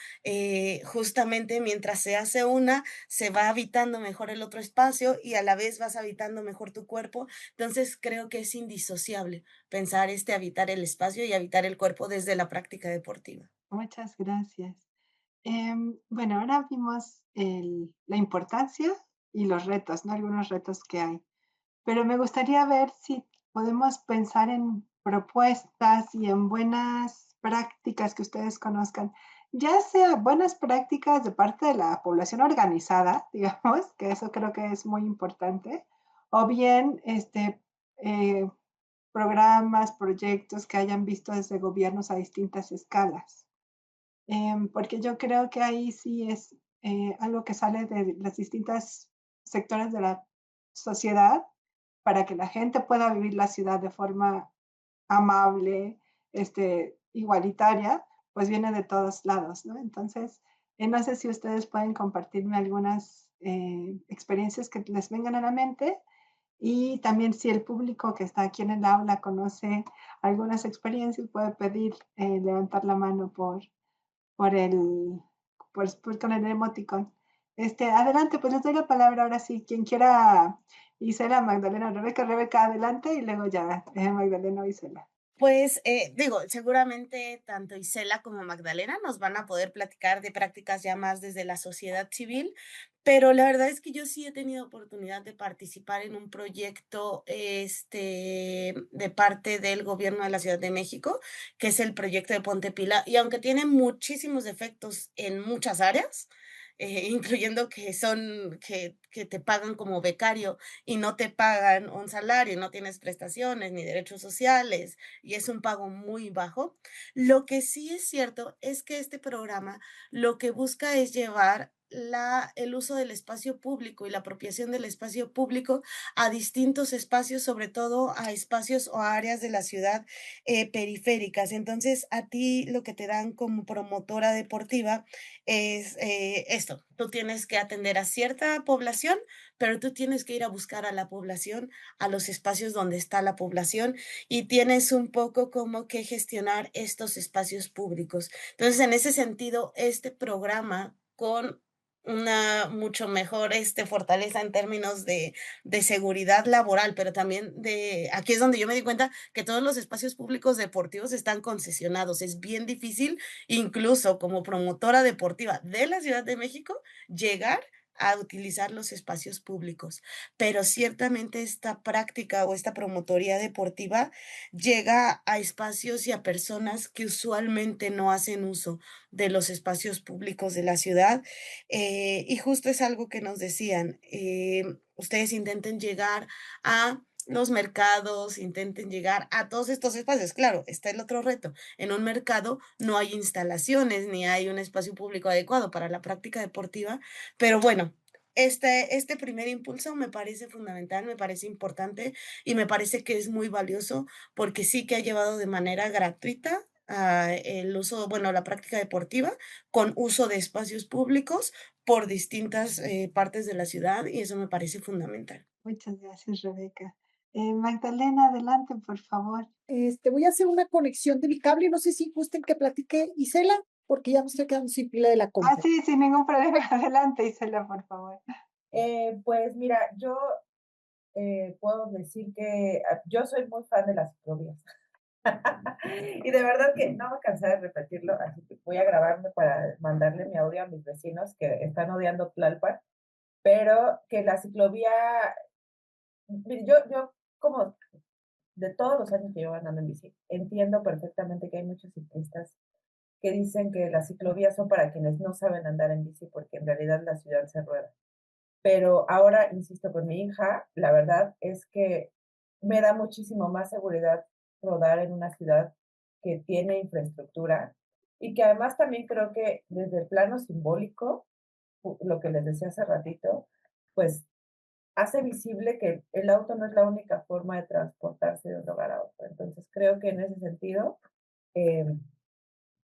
justamente mientras se hace una, se va habitando mejor el otro espacio y a la vez vas habitando mejor tu cuerpo. Entonces, creo que es indisociable pensar habitar el espacio y habitar el cuerpo desde la práctica deportiva. Muchas gracias. Bueno, ahora vimos la importancia y los retos, ¿no? Algunos retos que hay. Pero me gustaría ver si podemos pensar en propuestas y en buenas prácticas que ustedes conozcan, ya sea buenas prácticas de parte de la población organizada, digamos, que eso creo que es muy importante, o bien eh, programas, proyectos que hayan visto desde gobiernos a distintas escalas. Porque yo creo que ahí sí es algo que sale de las distintas sectores de la sociedad para que la gente pueda vivir la ciudad de forma amable, igualitaria, pues viene de todos lados, ¿no? Entonces, no sé si ustedes pueden compartirme algunas experiencias que les vengan a la mente y también si el público que está aquí en el aula conoce algunas experiencias, puede pedir levantar la mano por el, con el emoticon. Adelante, pues les doy la palabra ahora sí. Quien quiera, Isela, Magdalena, Rebeca, adelante y luego ya, Magdalena o Isela. Pues, digo, seguramente tanto Isela como Magdalena nos van a poder platicar de prácticas ya más desde la sociedad civil, pero la verdad es que yo sí he tenido oportunidad de participar en un proyecto, de parte del gobierno de la Ciudad de México, que es el proyecto de Ponte Pila, y aunque tiene muchísimos defectos en muchas áreas, incluyendo que te pagan como becario y no te pagan un salario, no tienes prestaciones ni derechos sociales, y es un pago muy bajo. Lo que sí es cierto es que este programa lo que busca es llevar el uso del espacio público y la apropiación del espacio público a distintos espacios, sobre todo a espacios o áreas de la ciudad periféricas. Entonces, a ti lo que te dan como promotora deportiva es esto, tú tienes que atender a cierta población, pero tú tienes que ir a buscar a la población, a los espacios donde está la población y tienes un poco como que gestionar estos espacios públicos. Entonces, en ese sentido, este programa con una mucho mejor fortaleza en términos de seguridad laboral, pero también aquí es donde yo me di cuenta que todos los espacios públicos deportivos están concesionados. Es bien difícil, incluso como promotora deportiva de la Ciudad de México, llegar a utilizar los espacios públicos. Pero ciertamente esta práctica o esta promotoría deportiva llega a espacios y a personas que usualmente no hacen uso de los espacios públicos de la ciudad. Y justo es algo que nos decían, ustedes intenten llegar a los mercados, intenten llegar a todos estos espacios. Claro, está el otro reto. En un mercado no hay instalaciones ni hay un espacio público adecuado para la práctica deportiva, pero bueno, este primer impulso me parece fundamental, me parece importante y me parece que es muy valioso porque sí que ha llevado de manera gratuita el uso, bueno, la práctica deportiva con uso de espacios públicos por distintas partes de la ciudad y eso me parece fundamental. Muchas gracias, Rebeca. Magdalena, adelante, por favor. Voy a hacer una conexión de mi cable, no sé si gusten que platique Isela, porque ya me estoy quedando sin pila de la compu. Sí, sin ningún problema. Adelante, Isela, por favor. Pues mira, yo puedo decir que yo soy muy fan de las ciclovías. Y de verdad que no me cansé de repetirlo, así que voy a grabarme para mandarle mi audio a mis vecinos que están odiando Tlalpan, pero que la ciclovía, mire, yo como de todos los años que llevo andando en bici, entiendo perfectamente que hay muchos ciclistas que dicen que las ciclovías son para quienes no saben andar en bici porque en realidad la ciudad se rueda. Pero ahora, insisto, con mi hija, la verdad es que me da muchísimo más seguridad rodar en una ciudad que tiene infraestructura y que además también creo que desde el plano simbólico, lo que les decía hace ratito, pues hace visible que el auto no es la única forma de transportarse de un lugar a otro. Entonces creo que en ese sentido, eh,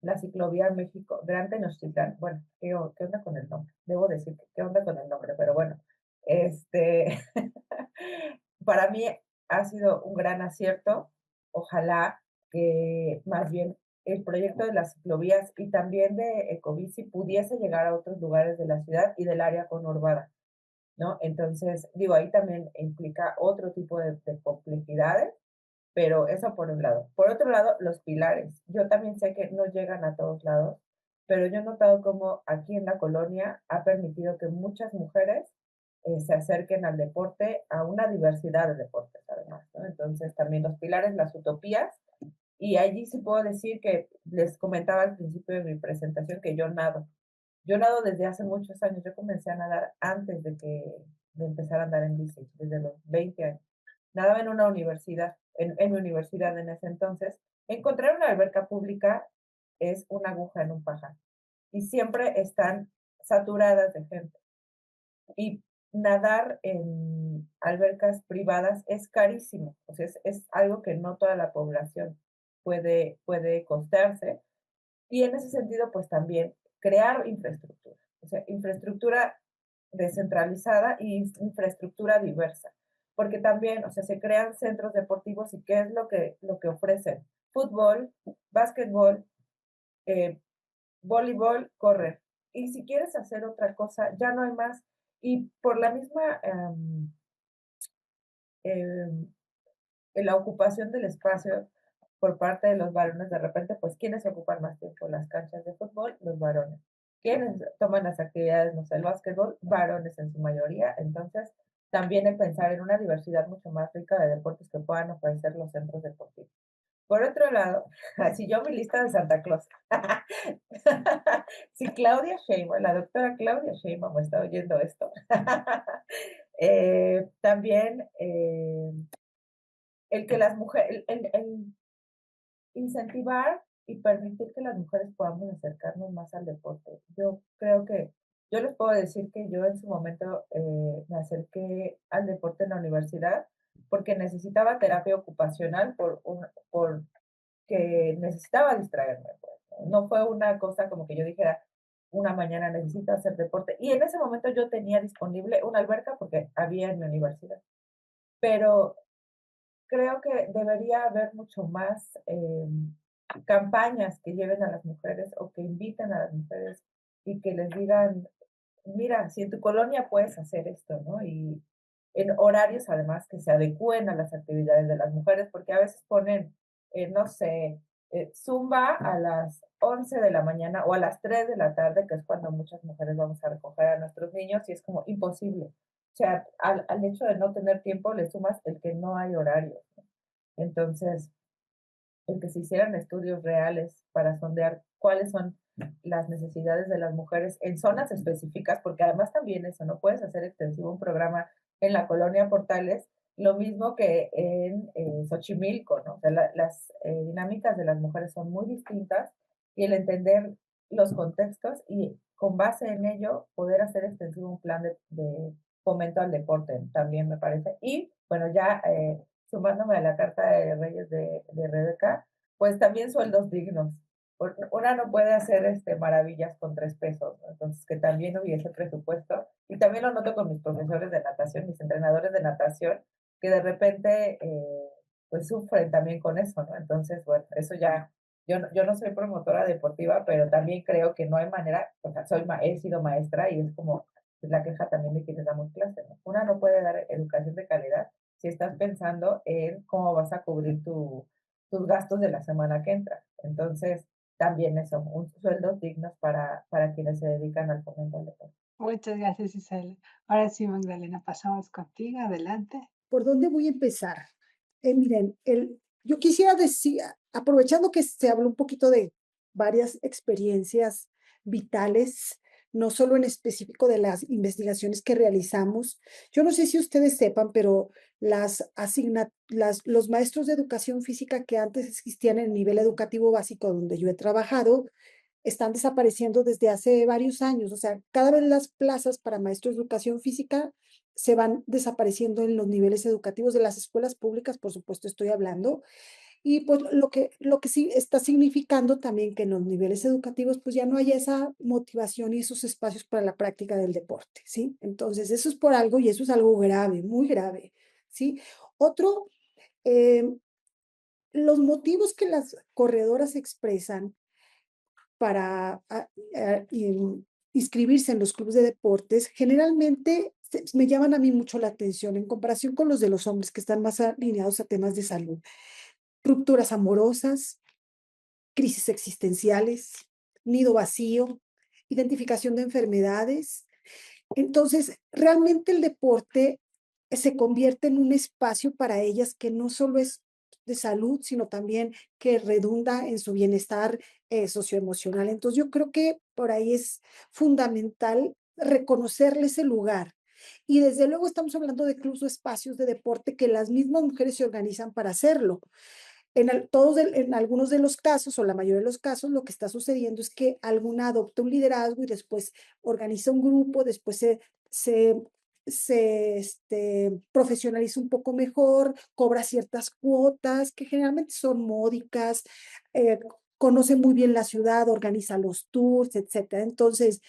la ciclovía en México, Gran Tenochtitlán, bueno, ¿qué onda con el nombre? Debo decir que qué onda con el nombre, pero bueno, este, para mí ha sido un gran acierto. Ojalá que más bien el proyecto de las ciclovías y también de Ecobici pudiese llegar a otros lugares de la ciudad y del área conurbada, ¿no? Entonces, digo, ahí también implica otro tipo de complejidades, pero eso por un lado. Por otro lado, los pilares. Yo también sé que no llegan a todos lados, pero yo he notado cómo aquí en la colonia ha permitido que muchas mujeres se acerquen al deporte, a una diversidad de deportes además, ¿no? Entonces también los pilares, las utopías, y allí sí puedo decir que les comentaba al principio de mi presentación que yo nado. Yo nado desde hace muchos años, yo comencé a nadar antes de empezar a andar en bici, desde los 20 años. Nadaba en una universidad, en mi universidad en ese entonces. Encontrar una alberca pública es una aguja en un pajar y siempre están saturadas de gente. Y nadar en albercas privadas es carísimo, o sea, es algo que no toda la población puede costearse. Y en ese sentido, pues también crear infraestructura, o sea, infraestructura descentralizada y infraestructura diversa, porque también, o sea, se crean centros deportivos y qué es lo que ofrecen. Fútbol, básquetbol, eh, voleibol, correr. Y si quieres hacer otra cosa, ya no hay más. Y por la misma la ocupación del espacio, por parte de los varones, de repente, pues, ¿quiénes ocupan más tiempo las canchas de fútbol? Los varones. ¿Quiénes toman las actividades, no sé, el básquetbol? Varones en su mayoría. Entonces, también el pensar en una diversidad mucho más rica de deportes que puedan ofrecer los centros deportivos. Por otro lado, así yo mi lista de Santa Claus. Si Claudia Sheinbaum, la doctora Claudia Sheinbaum me está oyendo esto, también el que las mujeres, el incentivar y permitir que las mujeres podamos acercarnos más al deporte. Yo creo que, yo les puedo decir que yo en su momento me acerqué al deporte en la universidad porque necesitaba terapia ocupacional por que necesitaba distraerme, pues, ¿no? No fue una cosa como que yo dijera, una mañana necesito hacer deporte. Y en ese momento yo tenía disponible una alberca porque había en mi universidad. Pero creo que debería haber mucho más campañas que lleven a las mujeres o que inviten a las mujeres y que les digan, mira, si en tu colonia puedes hacer esto, ¿no? Y en horarios además que se adecúen a las actividades de las mujeres, porque a veces ponen, no sé, Zumba a las 11 de la mañana o a las 3 de la tarde, que es cuando muchas mujeres vamos a recoger a nuestros niños, y es como imposible. O sea, al hecho de no tener tiempo le sumas el que no hay horario. Entonces, el que se hicieran estudios reales para sondear cuáles son las necesidades de las mujeres en zonas específicas, porque además también eso, no puedes hacer extensivo un programa en la colonia Portales, lo mismo que en Xochimilco, ¿no? O sea, las dinámicas de las mujeres son muy distintas y el entender los contextos y con base en ello poder hacer extensivo un plan de fomento al deporte también me parece. Y bueno, ya sumándome a la carta de Reyes de Rebeca, pues también sueldos dignos. Una no puede hacer maravillas con 3 pesos, ¿no? Entonces que también hubiese presupuesto. Y también lo noto con mis profesores de natación, mis entrenadores de natación, que de repente pues sufren también con eso, ¿no? Entonces, bueno, eso ya, yo no soy promotora deportiva, pero también creo que no hay manera, o sea, he sido maestra y es como la queja también de quienes damos clases, ¿no? Una no puede dar educación de calidad si estás pensando en cómo vas a cubrir tus gastos de la semana que entra. Entonces, también eso, un sueldos dignos para quienes se dedican al fomento del deporte. Muchas gracias, Isela. Ahora sí, Magdalena, pasamos contigo. Adelante. ¿Por dónde voy a empezar? Miren, yo quisiera decir, aprovechando que se habló un poquito de varias experiencias vitales, no solo en específico de las investigaciones que realizamos. Yo no sé si ustedes sepan, pero los maestros de educación física que antes existían en el nivel educativo básico donde yo he trabajado, están desapareciendo desde hace varios años. O sea, cada vez las plazas para maestros de educación física se van desapareciendo en los niveles educativos de las escuelas públicas, por supuesto estoy hablando, y pues lo que sí está significando también que en los niveles educativos pues ya no haya esa motivación y esos espacios para la práctica del deporte, ¿sí? Entonces eso es por algo y eso es algo grave, muy grave, ¿sí? Otro, eh, los motivos que las corredoras expresan para inscribirse en los clubes de deportes, generalmente me llaman a mí mucho la atención en comparación con los de los hombres que están más alineados a temas de salud. Rupturas amorosas, crisis existenciales, nido vacío, identificación de enfermedades. Entonces, realmente el deporte se convierte en un espacio para ellas que no solo es de salud, sino también que redunda en su bienestar socioemocional. Entonces, yo creo que por ahí es fundamental reconocerle ese lugar. Y desde luego estamos hablando de clubes o espacios de deporte que las mismas mujeres se organizan para hacerlo. En algunos de los casos, o la mayoría de los casos, lo que está sucediendo es que alguna adopta un liderazgo y después organiza un grupo, después se profesionaliza un poco mejor, cobra ciertas cuotas que generalmente son módicas, conoce muy bien la ciudad, organiza los tours, etcétera. Entonces,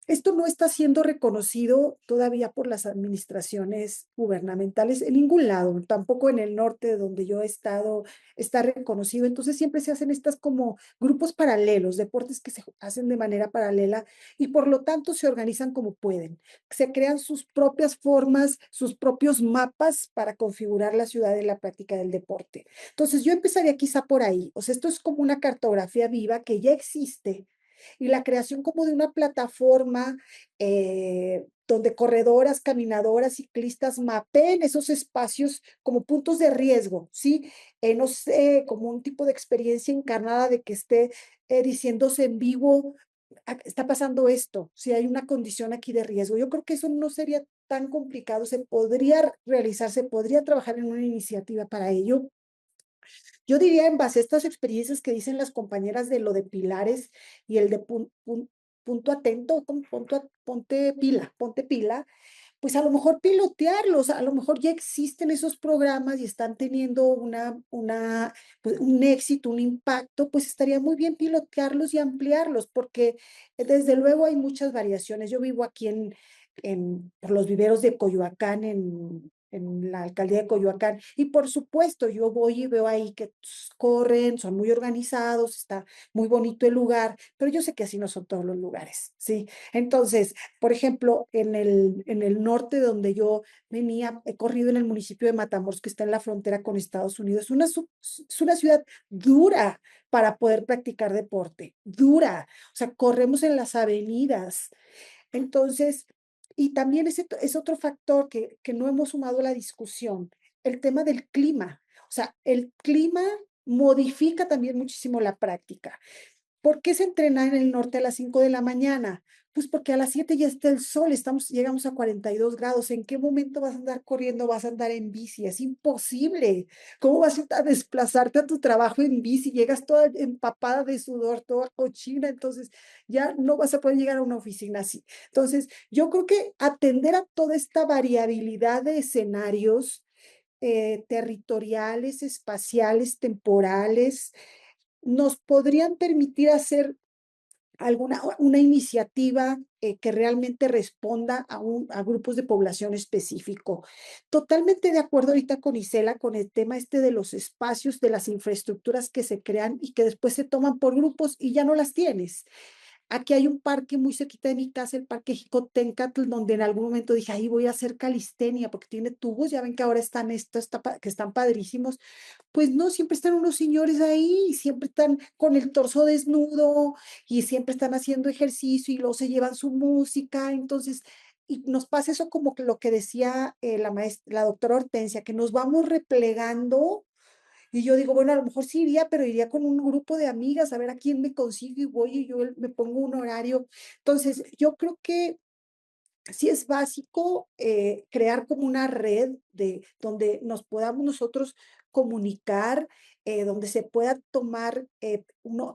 Esto no está siendo reconocido todavía por las administraciones gubernamentales en ningún lado, tampoco en el norte donde yo he estado está reconocido. Entonces siempre se hacen estas como grupos paralelos, deportes que se hacen de manera paralela y por lo tanto se organizan como pueden. Se crean sus propias formas, sus propios mapas para configurar la ciudad en la práctica del deporte. Entonces yo empezaría quizá por ahí. O sea, esto es como una cartografía viva que ya existe y la creación como de una plataforma donde corredoras, caminadoras, ciclistas mapeen esos espacios como puntos de riesgo, ¿sí? No sé, como un tipo de experiencia encarnada de que esté diciéndose en vivo, está pasando esto, si hay una condición aquí de riesgo. Yo creo que eso no sería tan complicado, se podría realizar, se podría trabajar en una iniciativa para ello. Yo diría en base a estas experiencias que dicen las compañeras de lo de pilares y el de punto atento, ponte pila, pues a lo mejor pilotearlos, a lo mejor ya existen esos programas y están teniendo pues un éxito, un impacto, pues estaría muy bien pilotearlos y ampliarlos, porque desde luego hay muchas variaciones. Yo vivo aquí por los viveros de Coyoacán, en la alcaldía de Coyoacán. Y por supuesto, yo voy y veo ahí que corren, son muy organizados, está muy bonito el lugar, pero yo sé que así no son todos los lugares, ¿sí? Entonces, por ejemplo, en el norte donde yo venía, he corrido en el municipio de Matamoros, que está en la frontera con Estados Unidos. Es una ciudad dura para poder practicar deporte, dura. O sea, corremos en las avenidas. Entonces, y también ese es otro factor que no hemos sumado a la discusión, el tema del clima. O sea, el clima modifica también muchísimo la práctica. ¿Por qué se entrena en el norte a las 5 de la mañana? Pues porque a las 7 ya está el sol, llegamos a 42 grados. ¿En qué momento vas a andar corriendo, vas a andar en bici? Es imposible. ¿Cómo vas a desplazarte a tu trabajo en bici? Llegas toda empapada de sudor, toda cochina, entonces ya no vas a poder llegar a una oficina así. Entonces, yo creo que atender a toda esta variabilidad de escenarios territoriales, espaciales, temporales, nos podrían permitir hacer una iniciativa que realmente responda a grupos de población específico. Totalmente de acuerdo ahorita con Isela, con el tema este de los espacios, de las infraestructuras que se crean y que después se toman por grupos y ya no las tienes. Aquí hay un parque muy cerquita de mi casa, el Parque Jicotencatl, donde en algún momento dije, ahí voy a hacer calistenia, porque tiene tubos, ya ven que ahora están estos, que están padrísimos. Pues no, siempre están unos señores ahí, y siempre están con el torso desnudo, y siempre están haciendo ejercicio, y luego se llevan su música, entonces, y nos pasa eso como que lo que decía la doctora Hortensia, que nos vamos replegando y yo digo, bueno, a lo mejor sí iría, pero iría con un grupo de amigas a ver a quién me consigo y voy y yo me pongo un horario. Entonces, yo creo que sí es básico crear como una red donde nos podamos nosotros comunicar, donde se pueda tomar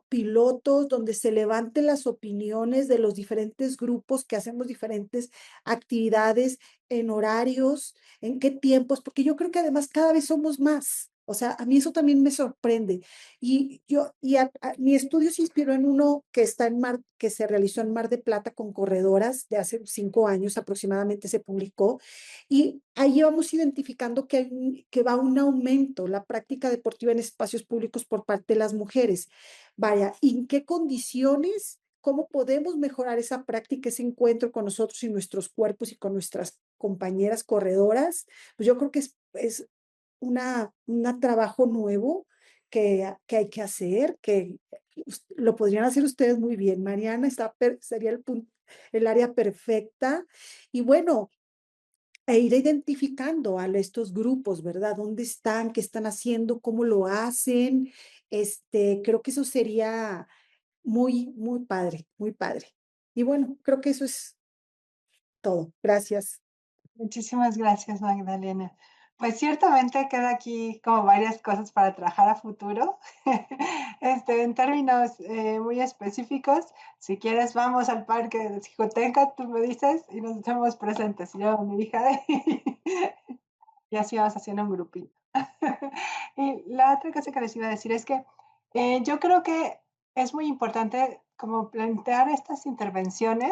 pilotos, donde se levanten las opiniones de los diferentes grupos que hacemos diferentes actividades en horarios, en qué tiempos, porque yo creo que además cada vez somos más. O sea, a mí eso también me sorprende. Mi estudio se inspiró en uno que se realizó en Mar de Plata con corredoras de hace 5 años aproximadamente se publicó. Y ahí vamos identificando que va un aumento la práctica deportiva en espacios públicos por parte de las mujeres. Vaya, ¿en qué condiciones? ¿Cómo podemos mejorar esa práctica, ese encuentro con nosotros y nuestros cuerpos y con nuestras compañeras corredoras? Pues yo creo que es un trabajo nuevo que hay que hacer, que lo podrían hacer ustedes muy bien. Mariana sería el área perfecta. Y bueno, ir identificando a estos grupos, ¿verdad? ¿Dónde están? ¿Qué están haciendo? ¿Cómo lo hacen? Creo que eso sería muy, muy padre, muy padre. Y bueno, creo que eso es todo. Gracias. Muchísimas gracias, Magdalena. Pues ciertamente queda aquí como varias cosas para trabajar a futuro. En términos muy específicos, si quieres vamos al parque de Xicotenca, tú me dices, y nos hacemos presentes, yo, mi hija, y así vamos haciendo un grupito. Y la otra cosa que les iba a decir es que yo creo que es muy importante como plantear estas intervenciones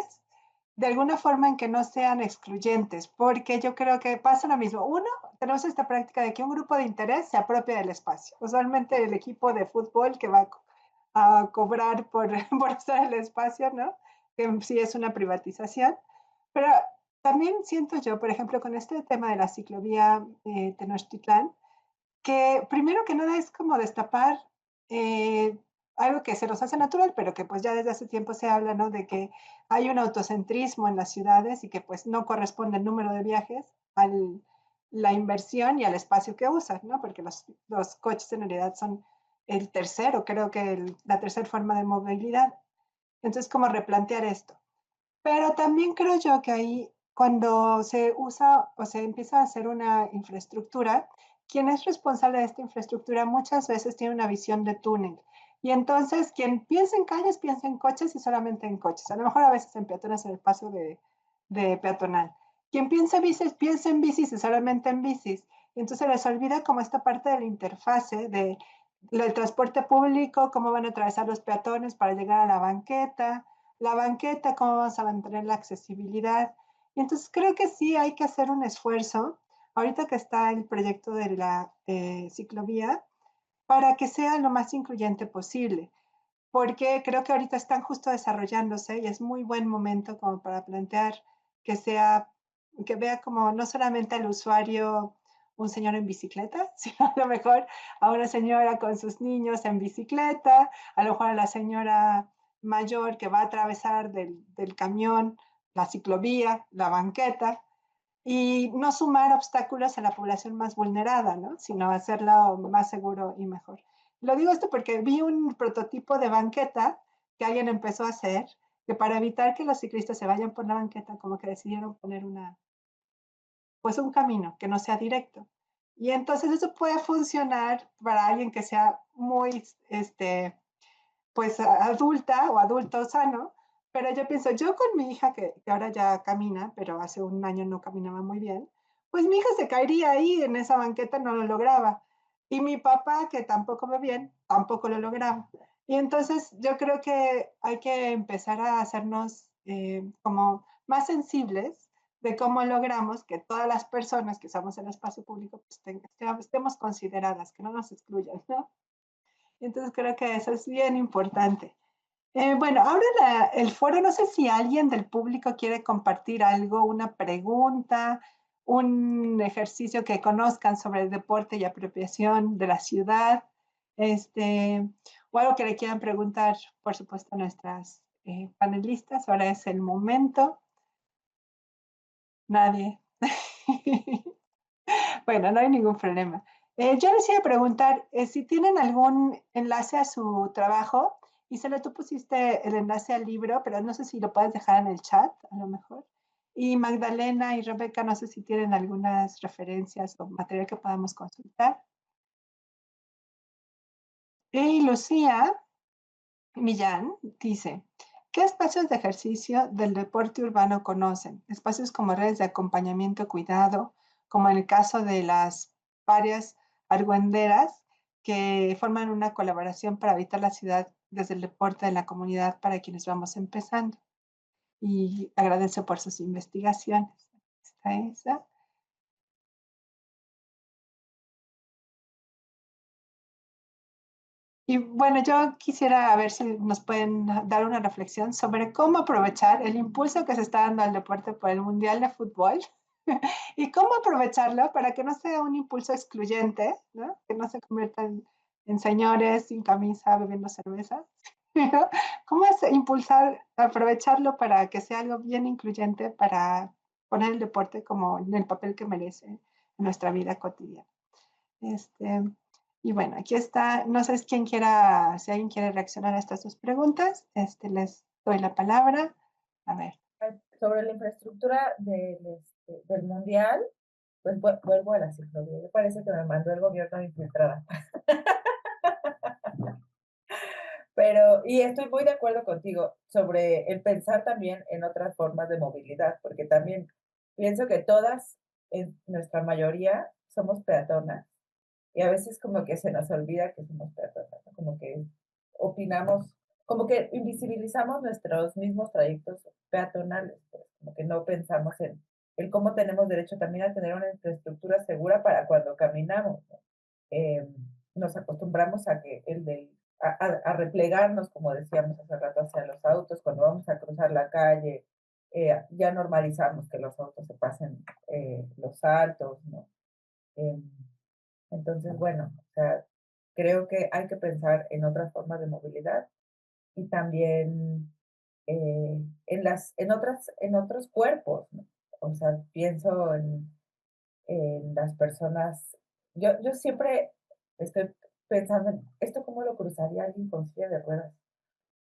de alguna forma en que no sean excluyentes, porque yo creo que pasa lo mismo. Uno, tenemos esta práctica de que un grupo de interés se apropia del espacio. Usualmente el equipo de fútbol que va a cobrar por, por usar el espacio, ¿no? Que sí es una privatización. Pero también siento yo, por ejemplo, con este tema de la ciclovía Tenochtitlán, que primero que nada es como destapar eh, algo que se nos hace natural, pero que pues ya desde hace tiempo se habla, ¿no? De que hay un autocentrismo en las ciudades y que pues no corresponde el número de viajes a la inversión y al espacio que usan, ¿no? Porque los coches en realidad son el tercero, creo que la tercera forma de movilidad. Entonces, como replantear esto. Pero también creo yo que ahí, cuando se usa o se empieza a hacer una infraestructura, quien es responsable de esta infraestructura muchas veces tiene una visión de túnel. Y entonces, quien piensa en calles, piensa en coches y solamente en coches. A lo mejor a veces en peatones en el paso de peatonal. Quien piensa en bicis y solamente en bicis. Y entonces les olvida como esta parte de la interfase del transporte público, cómo van a atravesar los peatones para llegar a la banqueta, cómo vamos a mantener la accesibilidad. Y entonces creo que sí hay que hacer un esfuerzo, ahorita que está el proyecto de la ciclovía, para que sea lo más incluyente posible, porque creo que ahorita están justo desarrollándose y es muy buen momento como para plantear que sea, que vea como no solamente al usuario un señor en bicicleta, sino a lo mejor a una señora con sus niños en bicicleta, a lo mejor a la señora mayor que va a atravesar del camión la ciclovía, la banqueta, y no sumar obstáculos a la población más vulnerada, ¿no? Sino hacerla más seguro y mejor. Lo digo esto porque vi un prototipo de banqueta que alguien empezó a hacer, que para evitar que los ciclistas se vayan por la banqueta, como que decidieron poner pues un camino que no sea directo. Y entonces eso puede funcionar para alguien que sea muy, pues adulta o adulto sano, pero yo pienso, yo con mi hija que ahora ya camina, pero hace un año no caminaba muy bien, pues mi hija se caería ahí en esa banqueta, no lo lograba. Y mi papá, que tampoco ve bien, tampoco lo lograba. Y entonces yo creo que hay que empezar a hacernos como más sensibles de cómo logramos que todas las personas que estamos en el espacio público pues, estemos consideradas, que no nos excluyan, ¿no? Entonces creo que eso es bien importante. Bueno, ahora el foro, no sé si alguien del público quiere compartir algo, una pregunta, un ejercicio que conozcan sobre el deporte y apropiación de la ciudad, o algo que le quieran preguntar, por supuesto, a nuestras panelistas. Ahora es el momento. Nadie. Bueno, no hay ningún problema. Yo les iba a preguntar si tienen algún enlace a su trabajo. Isela, tú pusiste el enlace al libro, pero no sé si lo puedes dejar en el chat, a lo mejor. Y Magdalena y Rebeca, no sé si tienen algunas referencias o material que podamos consultar. Y Lucía Millán dice, ¿qué espacios de ejercicio del deporte urbano conocen? Espacios como redes de acompañamiento, cuidado, como en el caso de las varias argüenderas que forman una colaboración para habitar la ciudad desde el deporte de la comunidad para quienes vamos empezando. Y agradezco por sus investigaciones. Está esa. Y bueno, yo quisiera ver si nos pueden dar una reflexión sobre cómo aprovechar el impulso que se está dando al deporte por el Mundial de Fútbol y cómo aprovecharlo para que no sea un impulso excluyente, ¿no? Que no se convierta en señores sin camisa bebiendo cerveza. ¿Cómo es impulsar, aprovecharlo para que sea algo bien incluyente para poner el deporte como en el papel que merece en nuestra vida cotidiana? Este, y bueno, aquí está, no sé quién quiera, si alguien quiere reaccionar a estas dos preguntas, les doy la palabra. A ver. Sobre la infraestructura del Mundial, pues vuelvo a la ciclovía. Me parece que me mandó el gobierno infiltrada. Pero, y estoy muy de acuerdo contigo sobre el pensar también en otras formas de movilidad, porque también pienso que todas, en nuestra mayoría, somos peatonas y a veces como que se nos olvida que somos peatonas, ¿no? Como que opinamos como que invisibilizamos nuestros mismos trayectos peatonales, pues, como que no pensamos en el cómo tenemos derecho también a tener una infraestructura segura para cuando caminamos, ¿no? Eh, Nos acostumbramos a que a replegarnos, como decíamos hace rato, hacia los autos, cuando vamos a cruzar la calle, ya normalizamos que los autos se pasen los altos, ¿no? Eh, entonces, bueno, o sea, creo que hay que pensar en otras formas de movilidad y también en otros cuerpos, ¿no? O sea, pienso en las personas, yo siempre estoy pensando en esto, cómo lo cruzaría alguien con silla de ruedas.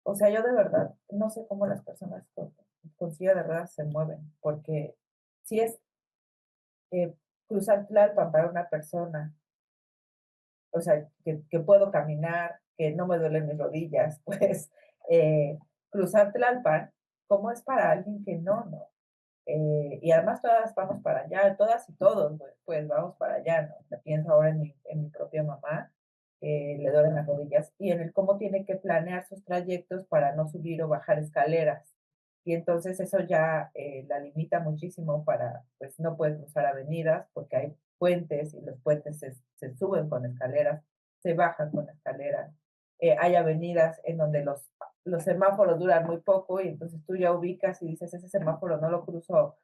O sea, yo de verdad no sé cómo las personas con silla de ruedas se mueven, porque si es eh, cruzar Tlalpan para una persona, o sea, que puedo caminar, que no me duelen mis rodillas, pues cruzar Tlalpan, ¿cómo es para alguien que no, no? Y además todas vamos para allá, todas y todos, pues vamos para allá, ¿no? Me pienso ahora en mi propia mamá, le duelen las rodillas, y en el cómo tiene que planear sus trayectos para no subir o bajar escaleras. Y entonces eso ya la limita muchísimo para, pues no puede cruzar avenidas porque hay puentes y los puentes se suben con escaleras, se bajan con escaleras. Hay avenidas en donde los semáforos duran muy poco y entonces tú ya ubicas y dices, ese semáforo no lo cruzo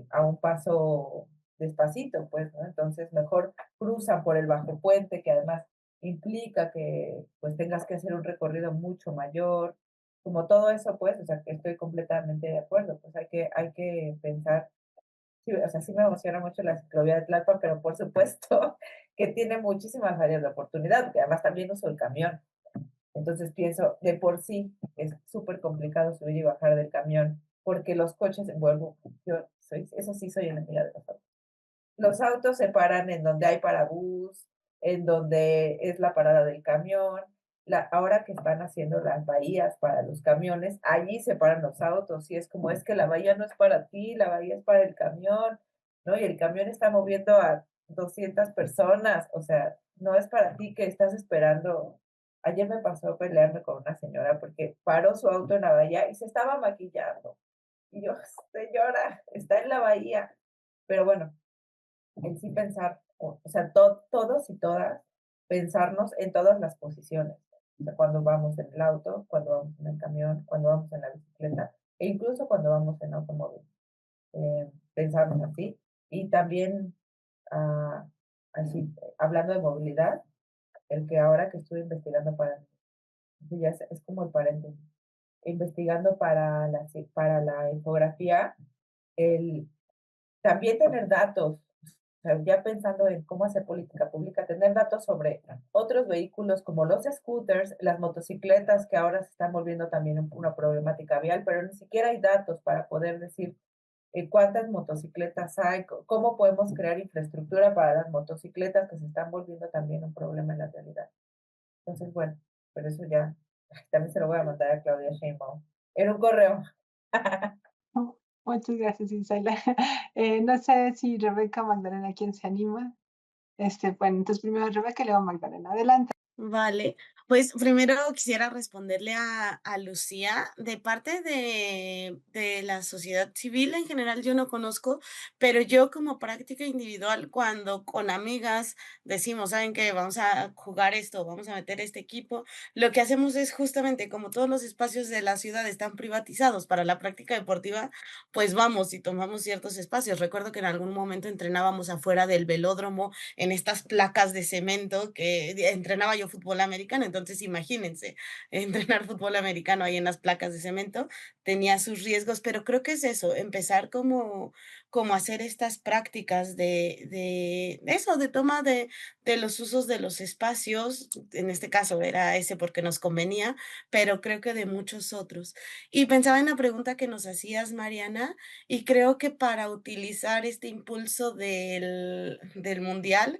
a un paso despacito, pues, ¿no? Entonces mejor cruzan por el bajo puente, que además implica que pues tengas que hacer un recorrido mucho mayor, como todo eso, pues, o sea, que estoy completamente de acuerdo, pues hay que pensar, sí, o sea, sí me emociona mucho la ciclovía de Tlalpan, pero por supuesto que tiene muchísimas áreas de oportunidad, porque además también uso el camión. Entonces pienso, de por sí es súper complicado subir y bajar del camión, porque los coches, vuelvo, eso sí soy enemiga de los autos. Los autos se paran en donde hay parabús, en donde es la parada del camión. Ahora que están haciendo las bahías para los camiones, allí se paran los autos y es como, es que la bahía no es para ti, la bahía es para el camión, ¿no? Y el camión está moviendo a 200 personas, o sea, no es para ti que estás esperando. Ayer me pasó pelearme con una señora porque paró su auto en la bahía y se estaba maquillando. Y yo, señora, está en la bahía. Pero bueno, en sí pensar, o sea, todos y todas, pensarnos en todas las posiciones. O sea, cuando vamos en el auto, cuando vamos en el camión, cuando vamos en la bicicleta, e incluso cuando vamos en automóvil. Pensarnos así. Y también, ah, así, hablando de movilidad, el que ahora que estuve investigando ya es como el paréntesis, investigando para la infografía, el también tener datos, o sea, ya pensando en cómo hacer política pública, tener datos sobre otros vehículos como los scooters, las motocicletas, que ahora se están volviendo también una problemática vial, pero ni siquiera hay datos para poder decir cuántas motocicletas hay, cómo podemos crear infraestructura para las motocicletas que se están volviendo también un problema en la realidad. Entonces, bueno, pero eso ya, también se lo voy a mandar a Claudia Sheinbaum en un correo. Oh, muchas gracias, Isela. No sé si Rebeca o Magdalena, ¿quién se anima? Bueno, entonces primero Rebeca y luego Magdalena. Adelante. Vale, pues primero quisiera responderle a Lucía. De parte de la sociedad civil en general yo no conozco, pero yo como práctica individual, cuando con amigas decimos, ¿saben qué? Vamos a jugar esto, vamos a meter este equipo, lo que hacemos es justamente como todos los espacios de la ciudad están privatizados para la práctica deportiva, pues vamos y tomamos ciertos espacios. Recuerdo que en algún momento entrenábamos afuera del velódromo en estas placas de cemento que entrenaba yo fútbol americano, entonces imagínense, entrenar fútbol americano ahí en las placas de cemento tenía sus riesgos, pero creo que es eso, empezar como hacer estas prácticas de eso, de toma de los usos de los espacios, en este caso era ese porque nos convenía, pero creo que de muchos otros. Y pensaba en la pregunta que nos hacías, Mariana, y creo que para utilizar este impulso del mundial,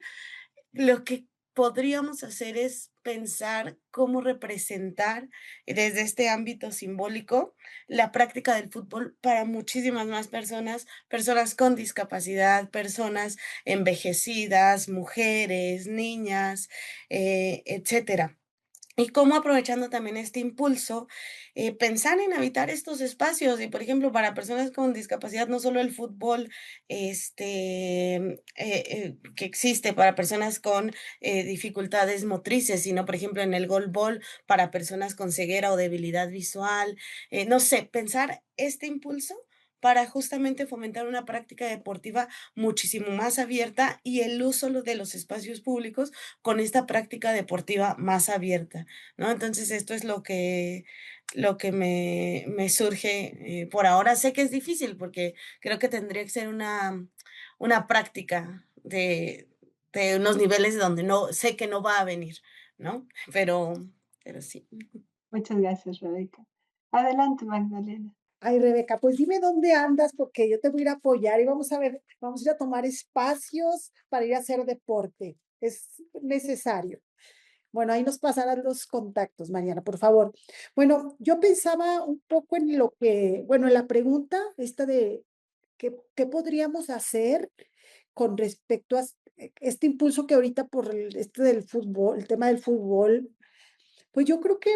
lo que podríamos hacer es pensar cómo representar desde este ámbito simbólico la práctica del fútbol para muchísimas más personas, personas con discapacidad, personas envejecidas, mujeres, niñas, etcétera. Y cómo aprovechando también este impulso, pensar en habitar estos espacios. Y, por ejemplo, para personas con discapacidad, no solo el fútbol, que existe para personas con dificultades motrices, sino, por ejemplo, en el golbol para personas con ceguera o debilidad visual. No sé, pensar este impulso para justamente fomentar una práctica deportiva muchísimo más abierta y el uso de los espacios públicos con esta práctica deportiva más abierta. ¿No? Entonces, esto es lo que me surge, por ahora. Sé que es difícil, porque creo que tendría que ser una práctica de unos niveles donde no sé que no va a venir, ¿no? Pero sí. Muchas gracias, Rebeca. Adelante, Magdalena. Ay, Rebeca, pues dime dónde andas porque yo te voy a ir a apoyar y vamos a ver, vamos a ir a tomar espacios para ir a hacer deporte. Es necesario. Bueno, ahí nos pasarán los contactos, Mariana, por favor. Bueno, yo pensaba un poco en lo que, bueno, en la pregunta esta de qué podríamos hacer con respecto a este impulso que ahorita por este del fútbol, el tema del fútbol, pues yo creo que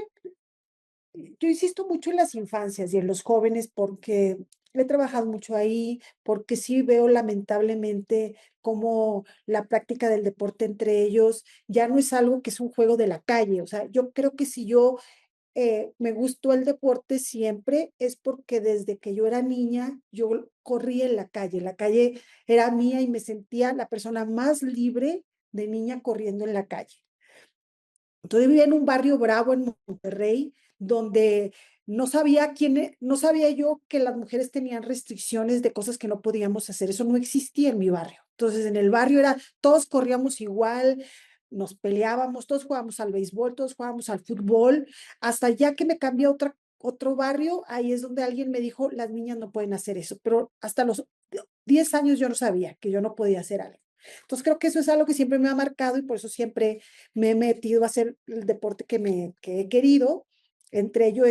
yo insisto mucho en las infancias y en los jóvenes porque he trabajado mucho ahí, porque sí veo lamentablemente cómo la práctica del deporte entre ellos ya no es algo que es un juego de la calle. O sea, yo creo que si yo me gustó el deporte siempre es porque desde que yo era niña yo corría en la calle. La calle era mía y me sentía la persona más libre de niña corriendo en la calle. Entonces vivía en un barrio bravo en Monterrey, donde no sabía yo que las mujeres tenían restricciones de cosas que no podíamos hacer. Eso no existía en mi barrio. Entonces en el barrio todos corríamos igual, nos peleábamos, todos jugábamos al béisbol, todos jugábamos al fútbol, hasta ya que me cambié a otro barrio, ahí es donde alguien me dijo, las niñas no pueden hacer eso, pero hasta los 10 años yo no sabía que yo no podía hacer algo. Entonces creo que eso es algo que siempre me ha marcado y por eso siempre me he metido a hacer el deporte que he querido. Entre ellos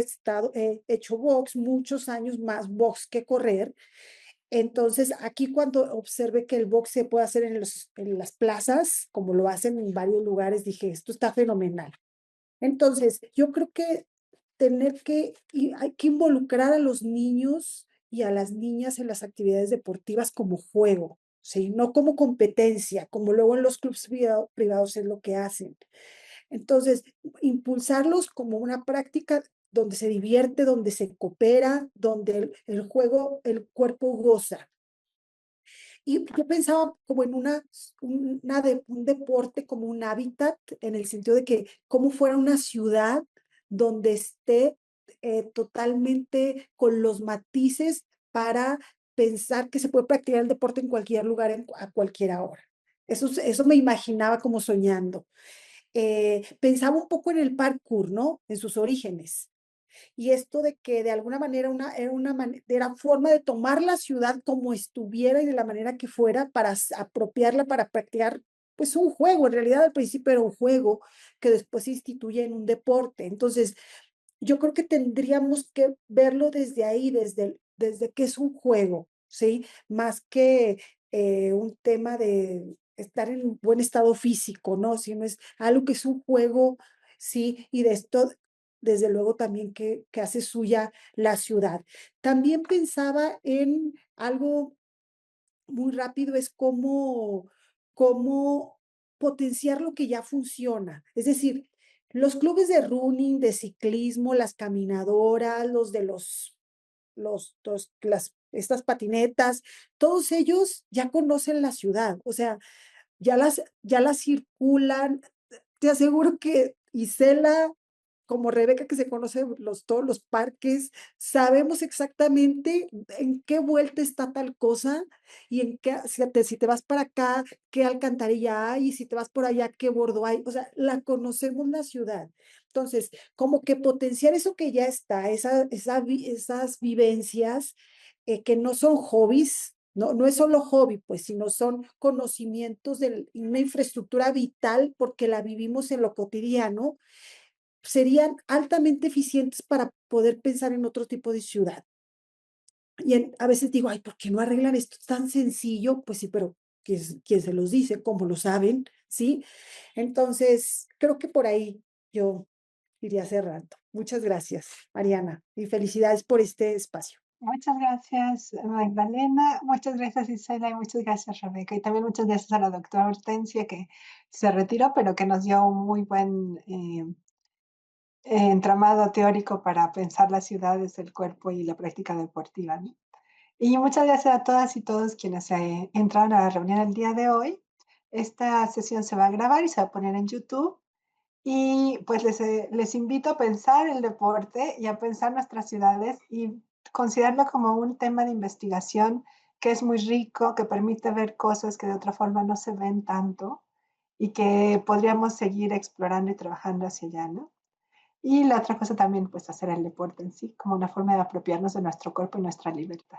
he hecho box muchos años más box que correr. Entonces, aquí cuando observé que el box se puede hacer en las plazas, como lo hacen en varios lugares, dije, esto está fenomenal. Entonces, yo creo que hay que involucrar a los niños y a las niñas en las actividades deportivas como juego, ¿sí? No como competencia, como luego en los clubes privados es lo que hacen. Entonces, impulsarlos como una práctica donde se divierte, donde se coopera, donde el juego, el cuerpo goza. Y yo pensaba como en un deporte, como un hábitat, en el sentido de que como fuera una ciudad donde esté totalmente con los matices para pensar que se puede practicar el deporte en cualquier lugar, a cualquier hora. Eso me imaginaba como soñando. Pensaba un poco en el parkour, ¿no? En sus orígenes. Y esto de que de alguna manera era forma de tomar la ciudad como estuviera y de la manera que fuera para apropiarla, para practicar, pues un juego, en realidad al principio era un juego que después se instituye en un deporte. Entonces, yo creo que tendríamos que verlo desde ahí, desde que es un juego, ¿sí? Más que un tema de estar en un buen estado físico, ¿no? Sino es algo que es un juego, sí, y de esto, desde luego también que hace suya la ciudad. También pensaba en algo muy rápido, es cómo potenciar lo que ya funciona. Es decir, los clubes de running, de ciclismo, las caminadoras, los de estas patinetas, todos ellos ya conocen la ciudad, o sea, ya las circulan. Te aseguro que Isela, como Rebeca, que se conoce todos los parques, sabemos exactamente en qué vuelta está tal cosa y si te vas para acá, qué alcantarilla hay, y si te vas por allá, qué bordo hay. O sea, la conocemos la ciudad. Entonces, como que potenciar eso que ya está, esas vivencias que no son hobbies, no es solo hobby, pues, sino son conocimientos de una infraestructura vital porque la vivimos en lo cotidiano, serían altamente eficientes para poder pensar en otro tipo de ciudad. Y a veces digo, ay, ¿por qué no arreglan esto tan sencillo? Pues sí, pero ¿quién se los dice? ¿Cómo lo saben? ¿Sí? Entonces, creo que por ahí yo diría hace rato. Muchas gracias, Mariana, y felicidades por este espacio. Muchas gracias, Magdalena. Muchas gracias, Isela, y muchas gracias, Rebeca. Y también muchas gracias a la doctora Hortensia, que se retiró, pero que nos dio un muy buen entramado teórico para pensar las ciudades, el cuerpo y la práctica deportiva, ¿no? Y muchas gracias a todas y todos quienes entraron a la reunión el día de hoy. Esta sesión se va a grabar y se va a poner en YouTube. Y pues les invito a pensar el deporte y a pensar nuestras ciudades y considerarlo como un tema de investigación que es muy rico, que permite ver cosas que de otra forma no se ven tanto y que podríamos seguir explorando y trabajando hacia allá, ¿no? Y la otra cosa también, pues hacer el deporte en sí, como una forma de apropiarnos de nuestro cuerpo y nuestra libertad.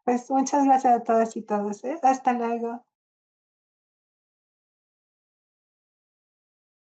Pues muchas gracias a todas y todos, ¿eh? Hasta luego.